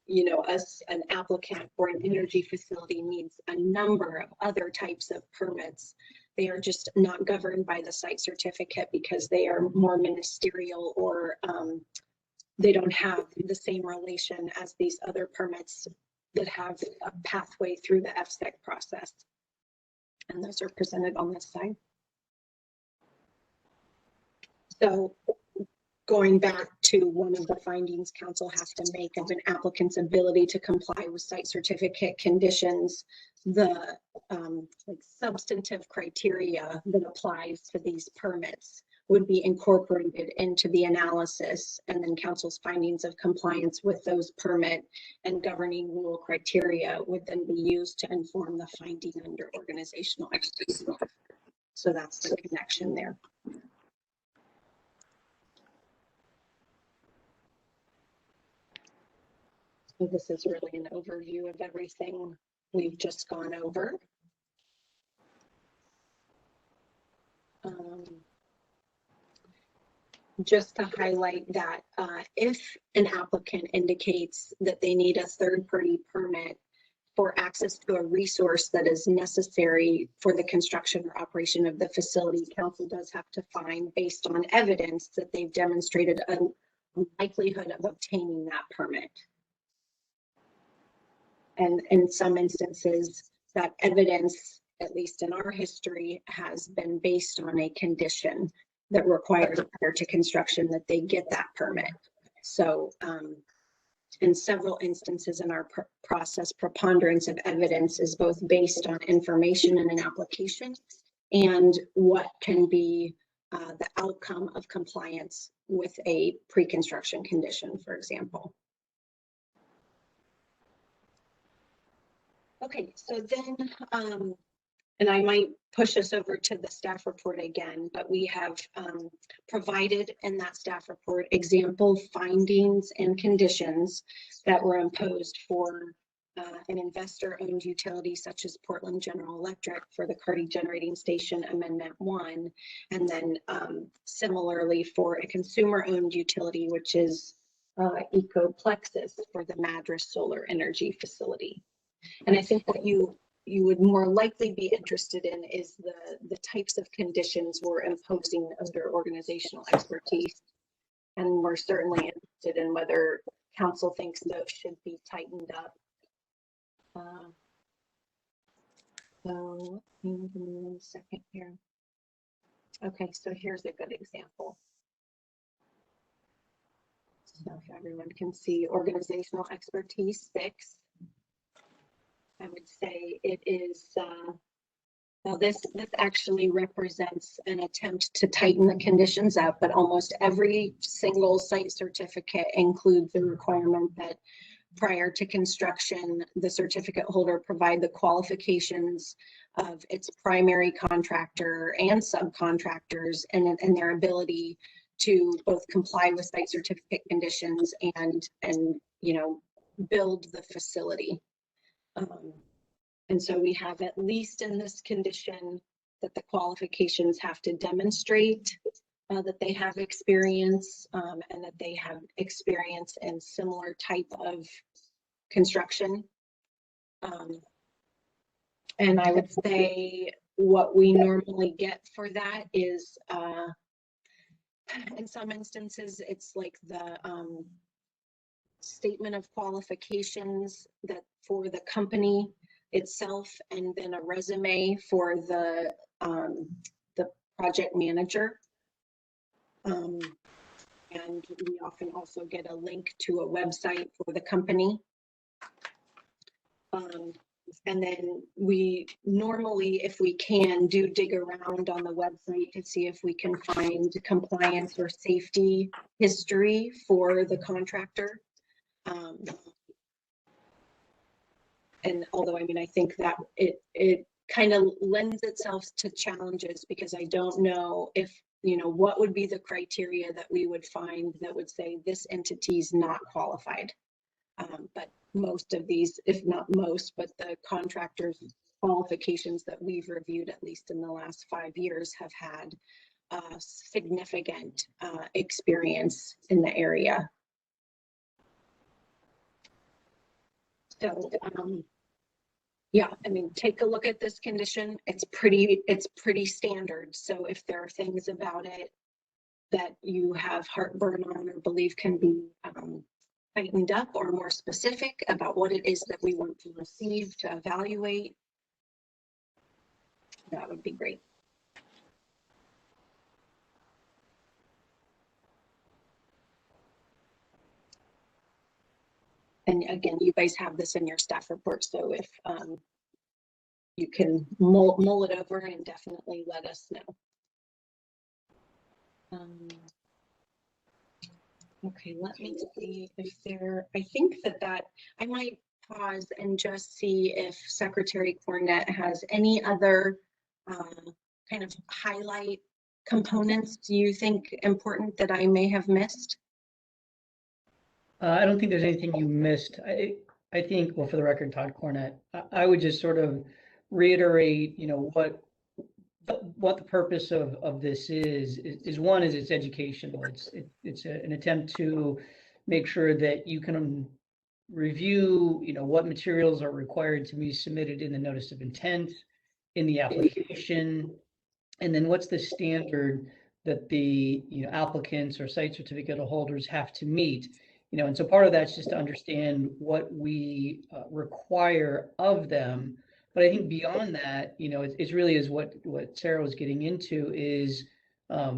you know, an applicant for an energy facility needs a number of other types of permits. They are just not governed by the site certificate because they are more ministerial, or they don't have the same relation as these other permits that have a pathway through the FSEC process. And those are presented on this side. So going back to one of the findings council has to make of an applicant's ability to comply with site certificate conditions, the like substantive criteria that applies to these permits would be incorporated into the analysis, and then council's findings of compliance with those permit and governing rule criteria would then be used to inform the finding under organizational expertise. So that's the connection there. So this is really an overview of everything we've just gone over. Just to highlight that if an applicant indicates that they need a third-party permit for access to a resource that is necessary for the construction or operation of the facility, council does have to find, based on evidence, that they've demonstrated a likelihood of obtaining that permit. And in some instances, that evidence, at least in our history, has been based on a condition that requires prior to construction that they get that permit. So in several instances in our process, preponderance of evidence is both based on information in an application and what can be the outcome of compliance with a pre-construction condition, for example. Okay, so then And I might push us over to the staff report again, but we have provided in that staff report example findings and conditions that were imposed for an investor-owned utility such as Portland General Electric for the Carty Generating Station Amendment 1, and then similarly for a consumer-owned utility, which is Ecoplexus for the Madras Solar Energy Facility. And I think what you would more likely be interested in is the types of conditions we're imposing under organizational expertise. And we're certainly interested in whether council thinks those should be tightened up. So give me 1 second here. Okay, so here's a good example. So if everyone can see organizational expertise 6. I would say it is, now this actually represents an attempt to tighten the conditions up, but almost every single site certificate includes the requirement that prior to construction, the certificate holder provide the qualifications of its primary contractor and subcontractors and their ability to both comply with site certificate conditions and you know, build the facility. And so we have, at least in this condition, that the qualifications have to demonstrate that they have experience and that they have experience in similar type of construction. And I would say what we normally get for that is, in some instances, it's like the statement of qualifications that for the company itself, and then a resume for the project manager. And we often also get a link to a website for the company. And then we normally, if we can, do dig around on the website to see if we can find compliance or safety history for the contractor. And although, I mean, I think that it kind of lends itself to challenges, because I don't know if, you know, what would be the criteria that we would find that would say this entity is not qualified. But most of these, if not most, but the contractors' qualifications that we've reviewed, at least in the last 5 years, have had significant experience in the area. So, yeah, I mean, take a look at this condition. It's pretty standard. So if there are things about it that you have heartburn on or believe can be tightened up, or more specific about what it is that we want to receive to evaluate, that would be great. And again, you guys have this in your staff report, so if you can mull it over and definitely let us know. Okay, let me see if there, I think that I might pause and just see if Secretary Cornett has any other kind of highlight components do you think important that I may have missed? I don't think there's anything you missed. I think, well, for the record, Todd Cornett, I would just sort of reiterate, you know, what the purpose of this is one is it's educational. It's an attempt to make sure that you can review, you know, what materials are required to be submitted in the notice of intent, in the application, and then what's the standard that the, you know, applicants or site certificate holders have to meet. You know, and so part of that's just to understand what we require of them. But I think beyond that, you know, it's really is what Sarah was getting into is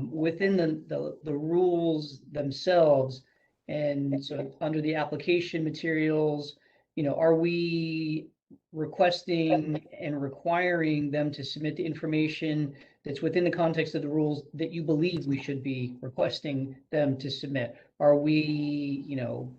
within the rules themselves. And so under the application materials, you know, are we requesting and requiring them to submit the information that's within the context of the rules that you believe we should be requesting them to submit? Are we, you know,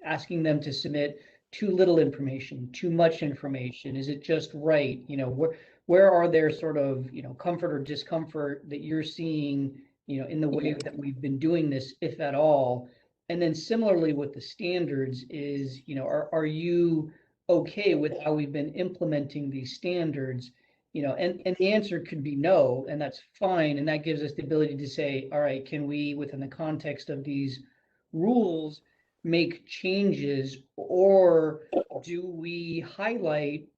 asking them to submit too little information, too much information? Is it just right? You know, where are there sort of, comfort or discomfort that you're seeing, in the way that we've been doing this, if at all? And then similarly with the standards is, are you okay with how we've been implementing these standards? And the answer could be no, and that's fine. And that gives us the ability to say, all right, can we, within the context of these rules, make changes, or do we highlight,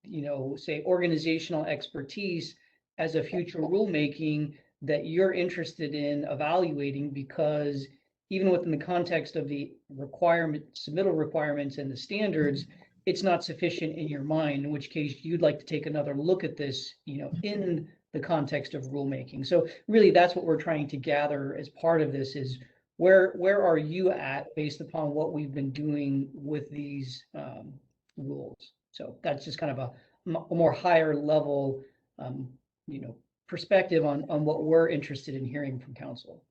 say, organizational expertise as a future rulemaking that you're interested in evaluating? Because even within the context of the submittal requirements and the standards, it's not sufficient in your mind, in which case you'd like to take another look at this, in the context of rulemaking. So really, that's what we're trying to gather as part of this is where are you at based upon what we've been doing with these rules? So that's just kind of a more higher level, perspective on what we're interested in hearing from council.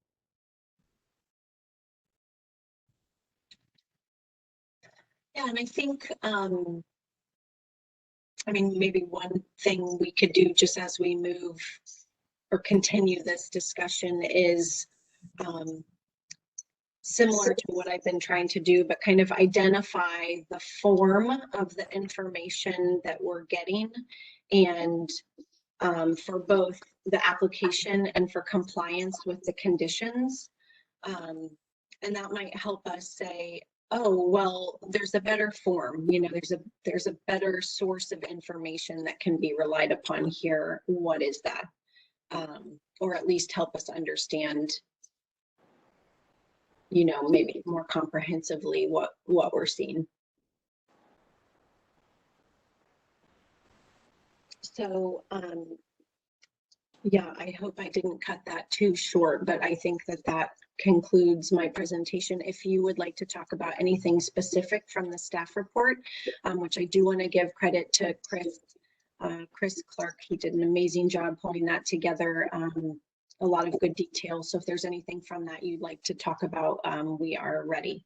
Yeah, and I think, maybe one thing we could do just as we move or continue this discussion is similar to what I've been trying to do, but kind of identify the form of the information that we're getting, and for both the application and for compliance with the conditions. And that might help us say, oh, well, there's a better form, there's a better source of information that can be relied upon here. What is that? Or at least help us understand, maybe more comprehensively what we're seeing. So, yeah, I hope I didn't cut that too short, but I think that concludes my presentation. If you would like to talk about anything specific from the staff report, which I do want to give credit to Chris Clark. He did an amazing job pulling that together. A lot of good details. So if there's anything from that you'd like to talk about, we are ready.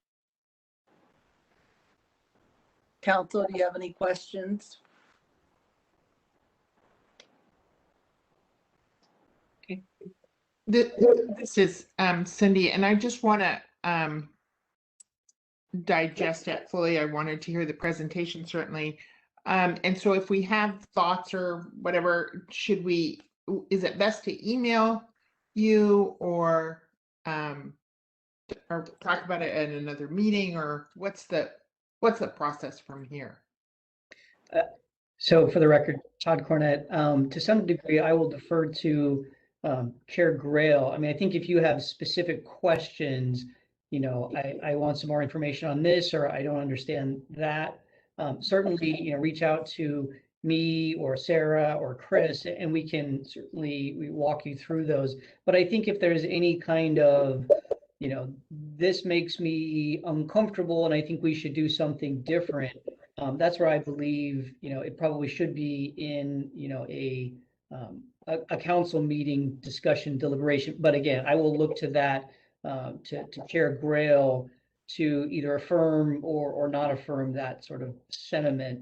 Council, do you have any questions? Okay. This is Cindy, and I just want to digest it fully. I wanted to hear the presentation, certainly. And so if we have thoughts or whatever, is it best to email you or talk about it at another meeting, or what's the process from here? So for the record, Todd Cornett, to some degree, I will defer to Chair Grail. I think if you have specific questions, I want some more information on this, or I don't understand that, certainly, reach out to me or Sarah or Chris, and we can certainly walk you through those. But I think if there's any kind of, this makes me uncomfortable and I think we should do something different, that's where I believe, it probably should be in, a council meeting discussion deliberation. But again, I will look to that, to Chair Grail to either affirm or not affirm that sort of sentiment.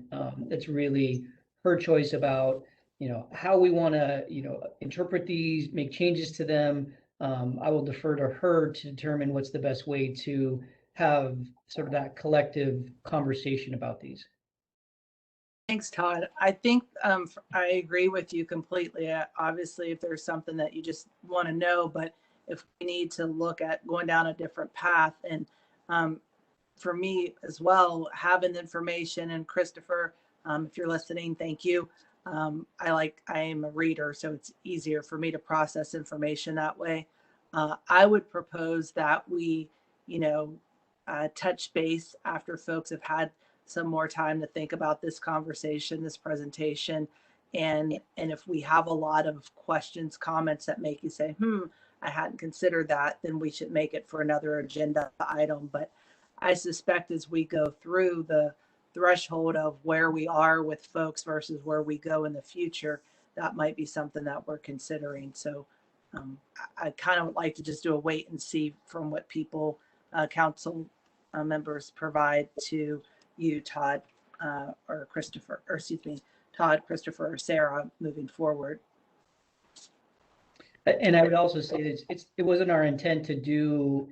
It's really her choice about, how we want to, interpret these, make changes to them. I will defer to her to determine what's the best way to have sort of that collective conversation about these. Thanks, Todd. I think I agree with you completely. Obviously, if there's something that you just want to know, but if we need to look at going down a different path, and for me as well, having the information, and Christopher, if you're listening, thank you. I am a reader, so it's easier for me to process information that way. I would propose that we, touch base after folks have had some more time to think about this conversation, this presentation. And if we have a lot of questions, comments that make you say, I hadn't considered that, then we should make it for another agenda item. But I suspect as we go through the threshold of where we are with folks versus where we go in the future, that might be something that we're considering. So I kind of would like to just do a wait and see from what people, council members provide to you, Todd, or Christopher, or excuse me, Todd, Christopher, or Sarah moving forward. And I would also say that it wasn't our intent to do,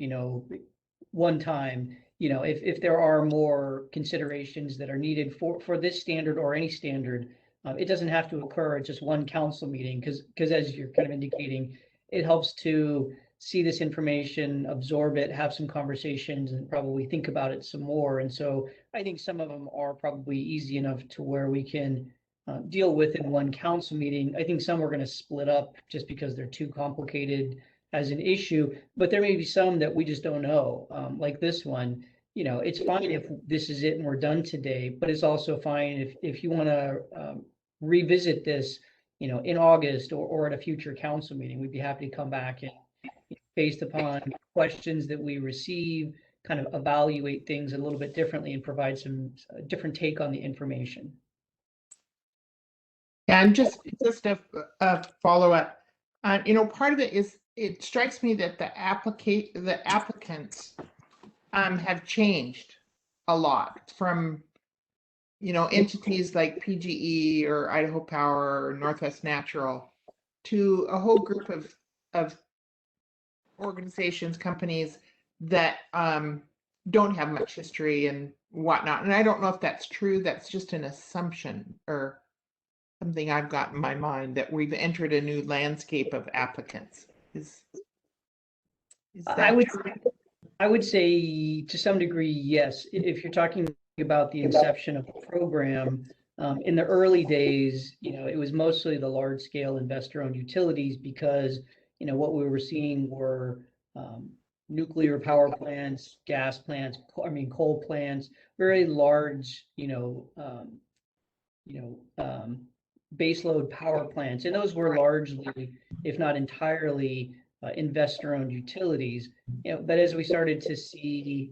one time, if there are more considerations that are needed for this standard or any standard, it doesn't have to occur at just one council meeting, because as you're kind of indicating, it helps to see this information, absorb it, have some conversations, and probably think about it some more. And so I think some of them are probably easy enough to where we can deal with in one council meeting. I think some we're going to split up just because they're too complicated as an issue, but there may be some that we just don't know, like this one. It's fine if this is it and we're done today, but it's also fine if you want to revisit this, in August or at a future council meeting. We'd be happy to come back and, based upon questions that we receive, kind of evaluate things a little bit differently and provide some different take on the information. And just a follow-up, part of it is, it strikes me that the applicants have changed a lot from, entities like PGE or Idaho Power or Northwest Natural to a whole group of organizations, companies that don't have much history and whatnot. And I don't know if that's true. That's just an assumption or something I've got in my mind, that we've entered a new landscape of applicants. Is that true? I would say to some degree, yes. If you're talking about the inception of the program, in the early days, it was mostly the large scale investor owned utilities, because, what we were seeing were nuclear power plants, gas plants, coal plants, very large, baseload power plants. And those were largely, if not entirely, investor-owned utilities. But as we started to see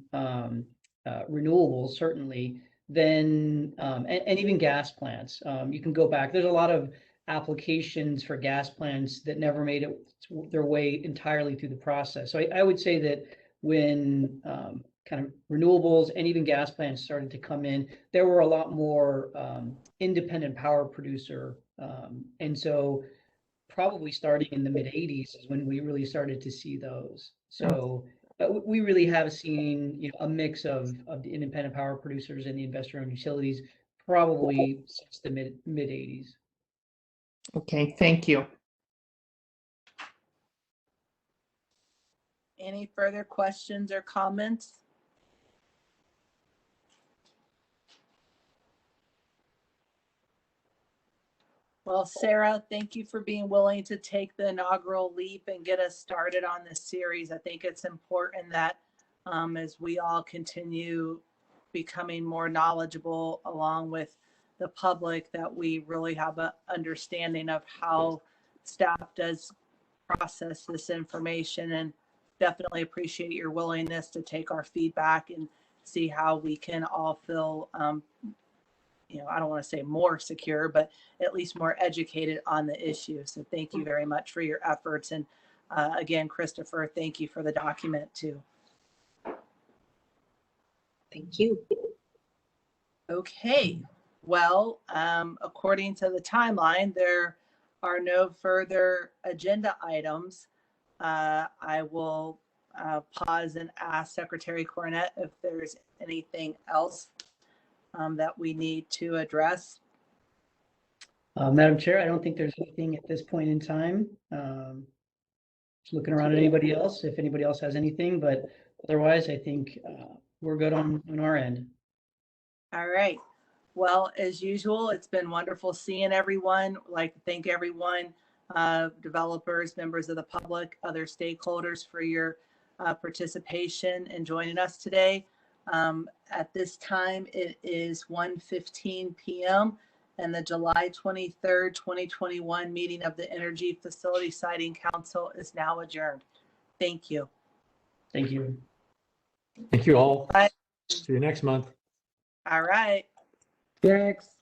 renewables, certainly, then and even gas plants, you can go back. There's a lot of applications for gas plants that never made their way entirely through the process. So I would say that when kind of renewables and even gas plants started to come in, there were a lot more independent power producer. And so probably starting in the mid 80s is when we really started to see those. So we really have seen a mix of the independent power producers and the investor-owned utilities probably since the mid 80s. Okay, thank you. Any further questions or comments? Well, Sarah, thank you for being willing to take the inaugural leap and get us started on this series. I think it's important that as we all continue becoming more knowledgeable along with the public, that we really have an understanding of how staff does process this information, and definitely appreciate your willingness to take our feedback and see how we can all feel I don't want to say more secure, but at least more educated on the issue. So thank you very much for your efforts. And again, Christopher, thank you for the document too. Thank you. Okay, well, according to the timeline, there are no further agenda items. I will pause and ask Secretary Cornett if there's anything else that we need to address. Madam Chair, I don't think there's anything at this point in time. Just looking around at anybody else, if anybody else has anything, but otherwise, I think we're good on our end. All right. Well, as usual, it's been wonderful seeing everyone. I'd like to thank everyone, developers, members of the public, other stakeholders for your participation and joining us today. At this time, it is 1:15 p.m. and the July 23rd, 2021 meeting of the Energy Facility Siting Council is now adjourned. Thank you. Thank you. Thank you all. Bye. See you next month. All right. Thanks.